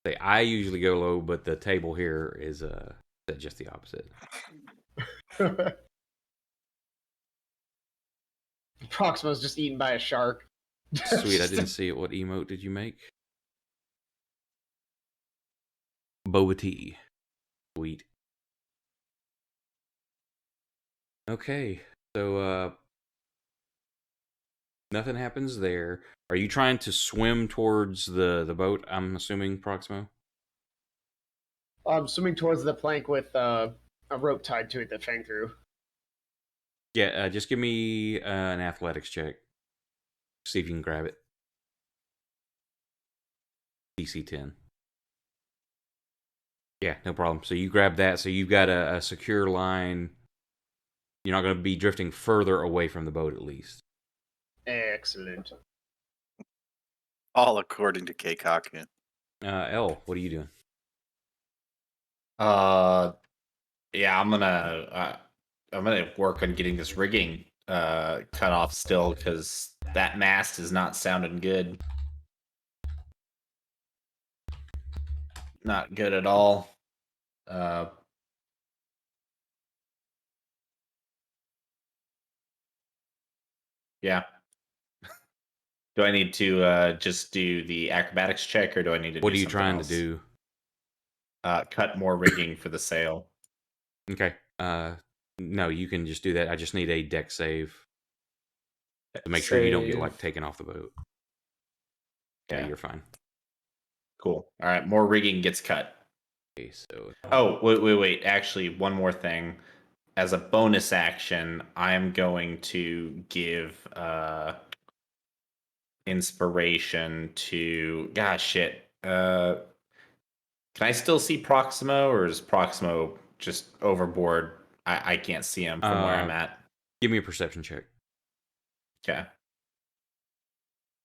Say, I usually go low, but the table here is just the opposite. Proximo's just eaten by a shark. Sweet, I didn't see it. What emote did you make? Boba tea. Sweet. Okay, so nothing happens there. Are you trying to swim towards the boat? I'm assuming, Proximo. I'm swimming towards the plank with a rope tied to it that Fang threw. Yeah, just give me an athletics check. See if you can grab it. DC 10. Yeah, no problem. So you grab that. So you've got a secure line. You're not going to be drifting further away from the boat, at least. Excellent. All according to Keikaku. Elle, what are you doing? Yeah, I'm gonna work on getting this rigging cut off still because That mast is not sounding good. Not good at all. Yeah. Do I need to just do the acrobatics check, or do I need to What do are you something trying else? to do? Cut more rigging for the sail. Okay. No, you can just do that. I just need a deck save to make sure you don't get like taken off the boat. Yeah, Yeah. you're fine. Cool. All right, more rigging gets cut. Okay, so Oh, wait. Actually, one more thing. As a bonus action, I am going to give inspiration to. Gosh, shit. Can I still see Proximo, or is Proximo just overboard? I can't see him from where I'm at. give me a perception check Okay.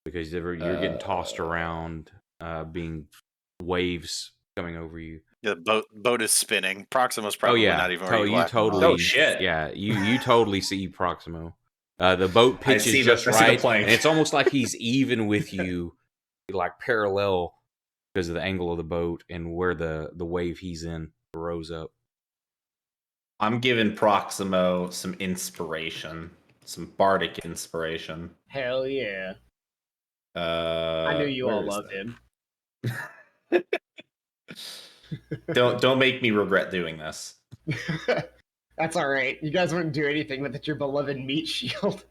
because you're getting tossed around, being waves coming over you. The boat is spinning. Proxima's Oh probably yeah, not even where you you left him off. totally. Oh, shit. Yeah, you totally see Proximo. The boat I pitches see the just right, plank. and it's almost like he's even with you, like parallel because of the angle of the boat and where the wave he's in rose up. I'm giving Proximo some inspiration, some bardic inspiration. Hell yeah. I knew you all loved him. Don't make me regret doing this. That's all right. You guys wouldn't do anything with it, your beloved meat shield.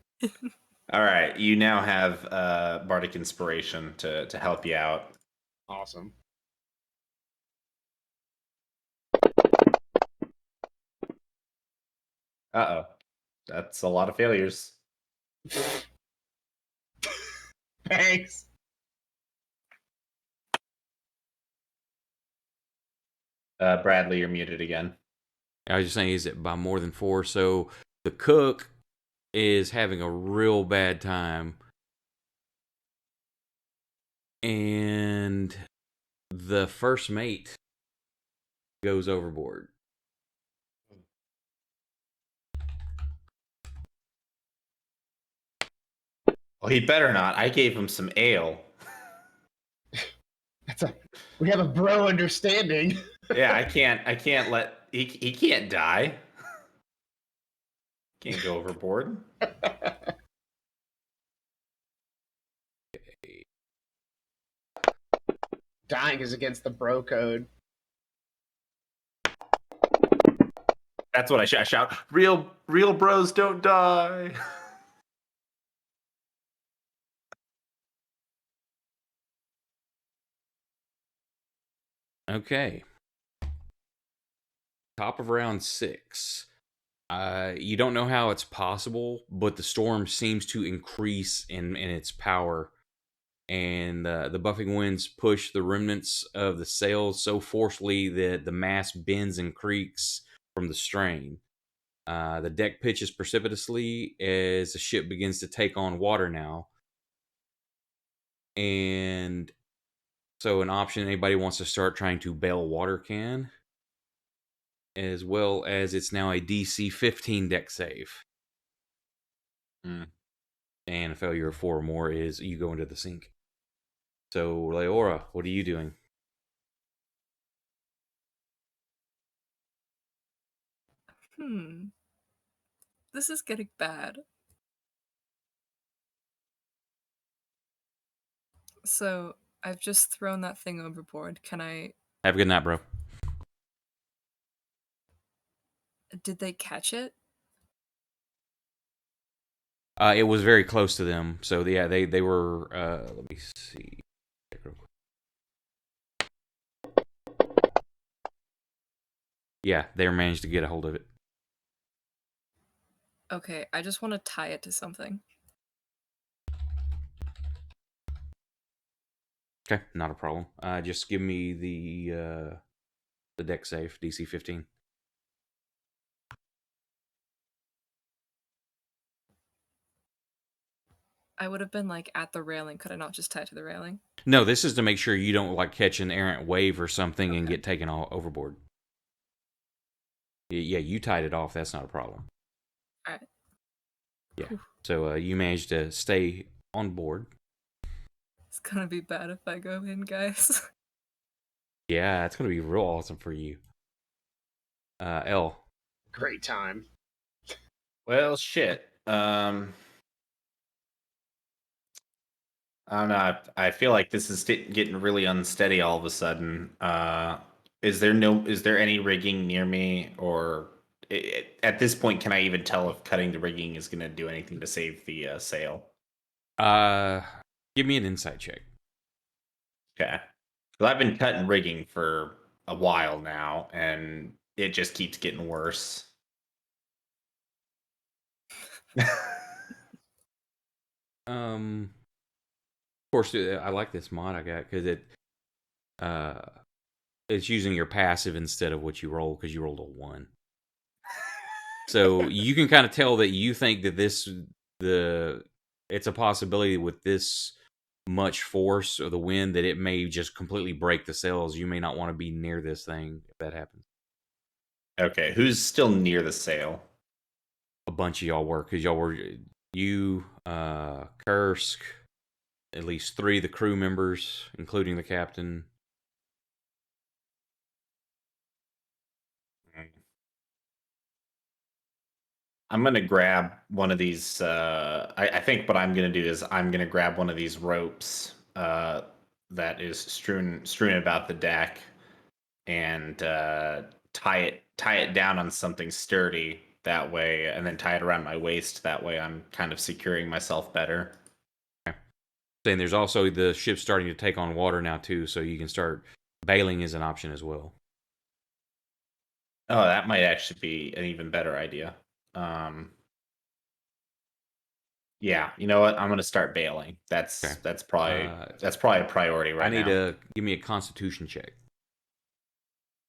All right, you now have bardic inspiration to help you out. Awesome. Uh-oh. That's a lot of failures. Thanks. Bradley, you're muted again. I was just saying, is it by more than 4? So the cook is having a real bad time, and the first mate goes overboard. Well, he better not. I gave him some ale. We have a bro understanding. Yeah, I can't let he can't die. Can't go overboard. Dying is against the bro code. That's what I shout. Real bros don't die. Okay. Top of round 6. You don't know how it's possible, but the storm seems to increase in its power, and the buffing winds push the remnants of the sails so forcefully that the mast bends and creaks from the strain. The deck pitches precipitously as the ship begins to take on water now. And so an option anybody wants to start trying to bail water can, as well as it's now a DC 15 deck save. And a failure of 4 or more is you go into the sink. So, Leora, what are you doing? This is getting bad. So, I've just thrown that thing overboard. Can I... Have a good night, bro. Did they catch it? It was very close to them. So, yeah, they were... let me see. Yeah, they managed to get a hold of it. Okay, I just want to tie it to something. Okay, not a problem. Just give me the deck save, DC 15. I would have been like at the railing. Could I not just tie it to the railing? No, this is to make sure you don't like catch an errant wave or something and get taken all overboard. Yeah, you tied it off. That's not a problem. All right. Yeah. So you managed to stay on board. It's gonna be bad if I go in, guys. Yeah, it's gonna be real awesome for you. L. Great time. Well, shit. I don't know. I feel like this is getting really unsteady all of a sudden. Is there any rigging near me, or at this point, can I even tell if cutting the rigging is going to do anything to save the sail? Give me an insight check. Okay. Well, I've been cutting rigging for a while now, and it just keeps getting worse. Of course, I like this mod I got because it's using your passive instead of what you roll because you rolled a 1. So you can kind of tell that you think that it's a possibility with this much force of the wind that it may just completely break the sails. You may not want to be near this thing if that happens. Okay, who's still near the sail? A bunch of y'all were, because y'all were Kursk, at least 3 of the crew members, including the captain. I'm gonna grab one of these. I think what I'm gonna do is I'm gonna grab one of these ropes that is strewn about the deck, and tie it down on something sturdy. That way, and then tie it around my waist. That way, I'm kind of securing myself better. Saying there's also the ship starting to take on water now too, so you can start bailing is an option as well. Oh, that might actually be an even better idea. Yeah, you know what? I'm gonna start bailing. That's Okay. that's probably a priority right now. I need to give me a Constitution check.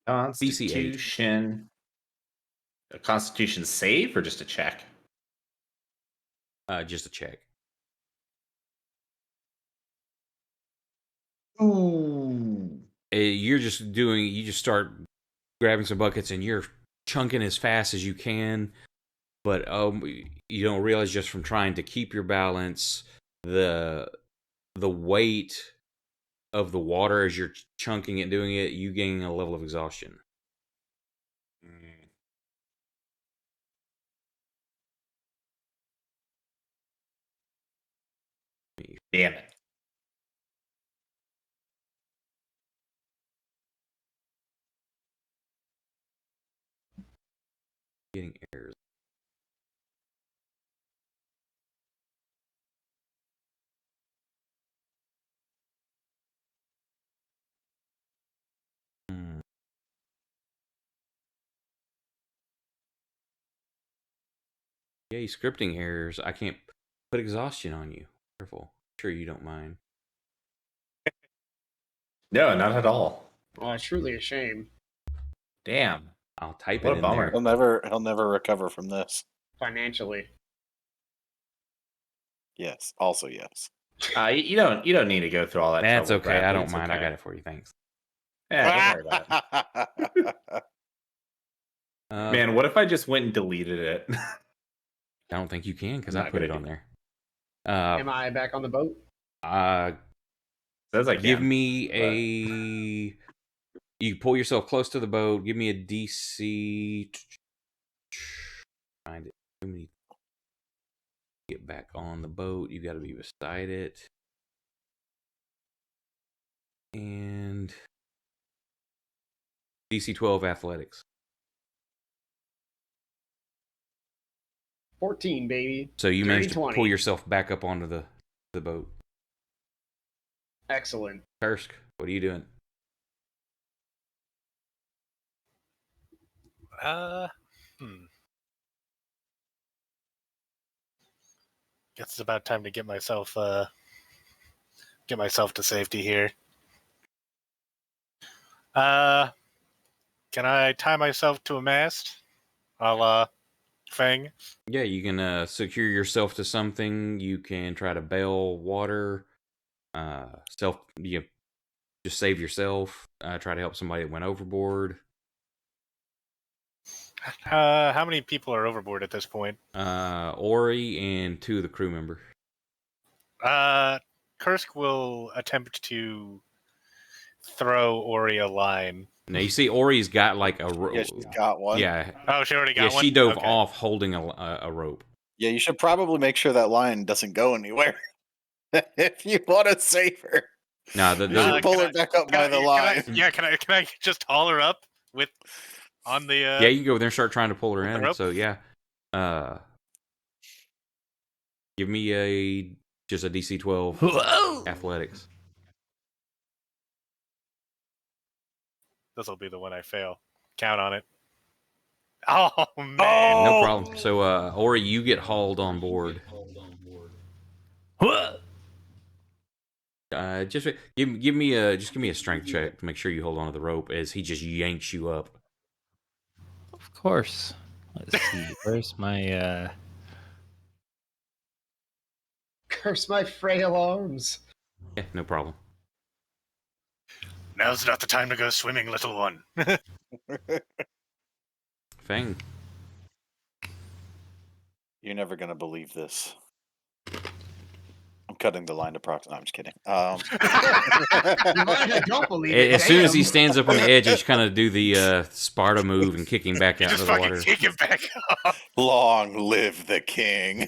Constitution. A Constitution save or just a check? Just a check. Ooh. You just start grabbing some buckets and you're chunking as fast as you can, but you don't realize just from trying to keep your balance, the weight of the water as you're chunking it, doing it, you gain a level of exhaustion. Damn it. Getting errors. Yeah, scripting errors. I can't put exhaustion on you. Careful. Sure you don't mind. No, not at all. Oh, it's truly a shame. Damn. I'll type What it a in bummer. there. He'll never recover from this. Financially. Yes. Also yes. You don't need to go through all that That's trouble. okay. Bradley. I don't It's mind. okay. I got it for you. Thanks. Yeah, don't worry about it. Man, what if I just went and deleted it? I don't think you can because I'm I not put it gonna on do there. Am I back on the boat? Says I Give can, me but- a. You pull yourself close to the boat. Give me a DC. Find it. Let me get back on the boat. You got to be beside it. And DC 12 athletics. 14, baby. So you managed to 20. pull yourself back up onto the boat. Excellent. Kursk, what are you doing? Guess it's about time to get myself to safety here. Can I tie myself to a mast? A Fang? Yeah, you can secure yourself to something. You can try to bail water. Just save yourself. Try to help somebody that went overboard. How many people are overboard at this point? Ori and 2 of the crew members. Kursk will attempt to throw Ori a line. Now you see Ori's got like a rope. Yeah, she's got one. Yeah, Oh, she already got one? she dove Okay. off holding a rope. Yeah, you should probably make sure that line doesn't go anywhere if you want to save her. No, You should pull her back up by the line. Can I just haul her up with on the? Yeah, you can go over there and start trying to pull her in. rope? So yeah, give me just a DC 12 athletics. This will be the one I fail. Count on it. Oh man! No problem. So Ori, you get hauled on board. Just give me a strength check to make sure you hold on to the rope as he just yanks you up. Of course. Let's see. Where's my Curse my frail arms. Yeah, no problem. Now's not the time to go swimming, little one. Fang. You're never gonna believe this. I'm cutting the line to Prox. No, I'm just kidding. I don't believe it. As soon as he Damn. stands up on the edge, he's kind of do the Sparta move and kick him back out Just into the fucking water. kick him back up. Long live the king.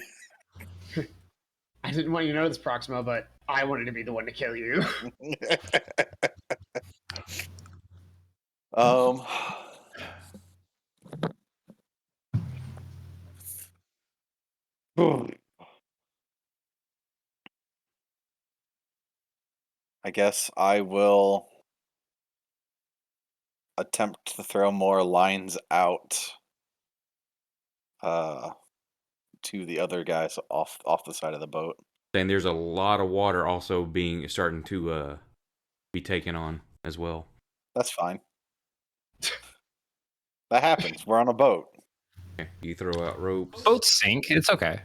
I didn't want you to know this, Proximo, but I wanted to be the one to kill you. I guess I will attempt to throw more lines out to the other guys off the side of the boat. And there's a lot of water also starting to be taken on as well. That's fine. That happens. We're on a boat. Okay, you throw out ropes. boats sink? It's okay.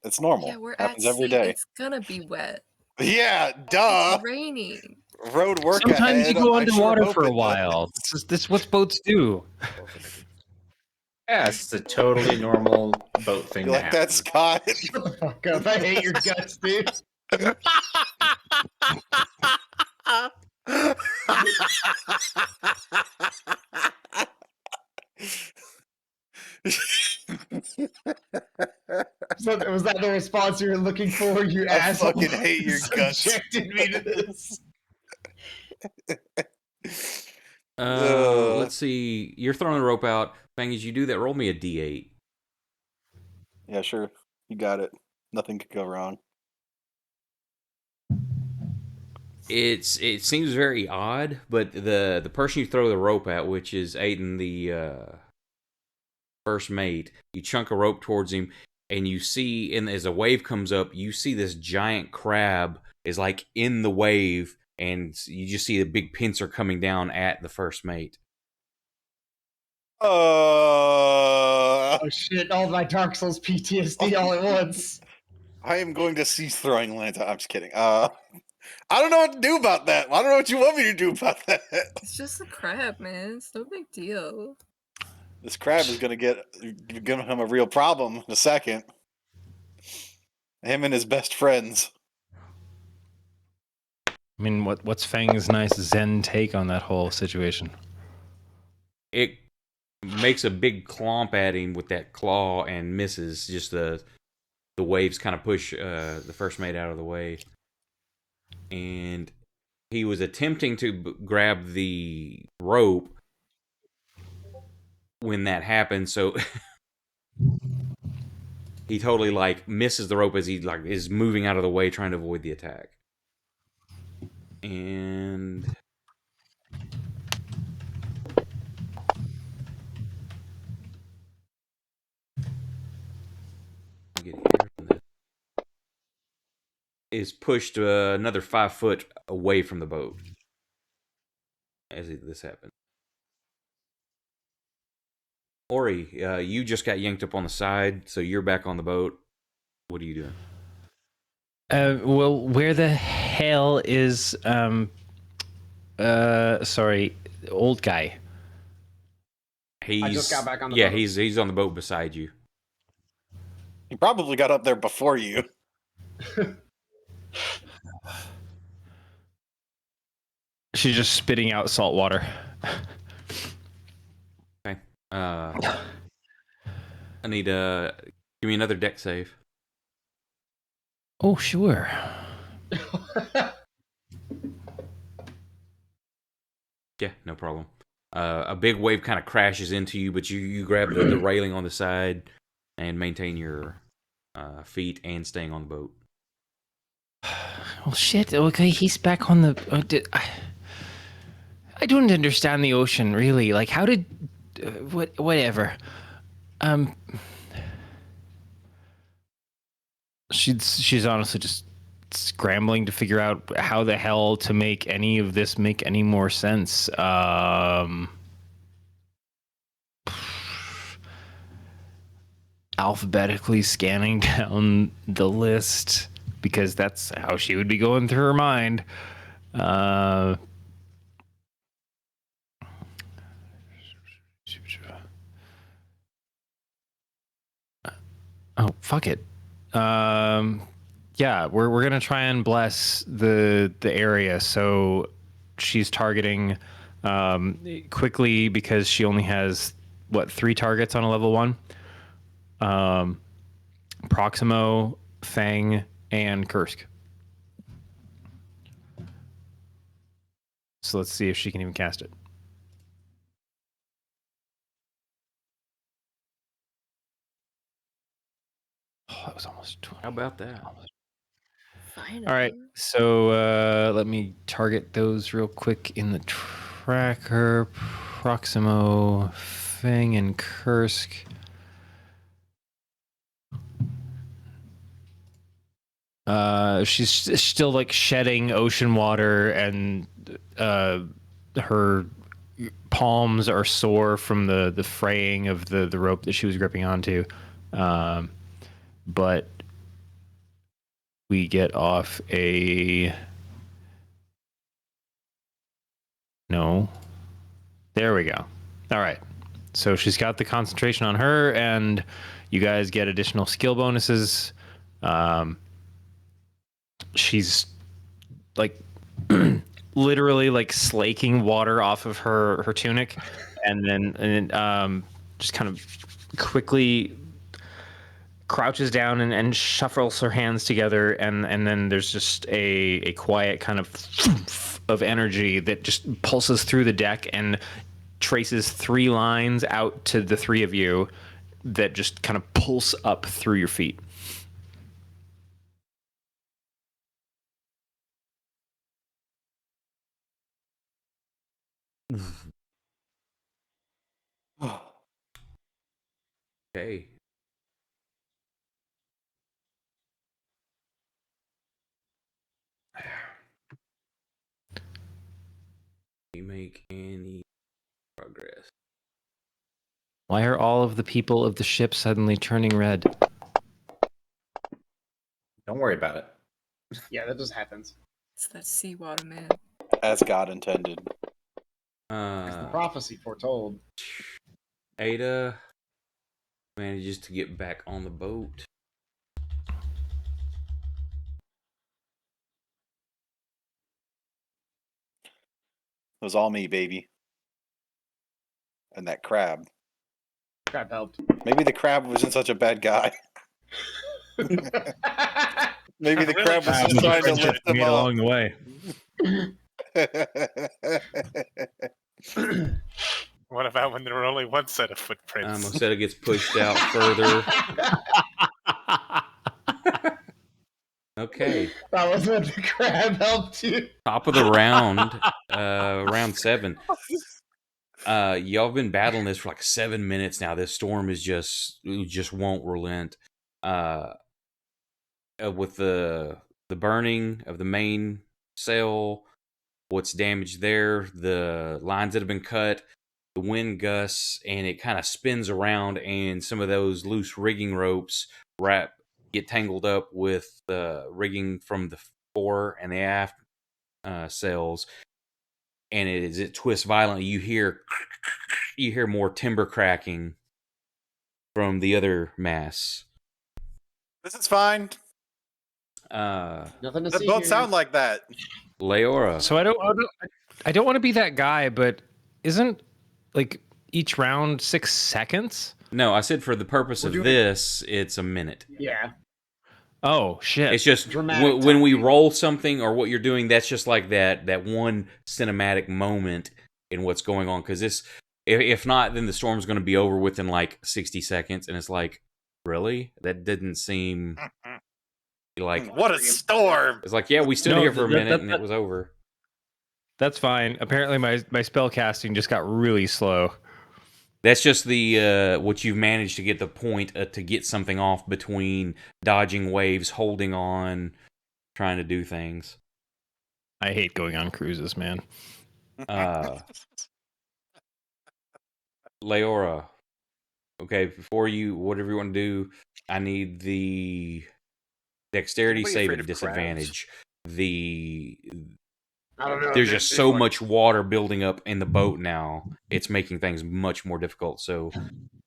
It's normal. Yeah, we're happens at every sea. day. It's gonna be wet. Yeah, duh. It's raining. Road work Sometimes ahead. you go I sure underwater hope for a it while. does. This is what boats do. Yeah, it's a totally normal boat thing. You to like that, happen. Scott? Shut the fuck up. I hate your guts, dude. So was that the response you were looking for? You I asshole. fucking hate your guts. Subjected me to this. Let's see. You're throwing the rope out. Fang, as you do that, roll me a D8. Yeah, sure. You got it. Nothing could go wrong. It seems very odd, but the person you throw the rope at, which is Aiden, the first mate, you chunk a rope towards him, and you see, and as a wave comes up, you see this giant crab is like in the wave, and you just see the big pincer coming down at the first mate. Oh shit, all my Dark Souls PTSD all at once. I am going to cease throwing lands. I'm just kidding. I don't know what to do about that. I don't know what you want me to do about that. It's just a crab, man. It's no big deal. This crab is going to become a real problem in a second. Him and his best friends. I mean, what's Fang's nice Zen take on that whole situation? It makes a big clomp at him with that claw and misses. Just the waves kind of push the first mate out of the way. And he was attempting to grab the rope when that happened, so he totally like misses the rope as he like is moving out of the way trying to avoid the attack. And is pushed another 5 foot away from the boat as this happened. Ori, you just got yanked up on the side, so you're back on the boat. What are you doing? Well, where the hell is sorry, old guy? He's, I just got back on the boat. boat. He's on the boat beside you. He probably got up there before you. She's just spitting out salt water. Okay. I need give me another deck save. Oh, sure. Yeah, no problem. A big wave kind of crashes into you, but you grab the railing on the side and maintain your feet and staying on the boat. Well, shit. Okay, he's back on the. I don't understand the ocean, really. Like, how did. Whatever. She's honestly just scrambling to figure out how the hell to make any of this make any more sense. Alphabetically scanning down the list because that's how she would be going through her mind. Oh, fuck it. Yeah, we're gonna try and bless the area. So she's targeting quickly because she only has 3 targets on a level 1. Proximo, Fang, and Kursk. So let's see if she can even cast it. Oh, that was almost 20. How about that? Finally. All right, so let me target those real quick in the tracker. Proximo, Fang, and Kursk. She's still like shedding ocean water, and her palms are sore from the fraying of the rope that she was gripping onto. But we get off a no. There we go. All right. So she's got the concentration on her, and you guys get additional skill bonuses. She's like literally like slaking water off of her tunic, and then just kind of quickly crouches down and shuffles her hands together, and then there's just a quiet kind of energy that just pulses through the deck and traces 3 lines out to the 3 of you that just kind of pulse up through your feet. Okay. You make any progress? Why are all of the people of the ship suddenly turning red? Don't worry about it. Yeah, that just happens. It's that seawater, man. As God intended. As the prophecy foretold. Ada manages to get back on the boat. It was all me, baby. And that crab. Crap helped. Maybe the crab wasn't such a bad guy. Maybe the crab was just trying to lift them made up. along the way. What about when there were only one set of footprints? Mosetta gets pushed out further. Okay. That was what the crab helped you. Top of the round, round 7. Y'all have been battling this for like 7 minutes now. This storm is just won't relent. With the burning of the main sail, what's damaged there, the lines that have been cut, the wind gusts, and it kind of spins around, and some of those loose rigging ropes get tangled up with the rigging from the fore and the aft sails, and as it twists violently, you hear more timber cracking from the other mass. This is fine. Nothing to That see both here. sound like that. Leora. So I don't want to be that guy, but isn't like each round 6 seconds? No, I said for the purpose We're of doing- this, it's a minute. Yeah. Oh shit! It's just Dramatic when we timing. roll something or what you're doing, that's just like that one cinematic moment in what's going on. Because this, if not, then the storm's going to be over within like 60 seconds, and it's like, really? That didn't seem like. What a storm! It's like, yeah, we stood No, here for a that- minute that- and it was over. That's fine. Apparently, my spell casting just got really slow. That's just the what you've managed to get the point to get something off between dodging waves, holding on, trying to do things. I hate going on cruises, man. Leora. Okay, before you, whatever you want to do, I need the dexterity Anybody save afraid at of disadvantage. I don't know. There's if just it's so like- much water building up in the boat now. It's making things much more difficult. So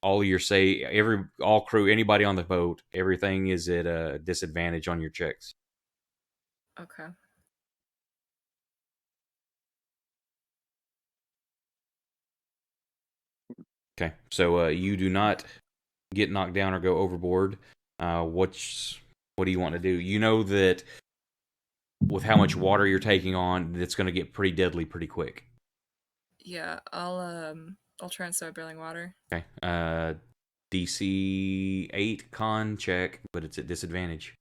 all your all crew, anybody on the boat, everything is at a disadvantage on your checks. Okay. Okay, so you do not get knocked down or go overboard. What do you want to do? You know that with how much water you're taking on, it's going to get pretty deadly pretty quick. Yeah, I'll try and start boiling water. Okay, DC 8 con check, but it's at disadvantage.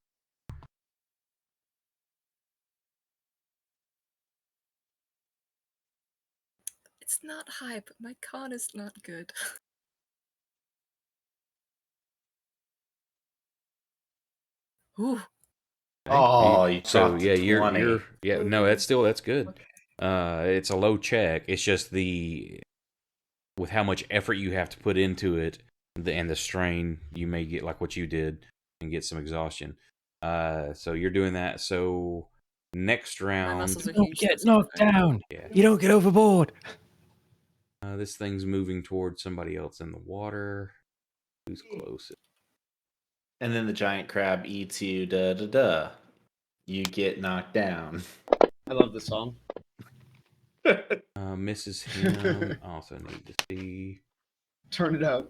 It's not high, but my con is not good. Ooh. Oh, you So dropped yeah, a 20. you're no, that's good. It's a low check. It's just with how much effort you have to put into it, and the strain, you may get like what you did and get some exhaustion. So you're doing that. So next My round, muscles are Don't huge. get so it's knocked okay. down. yeah, You don't get overboard. this thing's moving towards somebody else in the water. Who's closest? And then the giant crab eats you. Da da da. You get knocked down. I love this song. Misses him. Also need to see. Turn it up.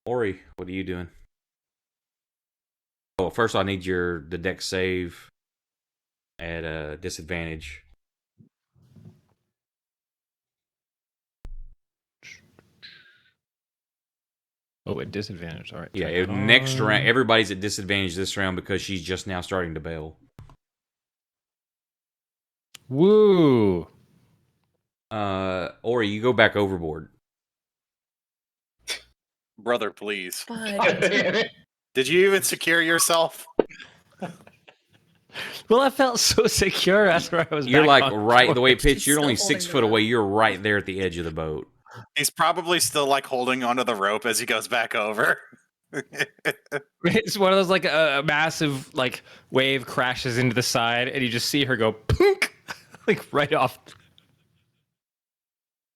Ori, what are you doing? Oh, first I need the deck save at a disadvantage. Oh, at disadvantage. All right. Yeah, turn that next on. round, everybody's at disadvantage this round because she's just now starting to bail. Woo! Ori, you go back overboard. Brother, please. God But damn it. Did you even secure yourself? Well, I felt so secure. That's where I was. You're back like on right the way it shore. pitched. You're Still only holding 6 the foot rope. away. You're right there at the edge of the boat. He's probably still like holding onto the rope as he goes back over. It's one of those like a massive like wave crashes into the side, and you just see her go punk, like right off.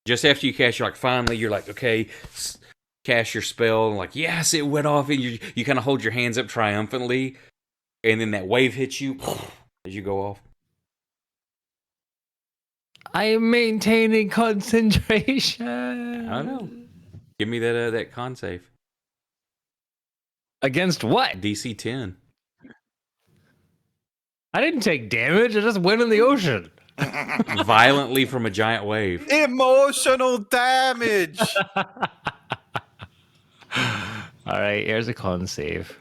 Just after you cast, you're like, okay, cast your spell, and like, yes, it went off, and you kind of hold your hands up triumphantly, and then that wave hits you as you go off. I am maintaining concentration. I don't know. Give me that con save. Against what? DC 10. I didn't take damage. I just went in the ocean. Violently from a giant wave. Emotional damage. All right, here's a con save.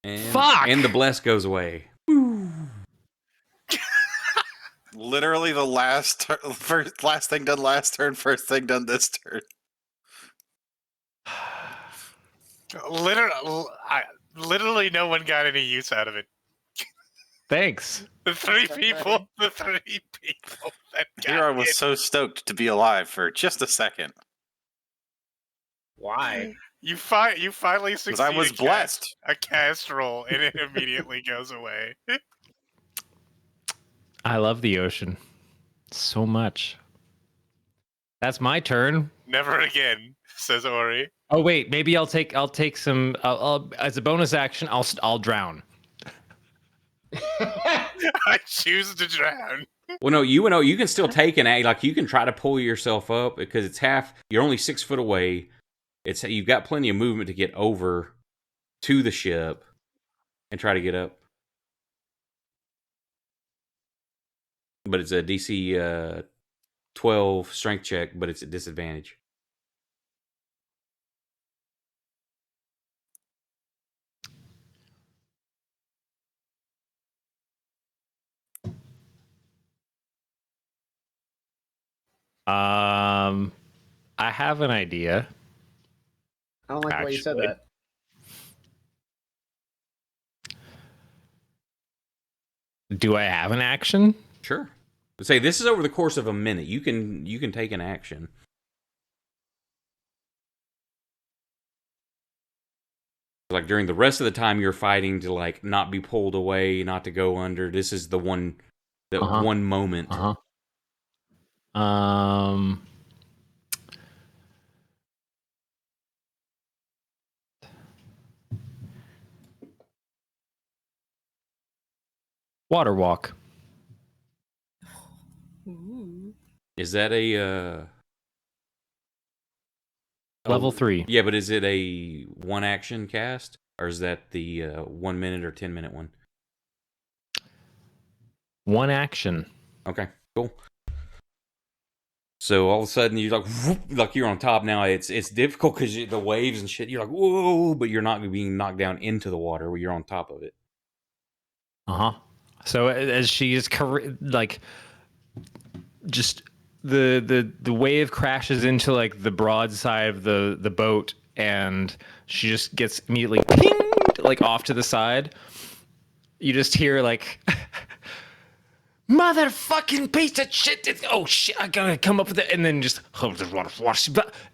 And, Fuck! And the bless goes away. Literally the last thing done last turn, first thing done this turn. Literally, no one got any use out of it. Thanks. The three people that got Huron was it. so stoked to be alive for just a second. Why? You finally Because succeed. I was blessed. A cast roll, and it immediately goes away. I love the ocean so much. That's my turn. Never again, says Ori. Oh wait, maybe I'll take some. As a bonus action, I'll drown. I choose to drown. Well, no, you can still take an act. Like you can try to pull yourself up because it's half. You're only 6 foot away. You've got plenty of movement to get over to the ship and try to get up. But it's a DC 12 strength check, but it's a disadvantage. I have an idea. I don't like the way you said Actually. that. Do I have an action? Sure. Say this is over the course of a minute. You can take an action. Like during the rest of the time you're fighting to like not be pulled away, not to go under. This is the one one moment. Water walk. Ooh. Is that a Level 3. Yeah, but is it a one action cast or is that the 1 minute or 10-minute one? One action. Okay, cool. So all of a sudden you're like, whoop, like you're on top now. It's difficult because the waves and shit. You're like, whoa, but you're not being knocked down into the water where you're on top of it. So as she is like, just the wave crashes into like the broadside of the boat, and she just gets immediately pinged like off to the side. You just hear like. Motherfucking piece of shit! Oh shit! I gotta come up with it, and then just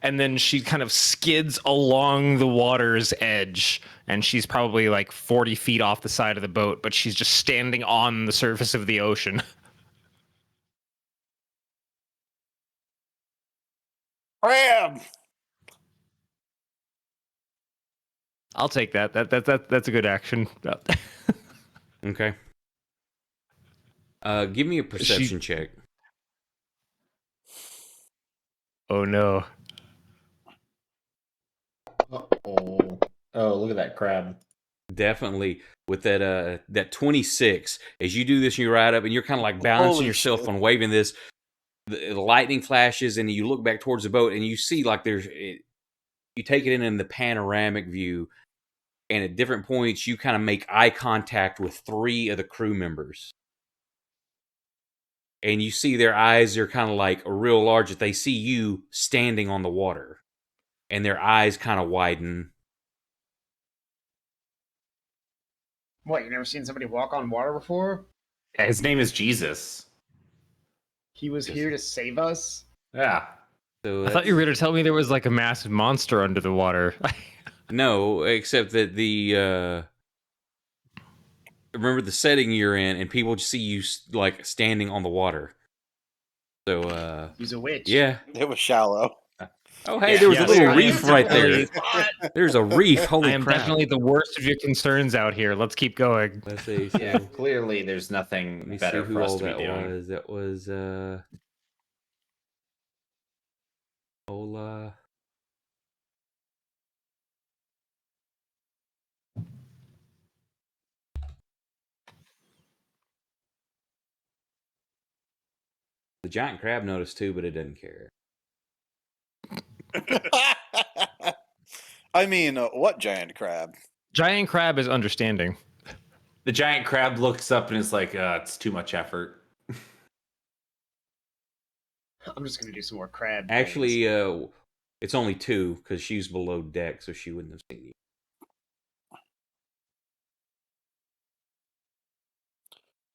and then she kind of skids along the water's edge, and she's probably like 40 feet off the side of the boat, but she's just standing on the surface of the ocean. Crab! I'll take that. That's a good action. Okay. Give me a perception check. Oh no! Oh, look at that crab. Definitely with that 26. As you do this, you ride up and you're kind of like balancing Holy yourself shit. on waving this. The lightning flashes and you look back towards the boat and you see like you take it in the panoramic view, and at different points you kind of make eye contact with 3 of the crew members. And you see their eyes are kind of like real large if they see you standing on the water. And their eyes kind of widen. What, you never seen somebody walk on water before? Yeah, his name is Jesus. He was here to save us? Yeah. So I thought you were going to tell me there was like a massive monster under the water. No, except that remember the setting you're in, and people just see you like standing on the water. So He's a witch. yeah. It was shallow. Oh hey, Yeah, there was yes, a little I reef am right definitely- there. There's a reef. Holy I am crap! definitely the worst of your concerns out here. Let's keep going. Let's see. So, Yeah, clearly there's let nothing me see better who for us all to be that doing. was. That was Ola. The giant crab noticed too, but it doesn't care. I mean, what giant crab? Giant crab is understanding. The giant crab looks up and is like, it's too much effort. I'm just gonna do some more crab. Actually, it's only 2 because she's below deck, so she wouldn't have seen you.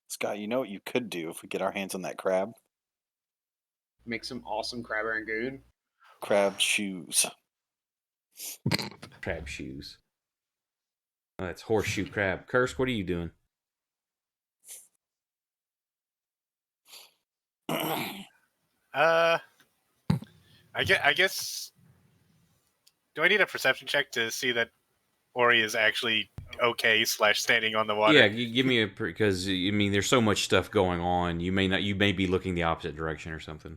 Scott, you know what you could do if we get our hands on that crab? Make some awesome crab rangoon. Crab shoes. Crab shoes. Oh, that's horseshoe crab. Curse, what are you doing? I guess. Do I need a perception check to see that Ori is actually okay / standing on the water? Yeah, give me because I mean, there's so much stuff going on. You may be looking the opposite direction or something.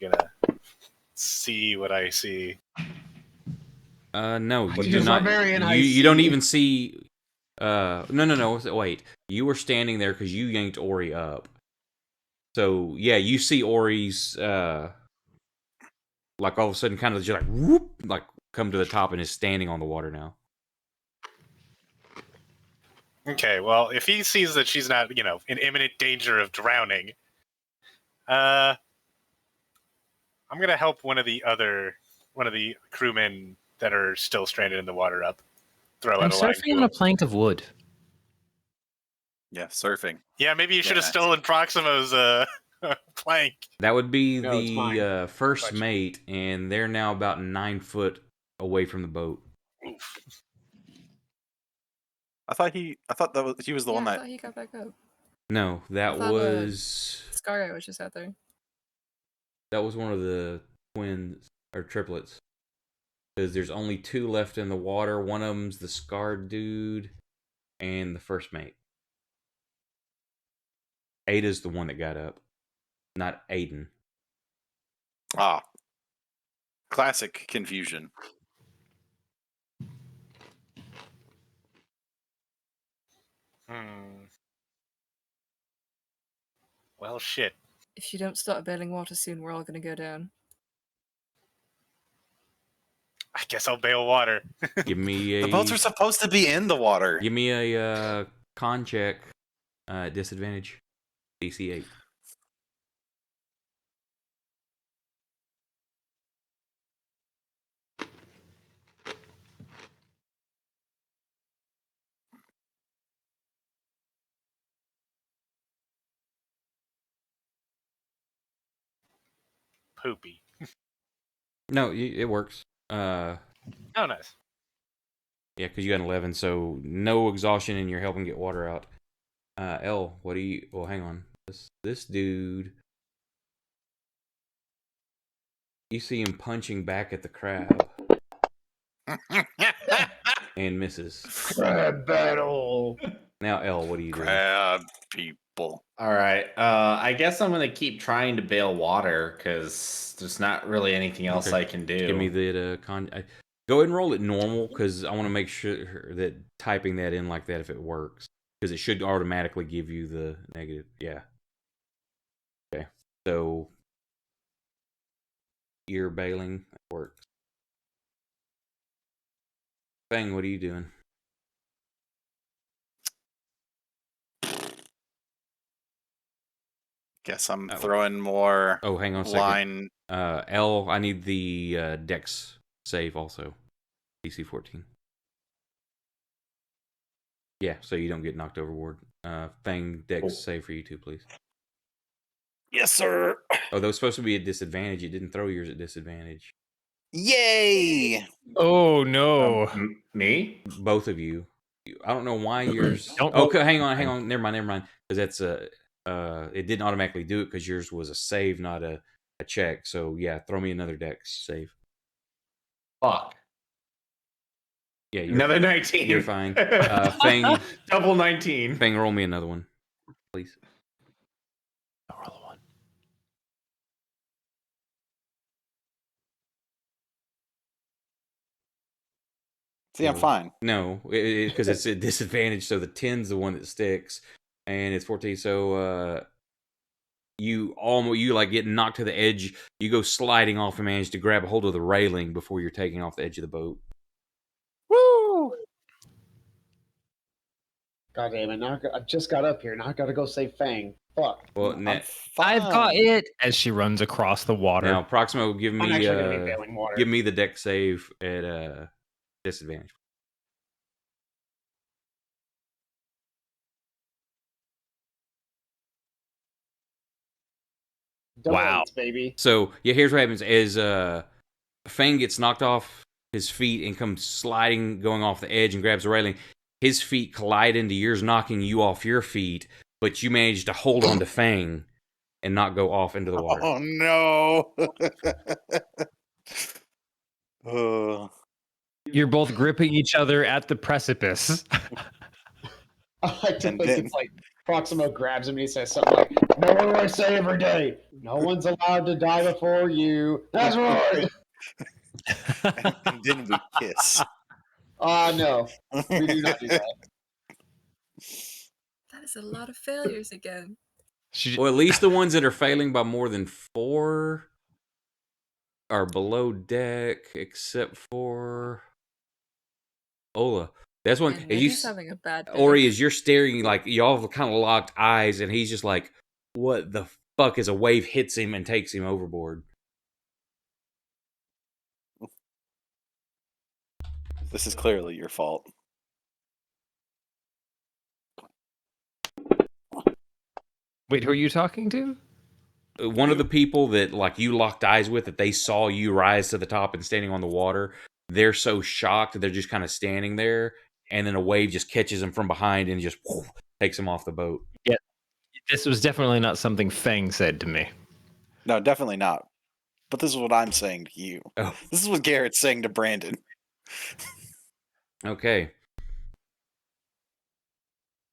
Gonna see what I see. No, you Which do is not. barbarian I You don't see. even see. No. Wait, you were standing there because you yanked Ori up. So yeah, you see Ori's like all of a sudden kind of just like whoop, like come to the top and is standing on the water now. Okay, well, if he sees that she's not, in imminent danger of drowning, I'm gonna help one of the crewmen that are still stranded in the water up. Throw I'm out a line surfing to on a him. plank of wood. Yeah, surfing. Yeah, maybe you should have Yes. stolen Proximo's plank. That would be No, it's mine. the first Gotcha. mate, and they're now about 9 foot away from the boat. I thought he was the one I that. thought he got back up. No, that I thought, was Scar guy was just out there. one of the twins or triplets. Because there's only 2 left in the water. One of them's the scarred dude, and the first mate. Ada's the one that got up, not Aiden. Ah. Classic confusion. Well, shit. If you don't start bailing water soon, we're all gonna go down. I guess I'll bail water. Give me a The boats are supposed to be in the water. give me a con check, disadvantage, DC 8. Poopy. No, it works. Oh, nice. Yeah, because you got an 11, so no exhaustion, and you're helping get water out. L, what do you? Well, hang on. This dude, you see him punching back at the crab and misses. Crab battle. Now, L, what are you doing? Crab people. All right. I guess I'm gonna keep trying to bail water because there's not really anything else Okay. I can do. Give me the go ahead and roll it normal because I want to make sure that typing that in like that if it works because it should automatically give you the negative. Yeah. Okay. So ear bailing works. Bang, what are you doing? Guess I'm throwing more Oh, hang on a second. line. L, I need the Dex save also. DC 14. Yeah, so you don't get knocked overboard. Fang, Dex save for you too, please. Yes, sir. Oh, that was supposed to be a disadvantage. You didn't throw yours at disadvantage. Yay! Oh no! Me? Both of you. I don't know why yours. Don't Okay, hang on. Never mind. Because that's it didn't automatically do it because yours was a save, not a check. So yeah, throw me another Dex save. Fuck. Yeah, Another 19. You're fine. Fang, Double 19. Fang, roll me another one, please. I'll roll a 1. See, I'm fine. No, because it's a disadvantage. So the 10's the one that sticks, and it's 14. So you like get knocked to the edge. You go sliding off and manage to grab a hold of the railing before you're taking off the edge of the boat. Woo! God damn it! Now I just got up here. Now I gotta go save Fang. Fuck. Well, I'm fine. I've got it. As she runs across the water. now Proximo, give I'm actually gonna be me bailing water. give me the deck save at disadvantage. Double Wow. eights, baby. So yeah, here's what happens: is Fang gets knocked off his feet and comes sliding, going off the edge, and grabs the railing. his feet collide into yours, knocking you off your feet, but you manage to hold on to Fang and not go off into the water. Oh no! You're both gripping each other at the precipice. I like to And think then- it's like Proximo grabs him and he says something like, "No, what do I say every day? No one's allowed to die before you." That's right. and then we kiss. No, we do not do that. That is a lot of failures again. Well, at least the ones that are failing by more than 4 are below deck, except for Ola. That's one. And As you, Mindy's having a bad day. Ori, as you're staring, like y'all have kind of locked eyes, and he's just like, "What the fuck?" As a wave hits him and takes him overboard. This is clearly your fault. Wait, who are you talking to? One of the people that like you locked eyes with, that they saw you rise to the top and standing on the water, they're so shocked that they're just kind of standing there, and then a wave just catches them from behind and just takes them off the boat. Yeah, this was definitely not something Fang said to me. No, definitely not. But this is what I'm saying to you. Oh. This is what Garrett's saying to Brandon. Okay.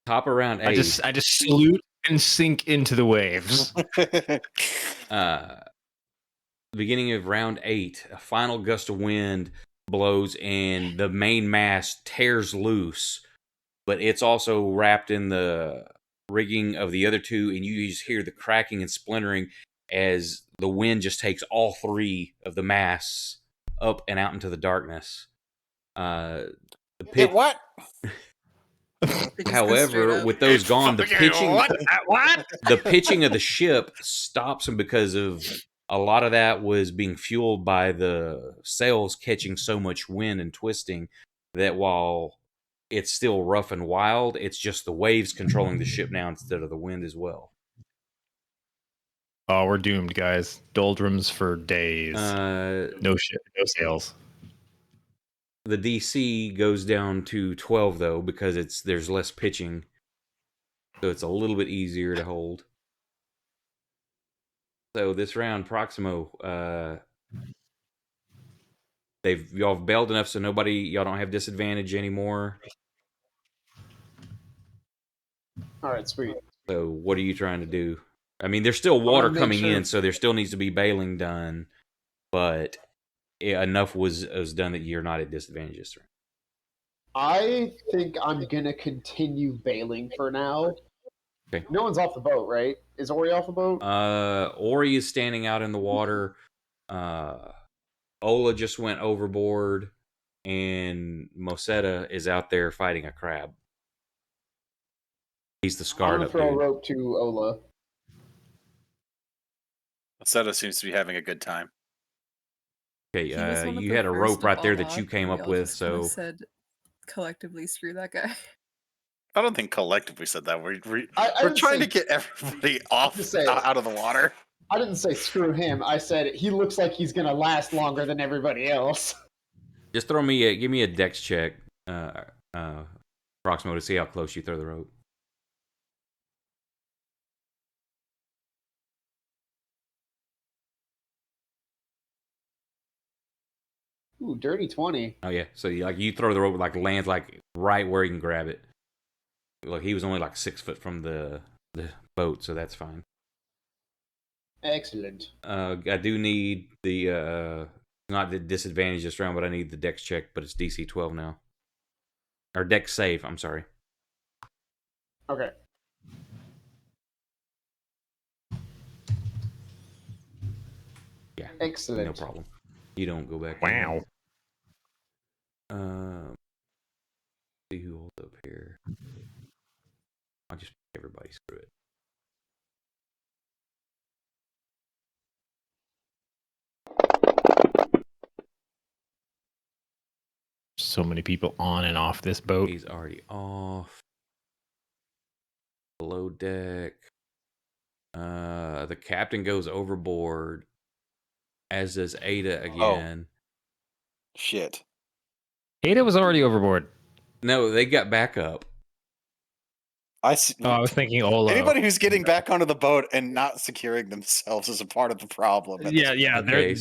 Top of round 8. I just salute and sink into the waves. Beginning of round 8, a final gust of wind blows and the main mast tears loose, but it's also wrapped in the rigging of the other two, and you just hear the cracking and splintering as the wind just takes all 3 of the masts up and out into the darkness. What? They just go straight However, up. with those gone, the Fucking pitching what? the pitching of the ship stops them because of a lot of that was being fueled by the sails catching so much wind and twisting that while it's still rough and wild, it's just the waves controlling the ship now instead of the wind as well. Oh, we're doomed, guys. Doldrums for days. Uh, No shit, no sails. the DC goes down to 12 though because there's less pitching, so it's a little bit easier to hold. So this round, Proximo, y'all have bailed enough so y'all don't have disadvantage anymore. All right, sweet. So what are you trying to do? I mean, there's still water make coming sure- in, so there still needs to be bailing done, but enough was done that you're not at disadvantage this round. I think I'm gonna continue bailing for now. Okay. No one's off the boat, right? Is Ori off the boat? Ori is standing out in the water. Ola just went overboard, and Mosetta is out there fighting a crab. He's the I'm scarred gonna up throw a dude. rope to Ola. Asetta seems to be having a good time. Okay, He was one of you the had a first rope to right there fall that you off, came and up we all with, just kinda so said collectively, screw that guy. I don't think collectively said that. We're I we're didn't trying say- to get everybody off to say- out of the water. I didn't say screw him. I said he looks like he's gonna last longer than everybody else. just give me a dex check, Proximo, to see how close you throw the rope. Ooh, dirty 20. Oh yeah, so you throw the rope, lands right where you can grab it. Like he was only 6 foot from the boat, so that's fine. Excellent. I do need the not the disadvantage this round, but I need the dex check, but it's DC 12 now. Or dex save, I'm sorry. Okay. Yeah. Excellent. No problem. You don't go back. Wow. See who holds up here. I'll just pick everybody, screw it. So many people on and off this boat. He's already off. Below deck. The captain goes overboard, as does Ada again. Shit. Ada was already overboard. No, they got back up. I see. Oh, I was thinking Olo. Anybody who's getting back onto the boat and not securing themselves is a part of the problem. at this Yeah, Okay,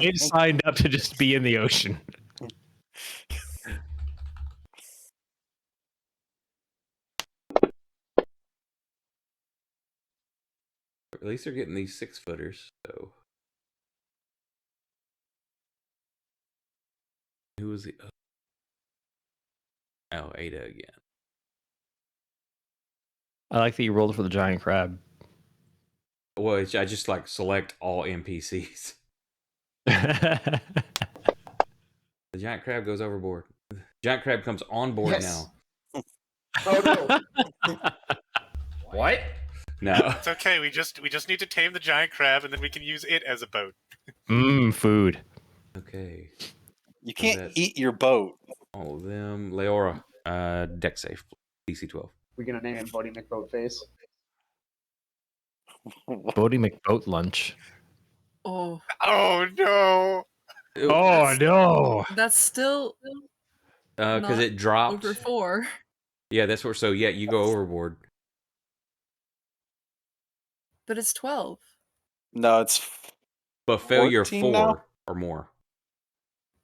they signed up to just be in the ocean. at least they're getting these 6-footers. So who was the? Oh, Ada again. I like that you rolled for the giant crab. Well, I just like select all NPCs. Oh The giant crab goes overboard. Giant crab comes on board Yes. now. Oh no! What? No. It's okay. We just need to tame the giant crab, and then we can use it as a boat. Food. Okay. You can't that's- eat your boat. All of them. Leora. Deck safe. DC 12. We're gonna name him Bodie McBoatface. Bodie McBoat lunch. Oh, Oh no! Oh no! that's still Because not it dropped. over 4. Yeah, that's where. So yeah, you go overboard. But it's 12. No, it's But failure 14 4 now? or more.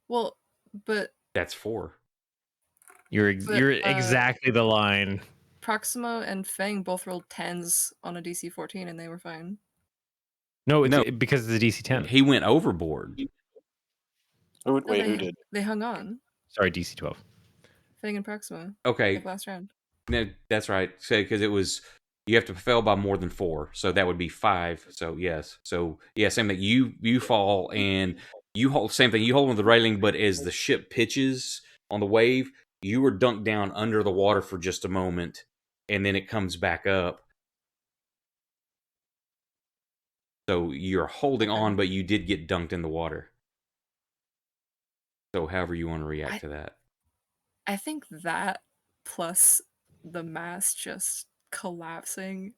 Well, but That's 4. You're But, exactly the line. Proximo and Fang both rolled 10s on a DC 14 and they were fine. No, No. because it's a DC 10. He went overboard. who, No, wait, who did? They hung on. Sorry, DC 12. Fang and Proximo. Okay, Like last round. no, that's right. So because it was, you have to fail by more than 4, so that would be 5. So yes, so yeah, same thing. You fall and you hold, same thing. You hold on the railing, but as the ship pitches on the wave, you were dunked down under the water for just a moment, and then it comes back up. So you're holding on, but you did get dunked in the water. So however you want to react to that. I think that plus the mast just collapsing.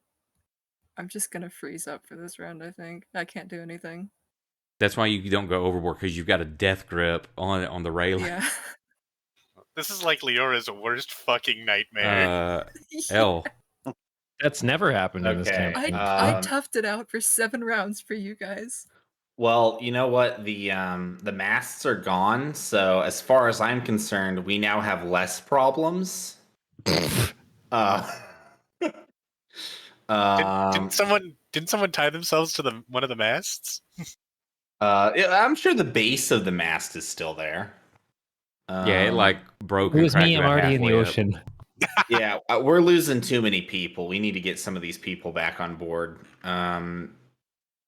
I'm just gonna freeze up for this round, I think. I can't do anything. That's why you don't go overboard, because you've got a death grip on the railing. Yeah. This is like Leora's worst fucking nightmare. L. That's never happened in this Okay. campaign. I Um, toughed it out for 7 rounds for you guys. Well, you know what? The masts are gone, so as far as I'm concerned, we now have less problems. uh, Didn't someone tie themselves to one of the masts? yeah, I'm sure the base of the mast is still there. Yeah, it like broke. It and was cracked me. I'm about already in the halfway up. ocean. Yeah, we're losing too many people. We need to get some of these people back on board.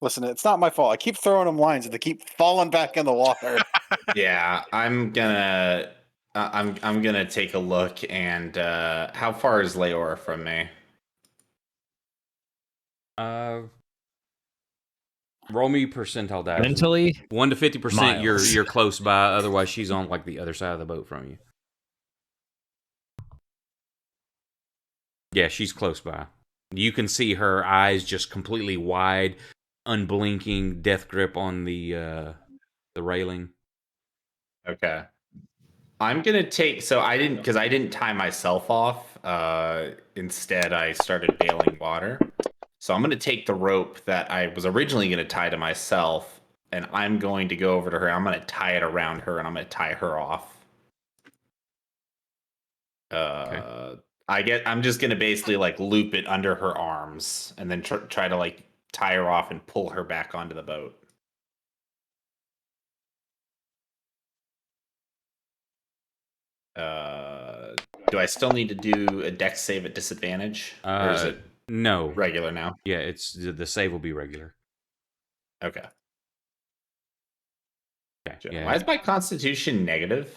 Listen, it's not my fault. I keep throwing them lines and they keep falling back in the water. Yeah, I'm gonna take a look. And how far is Leora from me? Roll me percentile dice. Mentally, 1 to 50%. miles. You're close by. Otherwise, she's on like the other side of the boat from you. Yeah, she's close by. You can see her eyes just completely wide, unblinking, death grip on the railing. Okay. I'm gonna take. So I didn't tie myself off. Instead, I started bailing water. So I'm gonna take the rope that I was originally gonna tie to myself, and I'm going to go over to her. I'm gonna tie it around her, and I'm gonna tie her off. Okay. I'm just gonna basically like loop it under her arms, and then try to like tie her off and pull her back onto the boat. Do I still need to do a dex save at disadvantage, or is it No. regular now? Yeah, it's the save will be regular. Okay. Okay. Yeah. Why is my constitution negative?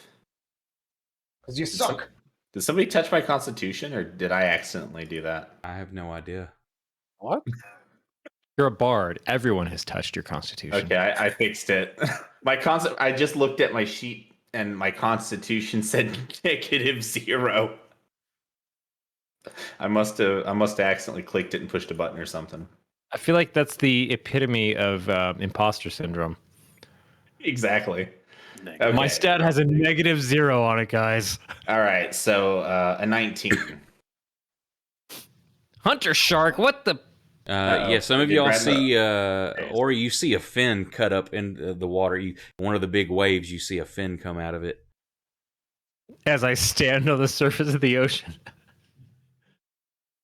Because you suck. Did somebody touch my constitution, or did I accidentally do that? I have no idea. What? You're a bard. Everyone has touched your constitution. Okay, I fixed it. I just looked at my sheet, and my constitution said -0. I must have accidentally clicked it and pushed a button or something. I feel like that's the epitome of imposter syndrome. Exactly. Negative. My Okay. stat has a -0 on it, guys. All right, so a 19. Hunter shark, what the? Yeah, some of Did y'all Brad see, or you see a fin cut up in the water. One of the big waves, you see a fin come out of it. As I stand on the surface of the ocean.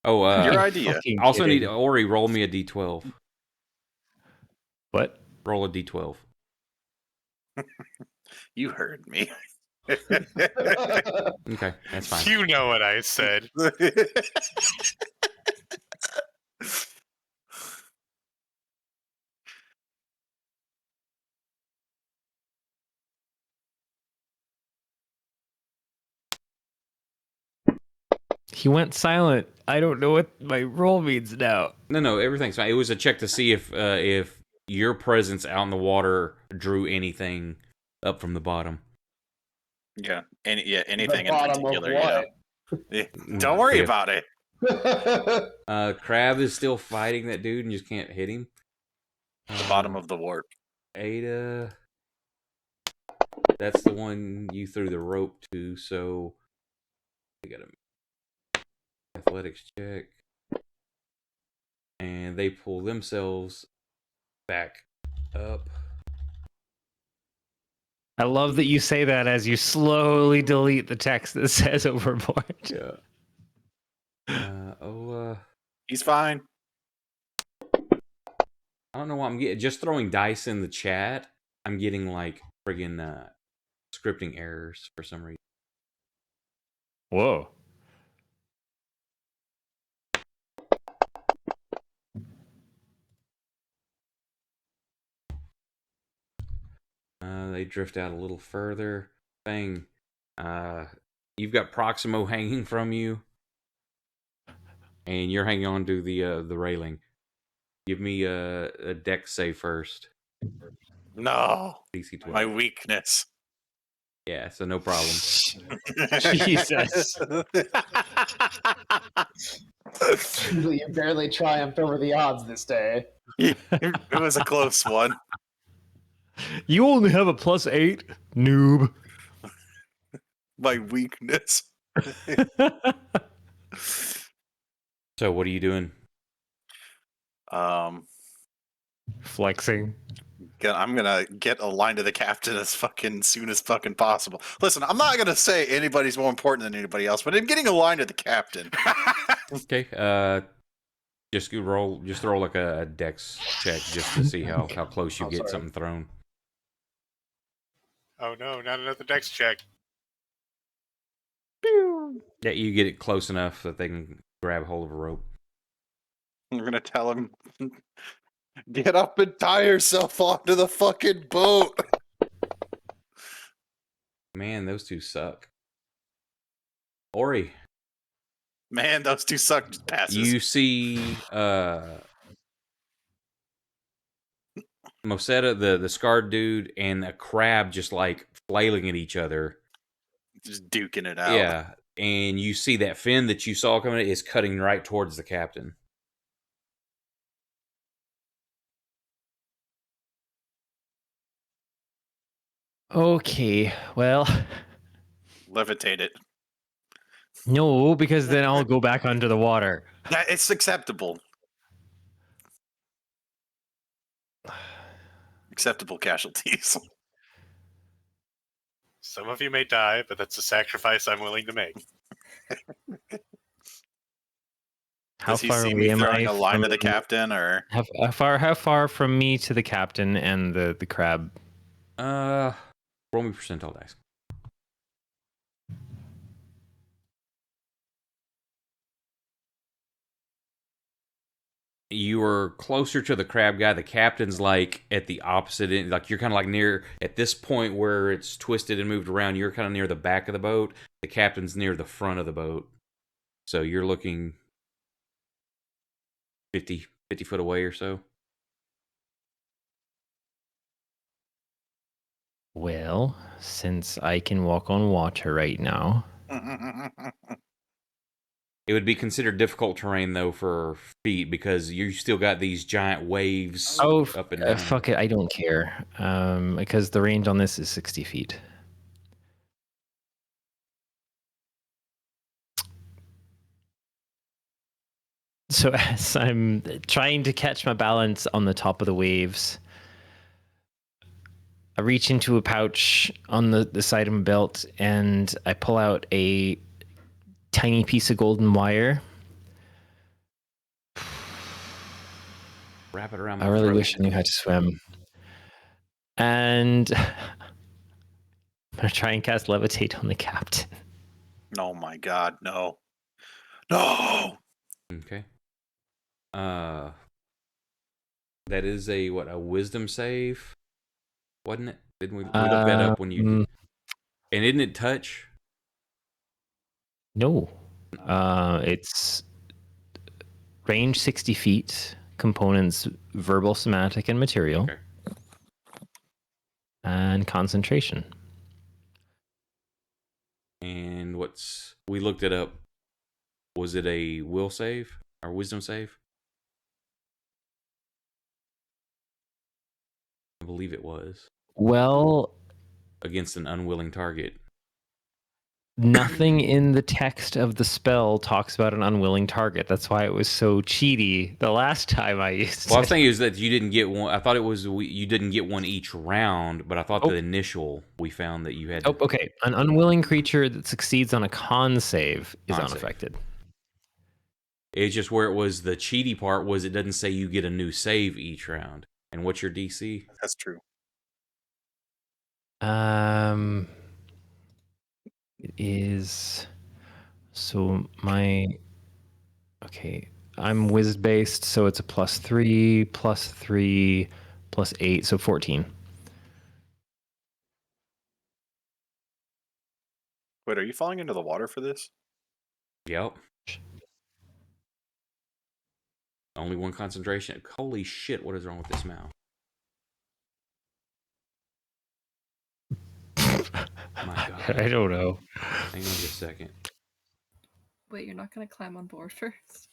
Oh, Your You're idea. fucking also need kidding. Ori, roll me a d12. What? Roll a d12. You heard me. Okay, that's fine. You know what I said. He went silent. I don't know what my roll means now. No, everything's fine. It was a check to see if your presence out in the water drew anything up from the bottom. Yeah. Anything in bottom of particular. what? Yeah. Don't worry Yeah. about it. Crab is still fighting that dude and just can't hit him. The bottom of the warp. Ada. That's the one you threw the rope to, so they got a athletics check. And they pull themselves back up. I love that you say that as you slowly delete the text that says overboard. Yeah. He's fine. I don't know why I'm getting just throwing dice in the chat. I'm getting like friggin' scripting errors for some reason. Whoa. They drift out a little further. Bang. You've got Proximo hanging from you, and you're hanging on to the railing. Give me a dex save first. No. DC 12. My weakness. Yeah, so no problem. Jesus. You barely triumphed over the odds this day. It was a close one. You only have a +8, noob. My weakness. So what are you doing? Flexing. I'm gonna get a line to the captain as fucking soon as fucking possible. Listen, I'm not gonna say anybody's more important than anybody else, but I'm getting a line to the captain. Okay. Just throw like a dex check just to see how close you get something thrown. Oh no, not another dex check. Yeah, you get it close enough that they can grab hold of a rope. I'm gonna tell him, get up and tie yourself onto the fucking boat. Man, those two suck. Ori, Man, those two suck. Just passes. you see Mosetta, the scarred dude, and a crab just like flailing at each other. Just duking it out. Yeah, and you see that fin that you saw coming is cutting right towards the captain. Okay, well, Levitate it. no, because then I'll go back under the water. It's acceptable. Acceptable casualties. Some of you may die, but that's a sacrifice I'm willing to make. How Does he far see away me am throwing I a line to the from- captain, or How far from me to the captain and the crab? Roll me percentile dice. You are closer to the crab guy. The captain's like at the opposite end. Like you're kind of like near at this point where it's twisted and moved around. You're kind of near the back of the boat. The captain's near the front of the boat. So you're looking 50 foot away or so. Well, since I can walk on water right now, It would be considered difficult terrain though for feet because you still got these giant waves Oh, up and down. fuck it. I don't care. Because the range on this is 60 feet. So as I'm trying to catch my balance on the top of the waves, I reach into a pouch on the side of my belt and I pull out a tiny piece of golden wire. Wrap it around my I really throat. wish I knew how to swim. And I'm going to try and cast Levitate on the captain. Oh my god, no. No! Okay. That is a wisdom save, wasn't it? Didn't we look that up when you did? And didn't it touch? No. It's range 60 feet, components verbal, somatic, and material, Okay. and concentration. And we looked it up. Was it a will save or wisdom save? I believe it was. Well, Against an unwilling target. nothing in the text of the spell talks about an unwilling target. That's why it was so cheaty the last time I used Well, I it. was thinking is that you didn't get one. I thought it was you didn't get one each round, but I thought the initial we found that you had. Oh, okay. An unwilling creature that succeeds on a con save is Con save. unaffected. It's just where it was the cheaty part was it doesn't say you get a new save each round. And what's your DC? That's true. It is. So okay. I'm whiz based, so it's a +3, +3, +8, so 14. Wait, are you falling into the water for this? Yep. Only one concentration. Holy shit! What is wrong with this mouth? My God. I don't know. Hang on just a second. Wait, you're not gonna climb on board first?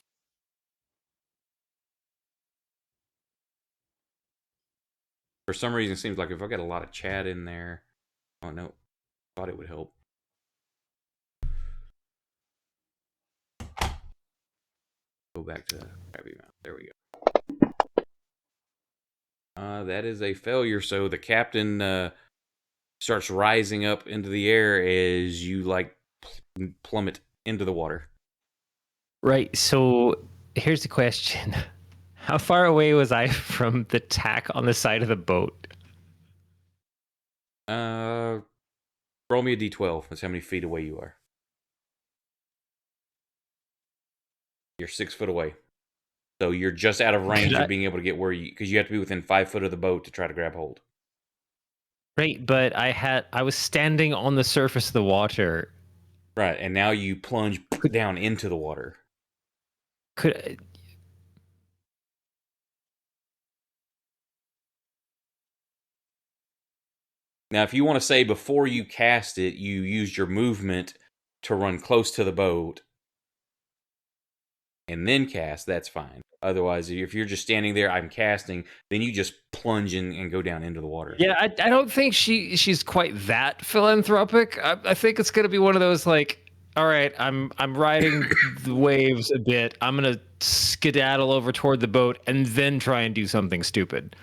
For some reason, it seems like if I got a lot of chat in there, oh no, thought it would help. Go back to Krabby Mouth. There we go. That is a failure. So the captain starts rising up into the air as you plummet into the water. Right. So here's the question: how far away was I from the tack on the side of the boat? Roll me a d12. That's how many feet away you are. You're 6 foot away. So you're just out of range of being able to get where you, because you have to be within 5 foot of the boat to try to grab hold. Right, but I was standing on the surface of the water. Right, and now you plunge down into the water. Now, if you want to say before you cast it, you used your movement to run close to the boat and then cast, that's fine. Otherwise, if you're just standing there, I'm casting, then you just plunge in and go down into the water. Yeah, I don't think she's quite that philanthropic. I think it's gonna be one of those like, all right, I'm riding the waves a bit. I'm gonna skedaddle over toward the boat and then try and do something stupid.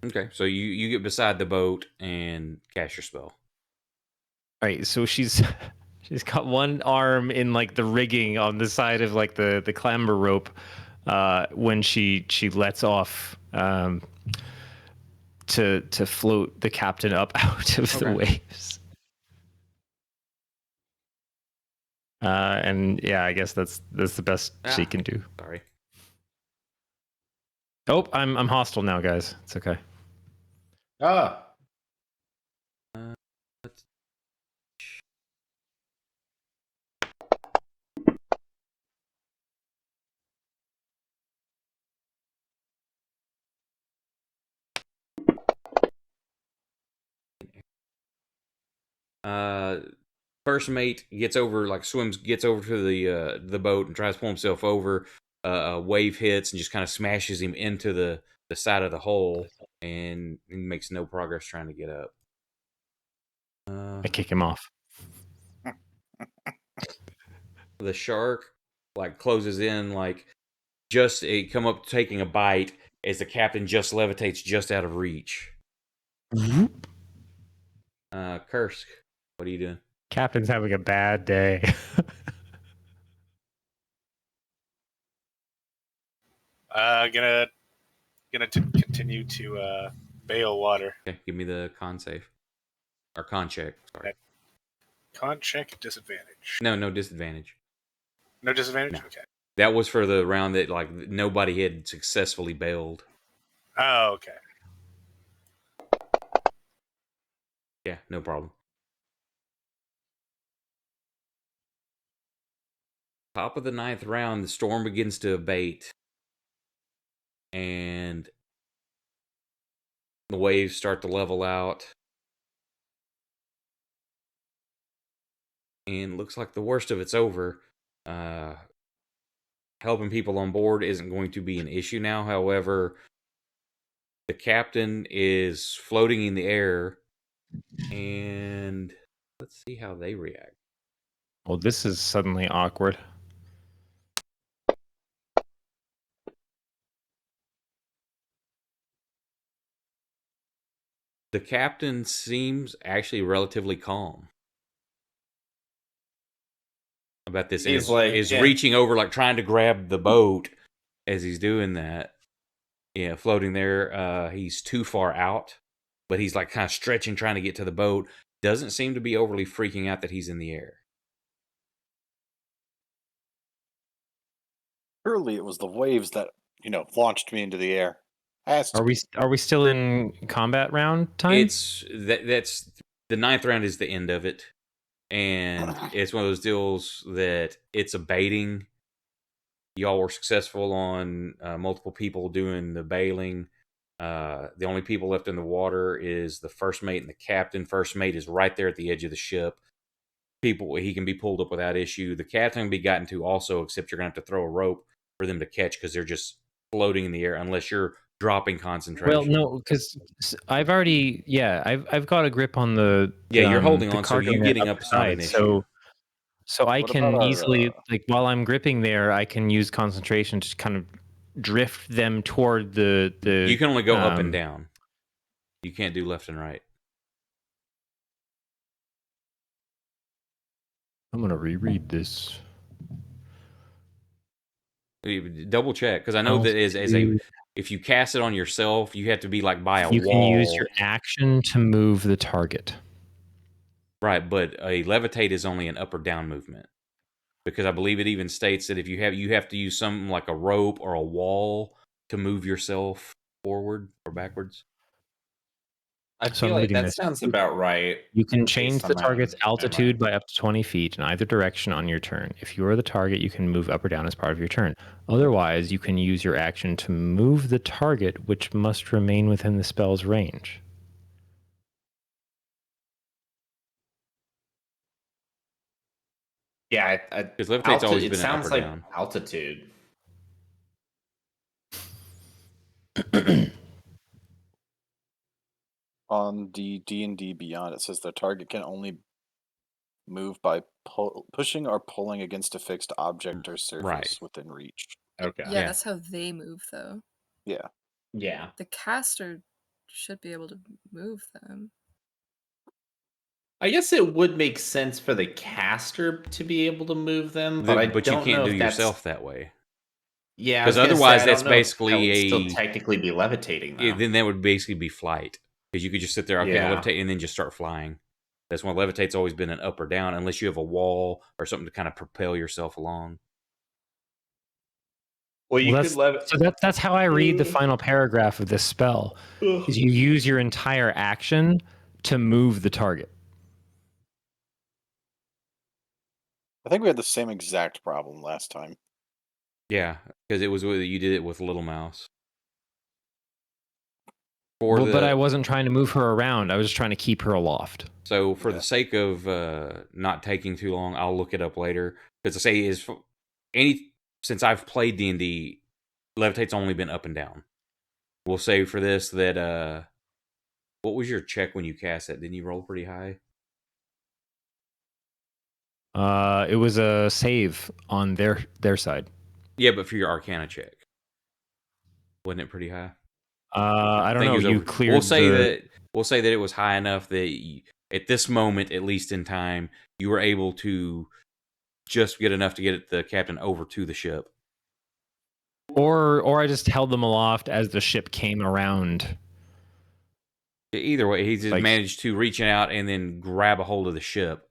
Okay, so you get beside the boat and cast your spell. All right, so she's got one arm in like the rigging on the side of like the clamber rope when she lets off to float the captain up out of the waves. And yeah, I guess that's the best she can do. Sorry. Oh, I'm hostile now, guys. It's okay. first mate gets over, like gets over to the boat and tries to pull himself over. A wave hits and just kind of smashes him into the side of the hole, and he makes no progress trying to get up. I kick him off. The shark like closes in, like just come up taking a bite as the captain just levitates just out of reach. Kursk, what are you doing? Captain's having a bad day. Gonna continue to bail water. Okay, give me the con save. Or con check, sorry. Con check disadvantage. No disadvantage. No disadvantage? No. Okay. That was for the round that like nobody had successfully bailed. Oh, okay. Yeah, no problem. Top of the 9th round, the storm begins to abate. And the waves start to level out. And looks like the worst of it's over. Helping people on board isn't going to be an issue now. However, the captain is floating in the air. And let's see how they react. Well, this is suddenly awkward. The captain seems actually relatively calm about this. He's is reaching over, like trying to grab the boat as he's doing that. Yeah, floating there. He's too far out, but he's like kind of stretching, trying to get to the boat. Doesn't seem to be overly freaking out that he's in the air. Surely it was the waves that, launched me into the air. Are we still in combat round time? It's that's the 9th round is the end of it, and it's one of those deals that it's abating. Y'all were successful on multiple people doing the bailing. The only people left in the water is the first mate and the captain. First mate is right there at the edge of the ship. He can be pulled up without issue. The captain can be gotten to also, except you're going to have to throw a rope for them to catch because they're just floating in the air unless you're dropping concentration. Well, no, because I've already, I've got a grip on the. You're holding the on, so cargo you net getting up is not an issue. So I What can about our, easily, like, while I'm gripping there, I can use concentration to kind of drift them toward the. You can only go up and down. You can't do left and right. I'm gonna reread this. Double check, because I know that if you cast it on yourself, you have to be like by a wall. You can use your action to move the target. Right, but a levitate is only an up or down movement, because I believe it even states that if you have to use something like a rope or a wall to move yourself forward or backwards. I feel like that sounds about right. You can change the target's memory. altitude by up to 20 feet in either direction on your turn. If you are the target, you can move up or down as part of your turn. Otherwise, you can use your action to move the target, which must remain within the spell's range. Yeah, because levitate's always been it sounds an up or like down. Altitude. On the D&D Beyond, it says the target can only move by pushing or pulling against a fixed object or surface within reach. Okay. Yeah, that's how they move, though. Yeah. Yeah. The caster should be able to move them. I guess it would make sense for the caster to be able to move them, but I But you don't can't know do if that's... yourself that way. Yeah, because otherwise that's basically still technically be levitating. Though. Then that would basically be flight, because you could just sit there, okay, Yeah. levitate, and then just start flying. That's why levitate's always been an up or down, unless you have a wall or something to kind of propel yourself along. Well, you could levitate. So that's how I read the final paragraph of this spell. Is you use your entire action to move the target. I think we had the same exact problem last time. Yeah, because it was you did it with Little Mouse. But I wasn't trying to move her around. I was just trying to keep her aloft. So for the sake of not taking too long, I'll look it up later. Because I say since I've played D&D, levitate's only been up and down. We'll say for this that what was your check when you cast that? Didn't you roll pretty high? It was a save on their side. Yeah, but for your Arcana check, wasn't it pretty high? I don't know. You cleared. We'll say that it was high enough that at this moment, at least in time, you were able to just get enough to get the captain over to the ship. Or I just held them aloft as the ship came around. Either way, he just managed to reach out and then grab a hold of the ship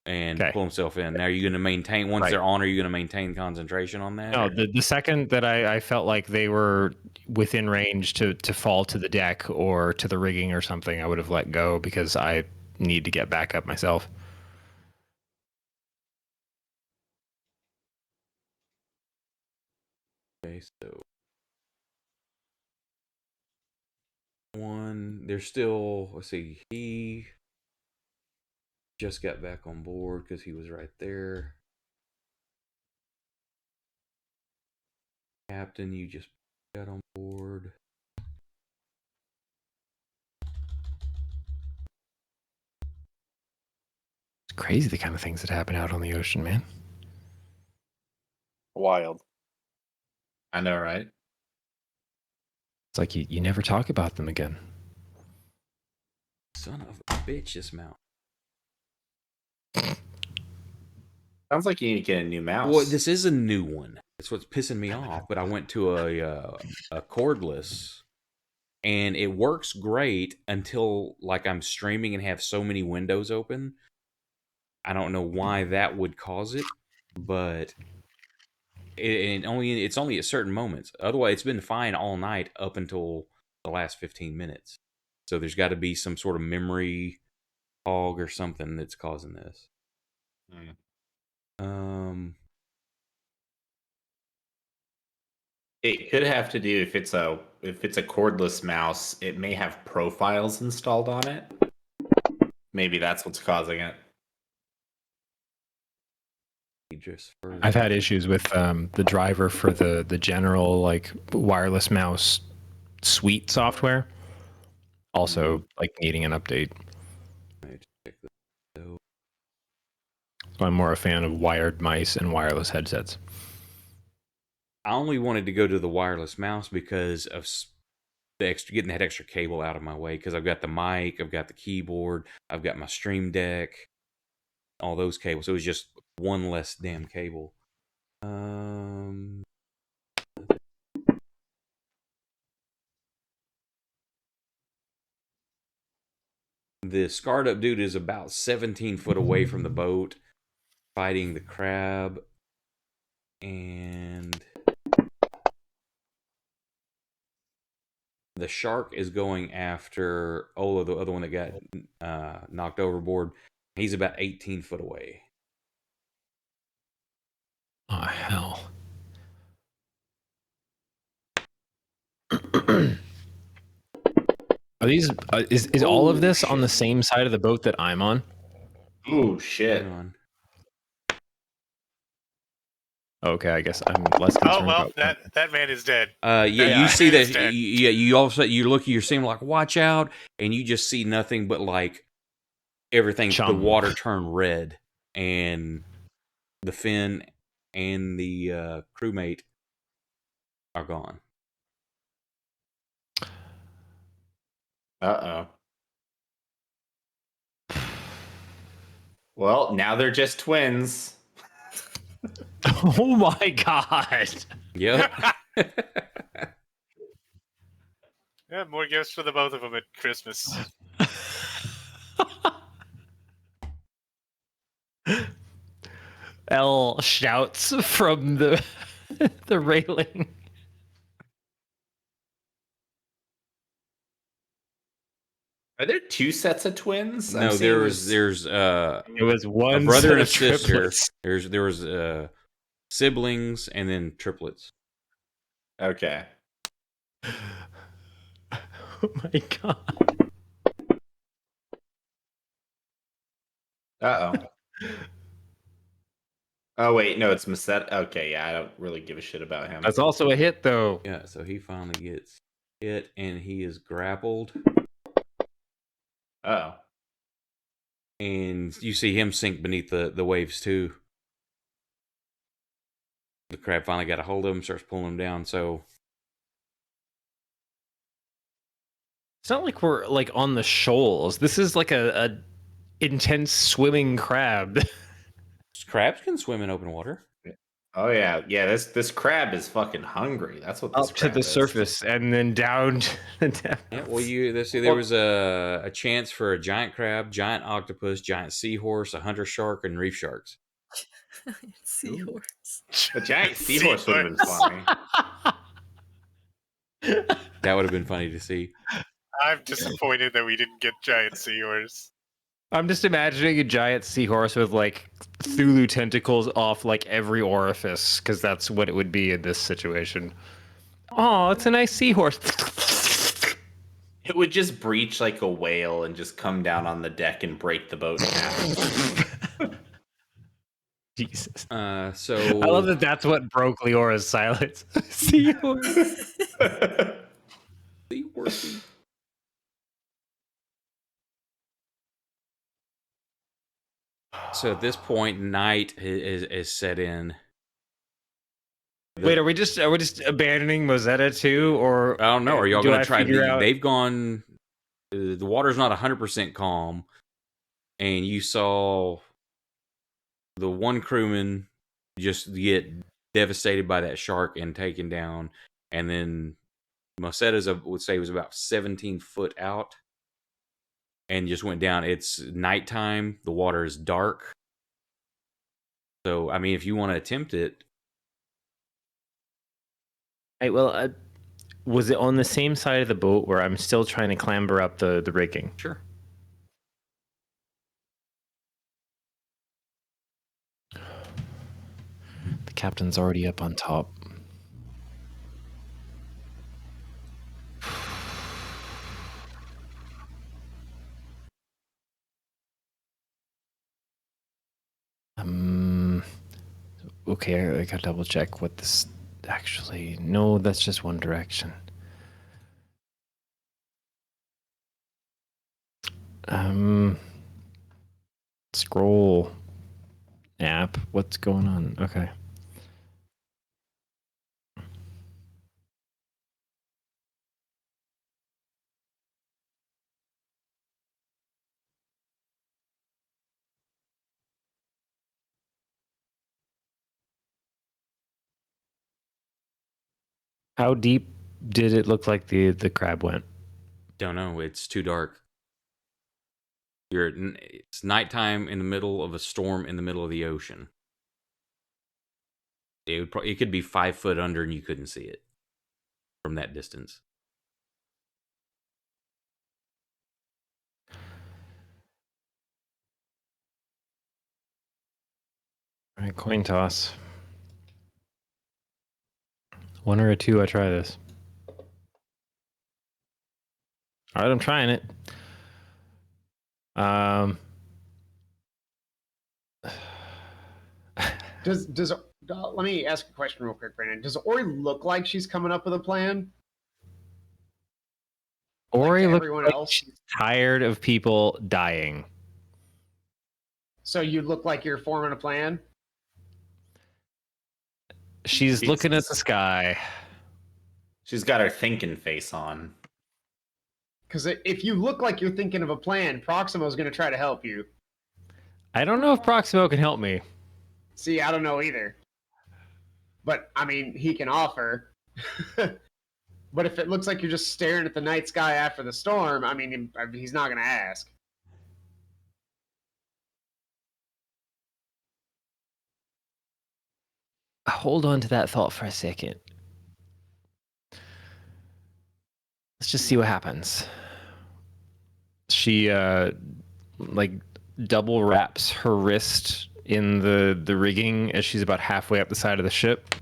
and pull himself in. Now, are you going to maintain, once they're on, are you going to maintain concentration on that? No, the second that I felt like they were within range to fall to the deck or to the rigging or something, I would have let go because I need to get back up myself. Okay, so there's still, let's see, he just got back on board because he was right there. Captain, you just got on board. It's crazy the kind of things that happen out on the ocean, man. Wild. I know, right? It's like you never talk about them again. Son of a bitch, this mouse. Sounds like you need to get a new mouse. Well, this is a new one. That's what's pissing me off. But I went to a cordless, and it works great until like I'm streaming and have so many windows open. I don't know why that would cause it, but it's only at certain moments. Otherwise, it's been fine all night up until the last 15 minutes. So there's got to be some sort of memory hog or something that's causing this. It could have to do if it's a cordless mouse, it may have profiles installed on it. Maybe that's what's causing it. I've had issues with the driver for the general like wireless mouse suite software. Also, like needing an update. So I'm more a fan of wired mice and wireless headsets. I only wanted to go to the wireless mouse because of getting that extra cable out of my way. Because I've got the mic, I've got the keyboard, I've got my Stream Deck, all those cables. So it was just one less damn cable. The scarred up dude is about 17 foot away from the boat, fighting the crab. And the shark is going after Ola, the other one that got knocked overboard. He's about 18 foot away. Oh, hell. Are these is all of this on the same side of the boat that I'm on? Oh shit. Okay, I guess I'm less concerned. Oh well, that man is dead. You see that? You all of a sudden you're seeing like watch out, and you just see nothing but like everything. The water turn red, and the fin and the crewmate are gone. Well, now they're just twins. Oh my god. Yep. Yeah, more gifts for the both of them at Christmas. Elle shouts from the railing. Are there two sets of twins? No, there's it was one a brother set and a of sister. triplets. There was siblings and then triplets. Okay. Oh my god. Uh-oh. Oh, wait. No, it's Masetta. Okay, yeah, I don't really give a shit about him. That's also a hit, though. Yeah, so he finally gets hit, and he is grappled. Uh-oh. And you see him sink beneath the waves, too. The crab finally got a hold of him, starts pulling him down, so... It's not like we're like on the shoals. This is like a intense swimming crab. Crabs can swim in open water. Oh, yeah. Yeah, this crab is fucking hungry. That's what this Up to crab the is. surface and then down to the depth. Yeah, well, there was a chance for a giant crab, giant octopus, giant seahorse, a hunter shark, and reef sharks. Seahorse. A giant seahorse would have been funny. That would have been funny to see. I'm disappointed that we didn't get giant seahorse. I'm just imagining a giant seahorse with like Thulu tentacles off like every orifice, because that's what it would be in this situation. Oh, it's a nice seahorse. It would just breach like a whale and just come down on the deck and break the boat in half. Jesus. So I love that that's what broke Leora's silence. Seahorse. Seahorse. So at this point, night is set in. Wait, are we just abandoning Mosetta too, or I don't know. Are y'all do going I to try figure to? out- They've gone. The water's not 100% calm, and you saw the one crewman just get devastated by that shark and taken down, and then Mosetta's would say was about 17 foot out, and just went down. It's nighttime. The water is dark. So I mean, if you want to attempt it, Hey, well, was it on the same side of the boat where I'm still trying to clamber up the rigging? sure. The captain's already up on top. Okay, I gotta double check what this actually. No, that's just one direction. Scroll app. What's going on? Okay. How deep did it look like the crab went? Don't know. It's too dark. It's nighttime in the middle of a storm in the middle of the ocean. It could be 5 foot under and you couldn't see it from that distance. All right, coin toss. One or a two, I try this. All right, I'm trying it. Does let me ask a question real quick, Brandon. Does Ori look like she's coming up with a plan? Ori to looks everyone like else? she's tired of people dying. So you look like you're forming a plan? She's looking at the sky. She's got her thinking face on. Because if you look like you're thinking of a plan, Proximo's going to try to help you. I don't know if Proximo can help me. See, I don't know either. But, I mean, he can offer. But if it looks like you're just staring at the night sky after the storm, I mean, he's not going to ask. Hold on to that thought for a second. Let's just see what happens. She like double wraps her wrist in the rigging as she's about halfway up the side of the ship.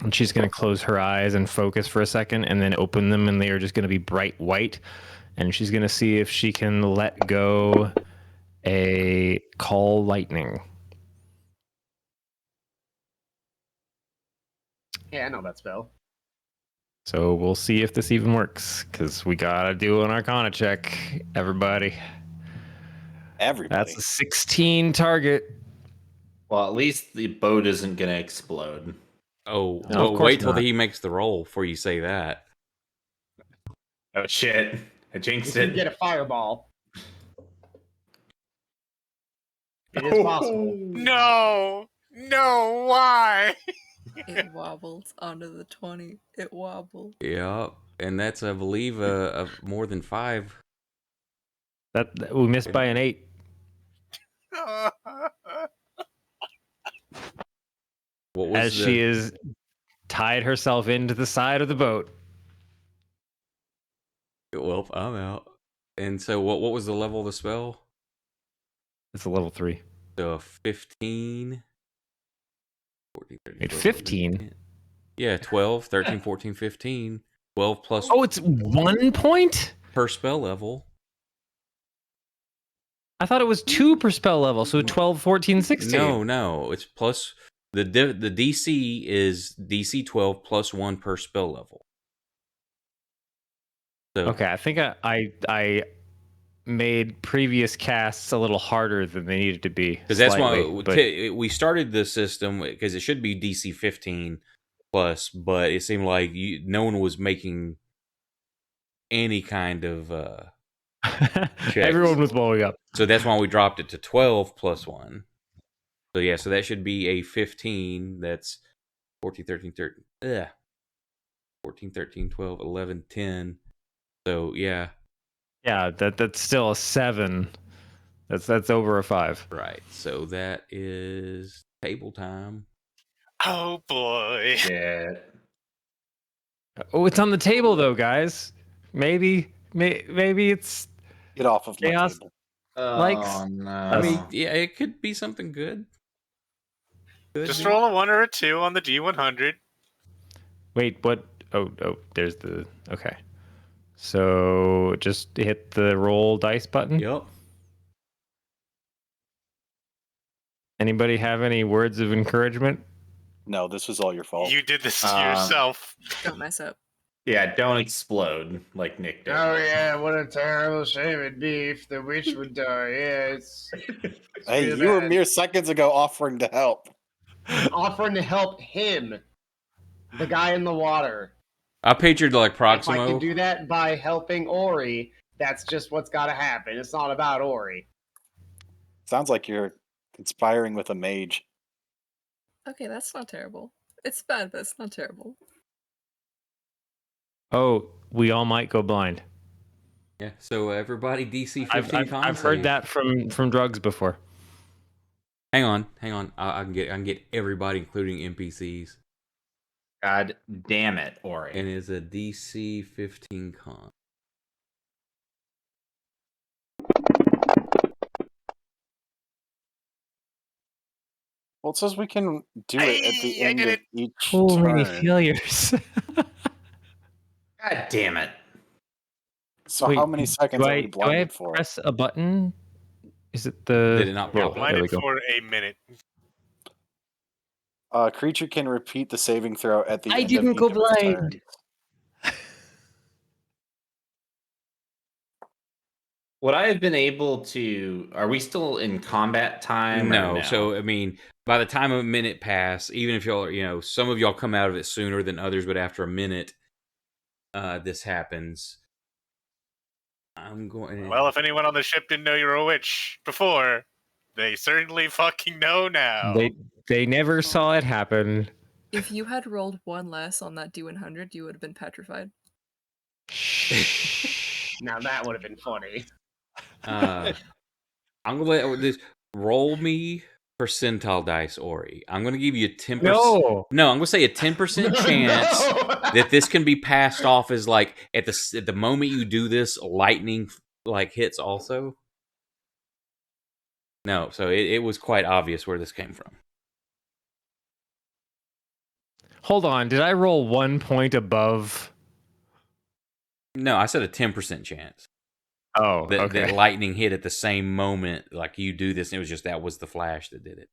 And and she's going to close her eyes and focus for a second and then open them, and they are just going to be bright white. And she's going to see if she can let go a call lightning. Yeah, I know that spell. So we'll see if this even works, because we got to do an Arcana check, everybody. Everybody. That's a 16 target. Well, at least the boat isn't going to explode. Oh, No, well, of course wait till not. he makes the roll before you say that. Oh, shit. I You jinxed can it. get a fireball. It is possible. No, why? It wobbled onto the 20. It wobbled. Yeah, and that's, I believe, more than 5. That we missed by an 8. What was As she is tied herself into the side of the boat. Well, I'm out. And so, what was the level of the spell? It's a level 3. So 15. 14, 13, Wait, 12, 15? Yeah, 12, 13, 14, 15. 12 plus Oh, it's 1 point? per spell level. I thought it was 2 per spell level, so 12, 14, 16. No, it's plus the DC is DC 12 plus 1 per spell level. So, Okay, I think I made previous casts a little harder than they needed to be. because that's why but we started the system, because it should be DC 15 plus, but it seemed like no one was making any kind of everyone was blowing up. so that's why we dropped it to 12 plus 1. So yeah, so that should be a 15. That's 14, 13, 13. 14, 13, 12, 11, 10. So yeah. Yeah, that's still a 7. That's over a 5. Right. So that is table time. Oh boy. Yeah. Oh, it's on the table though, guys. Maybe it's Get off of my Chaos. table. Likes. Oh, no. I mean, yeah, it could be something good. Just roll a 1 or a 2 on the D100. Wait, what? Oh, there's the. Okay. So just hit the roll dice button. Yep. Anybody have any words of encouragement? No, this was all your fault. You did this to yourself. Don't mess up. Yeah, don't explode like Nick did. Oh yeah, what a terrible shame it'd be if the witch would die. Yeah, it's Hey, real you were bad. mere seconds ago offering to help. offering to help him, the guy in the water. I pictured like If I can Proximo. do that by helping Ori, that's just what's got to happen. It's not about Ori. Sounds like you're conspiring with a mage. Okay, that's not terrible. It's bad, but it's not terrible. Oh, we all might go blind. Yeah. So everybody DC 15 I've heard save. that from drugs before. Hang on. I can get everybody, including NPCs. God damn it, Ori. And it's a DC 15 con. Well, it says we can do it at the Hey, I end did of it. each Too many turn. failures. God damn it. So Wait, how many seconds do are I we blinded for? press a button? Is it the? Did it not Yeah, pop up? There we blinded go. for a minute. Creature can repeat the saving throw at the I end didn't of each go of its blind. turns. Would I have been able to? Are we still in combat time? No. Or no? So I mean, by the time a minute pass, even if y'all, some of y'all come out of it sooner than others, but after a minute, this happens. I'm going. Well, if anyone on the ship didn't know you were a witch before, they certainly fucking know now. They never saw it happen. If you had rolled 1 less on that D100, you would have been petrified. Now that would have been funny. I'm gonna let this roll me percentile dice, Ori. I'm gonna give you a 10%. No, I'm gonna say a 10% chance that this can be passed off as like at the moment you do this, lightning like hits also. No, so it was quite obvious where this came from. Hold on. Did I roll 1 point above? No, I said a 10% chance Oh, that okay. lightning hit at the same moment. Like you do this, and it was just that was the flash that did it.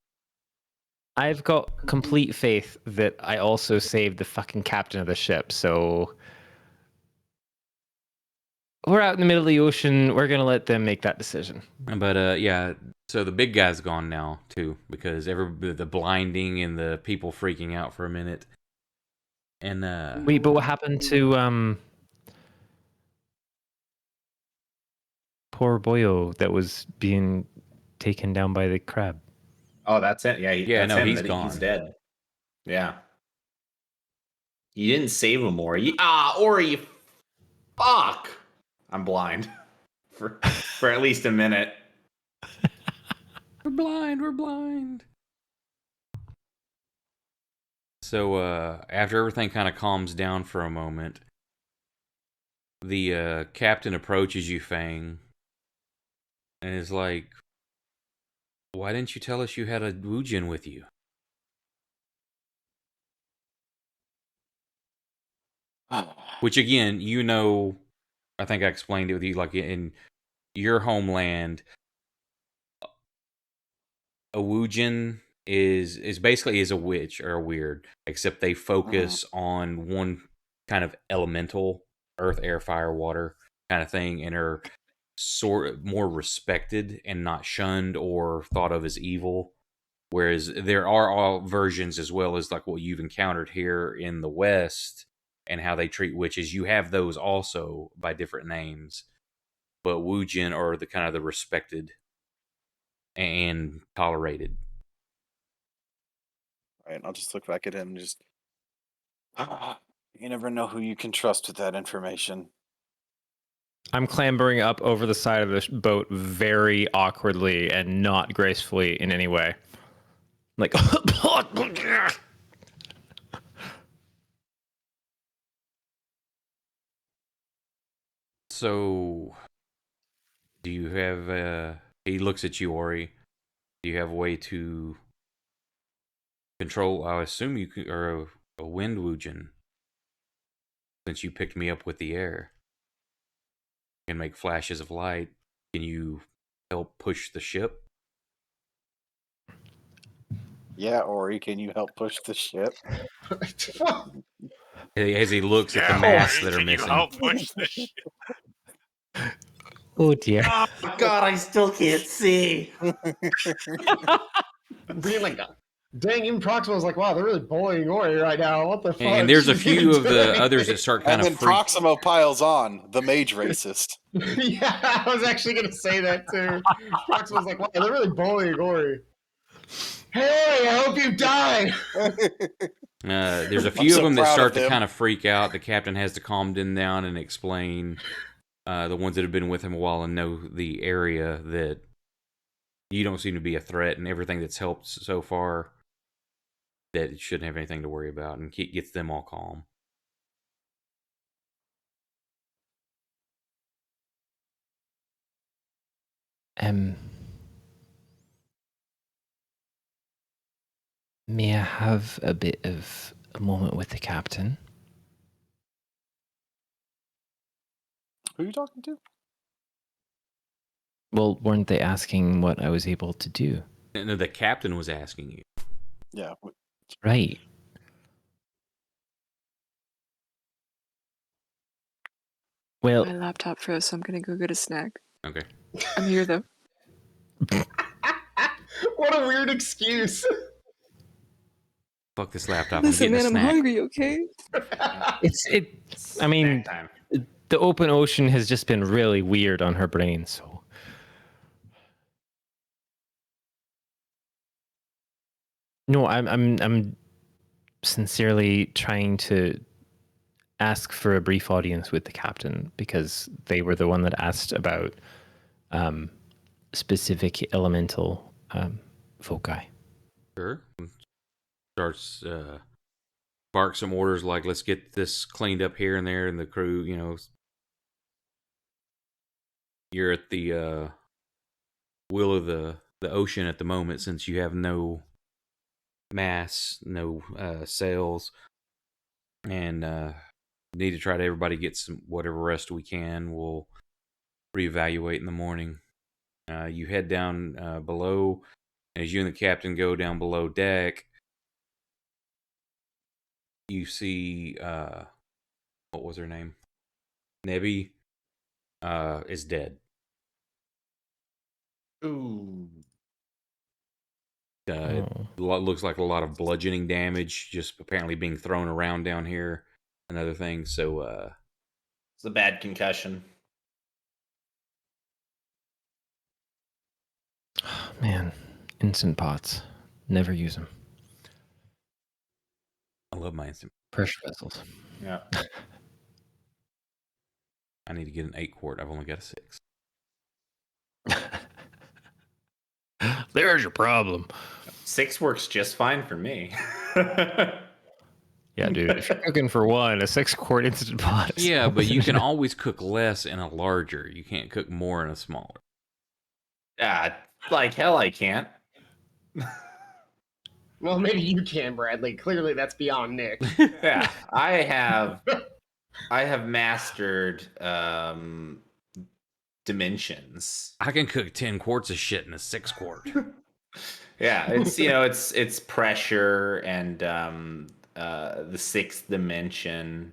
I've got complete faith that I also saved the fucking captain of the ship. So we're out in the middle of the ocean. We're gonna let them make that decision. But yeah, so the big guy's gone now too because the blinding and the people freaking out for a minute. And Wait, but what happened to poor Boyo that was being taken down by the crab? Oh, that's it. Yeah, Yeah, that's no, him. he's He's gone. dead. Yeah. You didn't save him, Ori. Ori, fuck. I'm blind for at least a minute. We're blind. So after everything kind of calms down for a moment, the captain approaches you, Fang, and is like, "Why didn't you tell us you had a Wujin with you?" Which again, you know, I think I explained it with you. Like in your homeland, a Wujin is basically is a witch or a weird, except they focus on one kind of elemental, earth, air, fire, water kind of thing, and are sort of more respected and not shunned or thought of as evil. Whereas there are all versions as well as like what you've encountered here in the West and how they treat witches. You have those also by different names, but Wujin are the kind of the respected and tolerated. Right, I'll just look back at him and just. You never know who you can trust with that information. I'm clambering up over the side of the boat very awkwardly and not gracefully in any way. Like, So, do you have? He looks at you, Ori. Do you have a way to control? I assume you are a wind Wujin, since you picked me up with the air. You can make flashes of light. Can you help push the ship? Yeah, Ori, can you help push the ship? As he looks at the Yeah, masts Ori, that are can you missing. help push this shit? oh dear. Oh God, I still can't see. Being like, dang, even Proxima's like, wow, they're really bullying Ori right now. What the fuck? And there's a She's few of the doing others that it. start kind And of then Proxima piles on, the mage racist. Yeah, I was actually gonna say that too. Proxima's like, wow, they're really bullying Ori. Hey Ori, I hope you die. There's a I'm few of so them that proud start of to them. kind of freak out. The captain has to calm them down and explain, the ones that have been with him a while and know the area, that you don't seem to be a threat, and everything that's helped so far, that it shouldn't have anything to worry about, and gets them all calm. May I have a bit of a moment with the captain? Who are you talking to? Well, weren't they asking what I was able to do? No, the captain was asking you. Yeah. Right. Well, My laptop froze, so I'm gonna go get a snack. Okay. I'm here though. What a weird excuse. Fuck this laptop. Listen, I'm man, getting a I'm snack. hungry. Okay. I mean, Snack time. the open ocean has just been really weird on her brain, so. No, I'm sincerely trying to ask for a brief audience with the captain because they were the one that asked about specific elemental foci. Sure. Starts bark some orders like, let's get this cleaned up here and there, and the crew, you're at the will of the ocean at the moment, since you have no masts, no sails. and need to try to everybody get some whatever rest we can. We'll reevaluate in the morning. You head down below. As you and the captain go down below deck, you see what was her name? Nebby is dead. Ooh. It looks like a lot of bludgeoning damage, just apparently being thrown around down here and other things. So It's a bad concussion. Man, instant pots. Never use them. I love my instant. Pressure vessels. Yeah. I need to get an 8-quart. I've only got a 6. There's your problem. 6 works just fine for me. Yeah, dude. If you're cooking for one, a 6-quart instant pot. is Yeah, but you can enough. always cook less in a larger. You can't cook more in a smaller. Yeah, like hell I can't. Well, maybe you can, Bradley. Clearly, that's beyond Nick. Yeah, I have mastered dimensions. I can cook 10 quarts of shit in a 6-quart. Yeah, it's pressure and the 6th dimension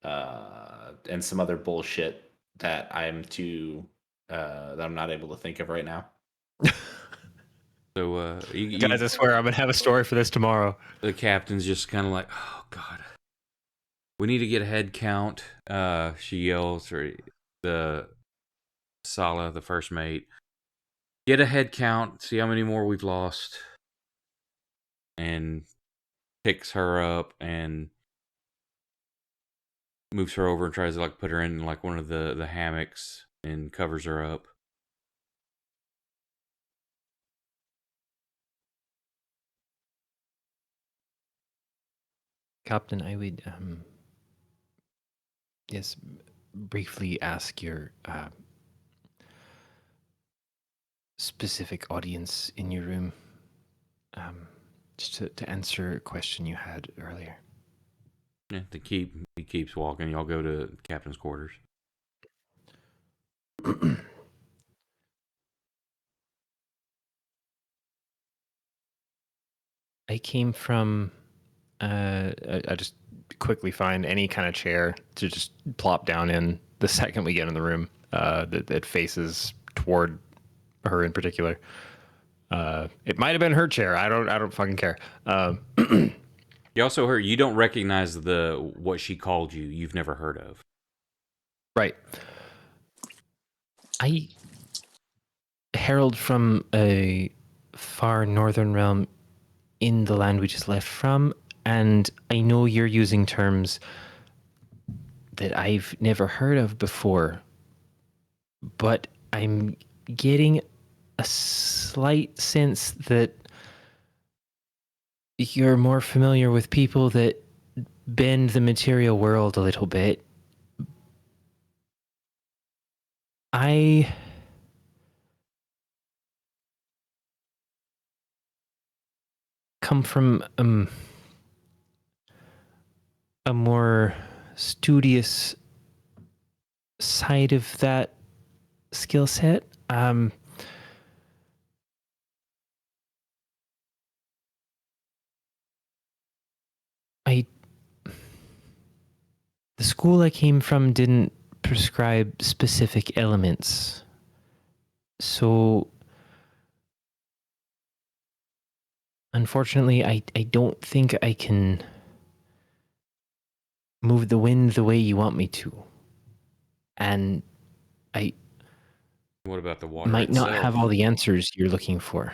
and some other bullshit that I'm not able to think of right now. So Guys, I swear I'm gonna have a story for this tomorrow. the captain's just kind of like, oh god, we need to get a head count. She yells, or the Sala, the first mate, get a head count, see how many more we've lost, and picks her up and moves her over and tries to like put her in like one of the hammocks and covers her up. Captain, I would yes, briefly ask your specific audience in your room just to answer a question you had earlier. Yeah, he keeps walking. Y'all go to captain's quarters. I came from I just quickly find any kind of chair to just plop down in the second we get in the room that faces toward her in particular. It might have been her chair. I don't fucking care. You also heard you don't recognize what she called you. You've never heard of. Right. I herald from a far northern realm in the land we just left from, and I know you're using terms that I've never heard of before, but I'm getting a slight sense that you're more familiar with people that bend the material world a little bit. I come from a more studious side of that skill set. The school I came from didn't prescribe specific elements. So unfortunately, I don't think I can move the wind the way you want me to. And I What about the water might not itself? have all the answers you're looking for.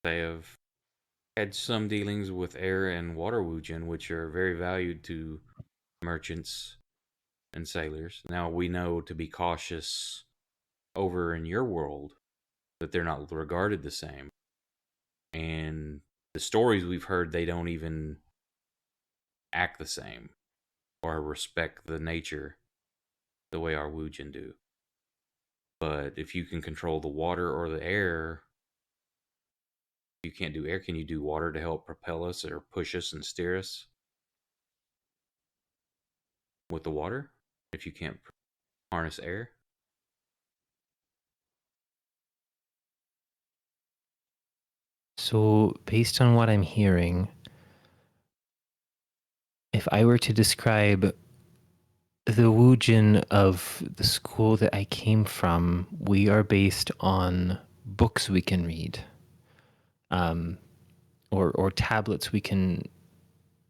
They have had some dealings with air and water woojin, which are very valued to merchants and sailors. Now we know to be cautious over in your world that they're not regarded the same. And the stories we've heard, they don't even act the same or respect the nature the way our woojin do. But if you can control the water or the air, you can't do air. Can you do water to help propel us or push us and steer us? with the water if you can't harness air? So, based on what I'm hearing, if I were to describe the Wujin of the school that I came from, we are based on books we can read, or tablets we can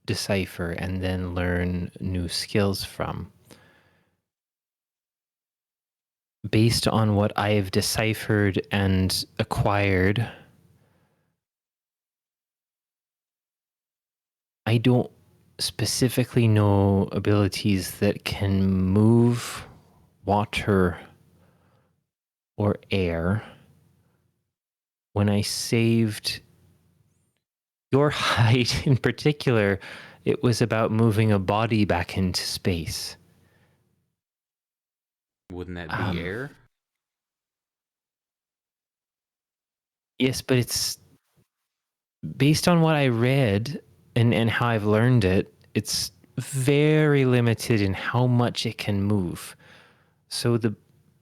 decipher and then learn new skills from. Based on what I have deciphered and acquired, I don't specifically know abilities that can move water or air. When I saved your hide in particular, it was about moving a body back into space. Wouldn't that be air? Yes, but it's based on what I read and how I've learned it, it's very limited in how much it can move. So the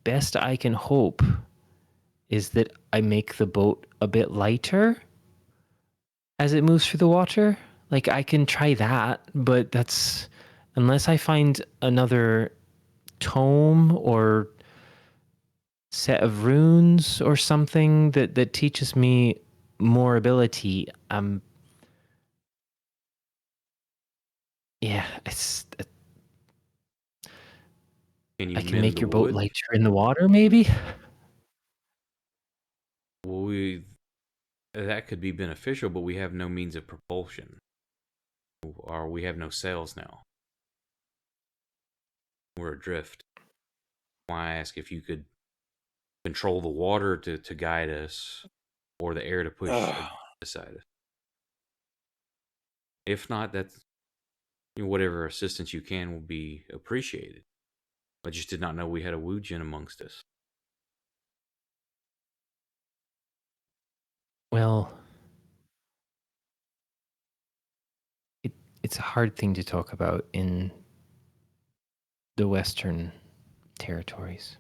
best I can hope is that I make the boat a bit lighter as it moves through the water. Like, I can try that, but that's unless I find another tome or set of runes or something that teaches me more ability. Yeah, Can you I can mend make the your boat wood? lighter in the water, maybe. Well, that could be beneficial, but we have no means of propulsion. Or we have no sails now. We're adrift. Why I ask if you could control the water to guide us, or the air to push beside us. If not, that's whatever assistance you can will be appreciated. I just did not know we had a Wujin amongst us. Well, it's a hard thing to talk about in the Western territories.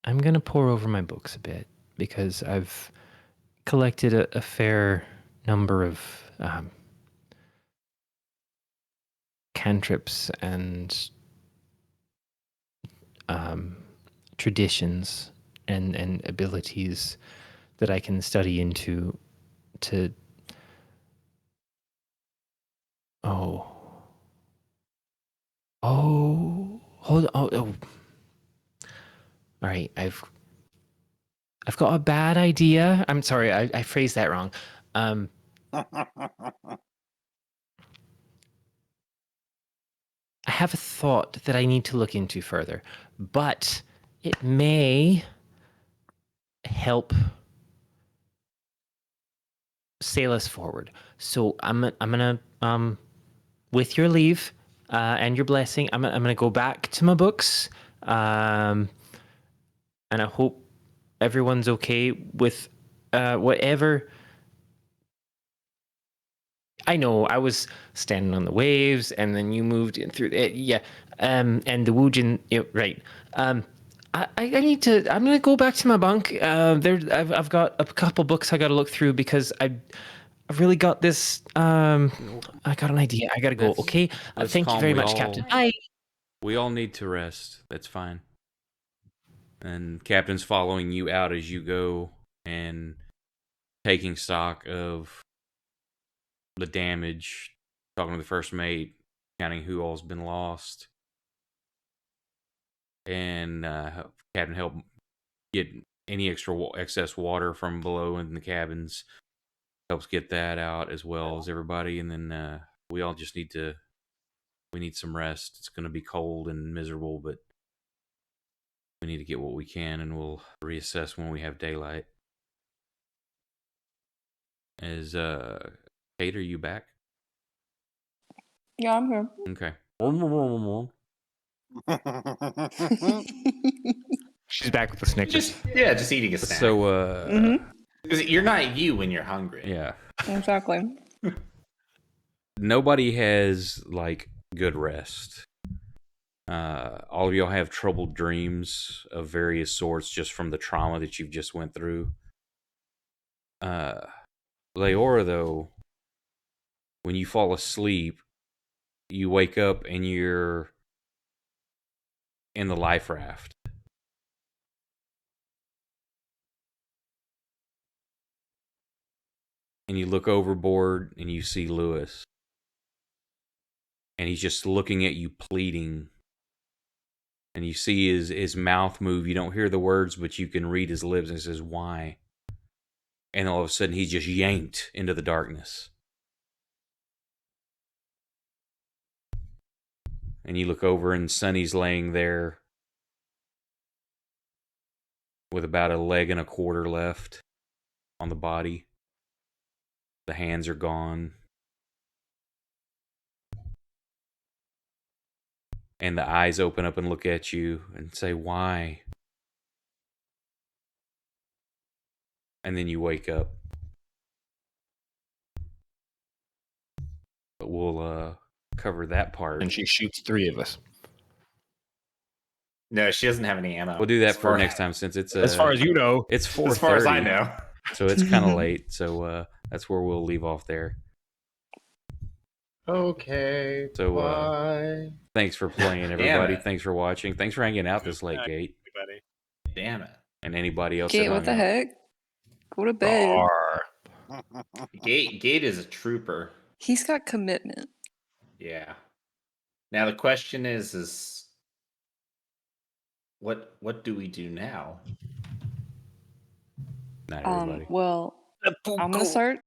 I'm going to pour over my books a bit because I've collected a fair number of cantrips and traditions and abilities that I can study into to hold on. All right, I've got a bad idea. I'm sorry, I phrased that wrong. I have a thought that I need to look into further, but it may help sail us forward. So I'm gonna with your leave and your blessing, I'm gonna go back to my books, and I hope everyone's okay with whatever. I know I was standing on the waves, and then you moved in through it. Yeah, and the Wujin, right. I need to. I'm gonna go back to my bunk. I've got a couple books I got to look through because I've really got this. I got an idea. I gotta go. Okay. Thank you calm. very much, Captain. Bye. We all need to rest. That's fine. And Captain's following you out as you go and taking stock of the damage, talking to the first mate, counting who all's been lost, and Captain help get any extra excess water from below in the cabins, helps get that out as well as everybody, and then we all just need some rest. It's going to be cold and miserable, but we need to get what we can, and we'll reassess when we have daylight. Is Kate, are you back? Yeah, I'm here. Okay. She's back with the Snickers. Just eating a snack. So, Because you're not you when you're hungry. yeah. Exactly. Nobody has like good rest. All of y'all have troubled dreams of various sorts just from the trauma that you've just went through. Leora, though, when you fall asleep, you wake up and you're in the life raft. And you look overboard and you see Lewis. And he's just looking at you, pleading. And you see his mouth move. You don't hear the words, but you can read his lips. And he says, "Why?" And all of a sudden, he's just yanked into the darkness. And you look over, and Sonny's laying there with about a leg and a quarter left on the body. The hands are gone. And the eyes open up and look at you and say, "Why?" And then you wake up. But we'll cover that part. And she shoots 3 of us. No, she doesn't have any ammo. We'll do that As for far- next time since it's As far as you know. it's 4:30. As far as I know. So it's kind of late. So that's where we'll leave off there. Okay. So, bye. Thanks for playing, Damn everybody. it. Thanks for watching. Thanks for hanging out this late, Good night, Gate, everybody. Damn it. and anybody else. Gate, that what the hung out. heck? Go to bed. Arr. Gate is a trooper. He's got commitment. Yeah. Now the question is what do we do now? Not everybody. Well, I'm gonna start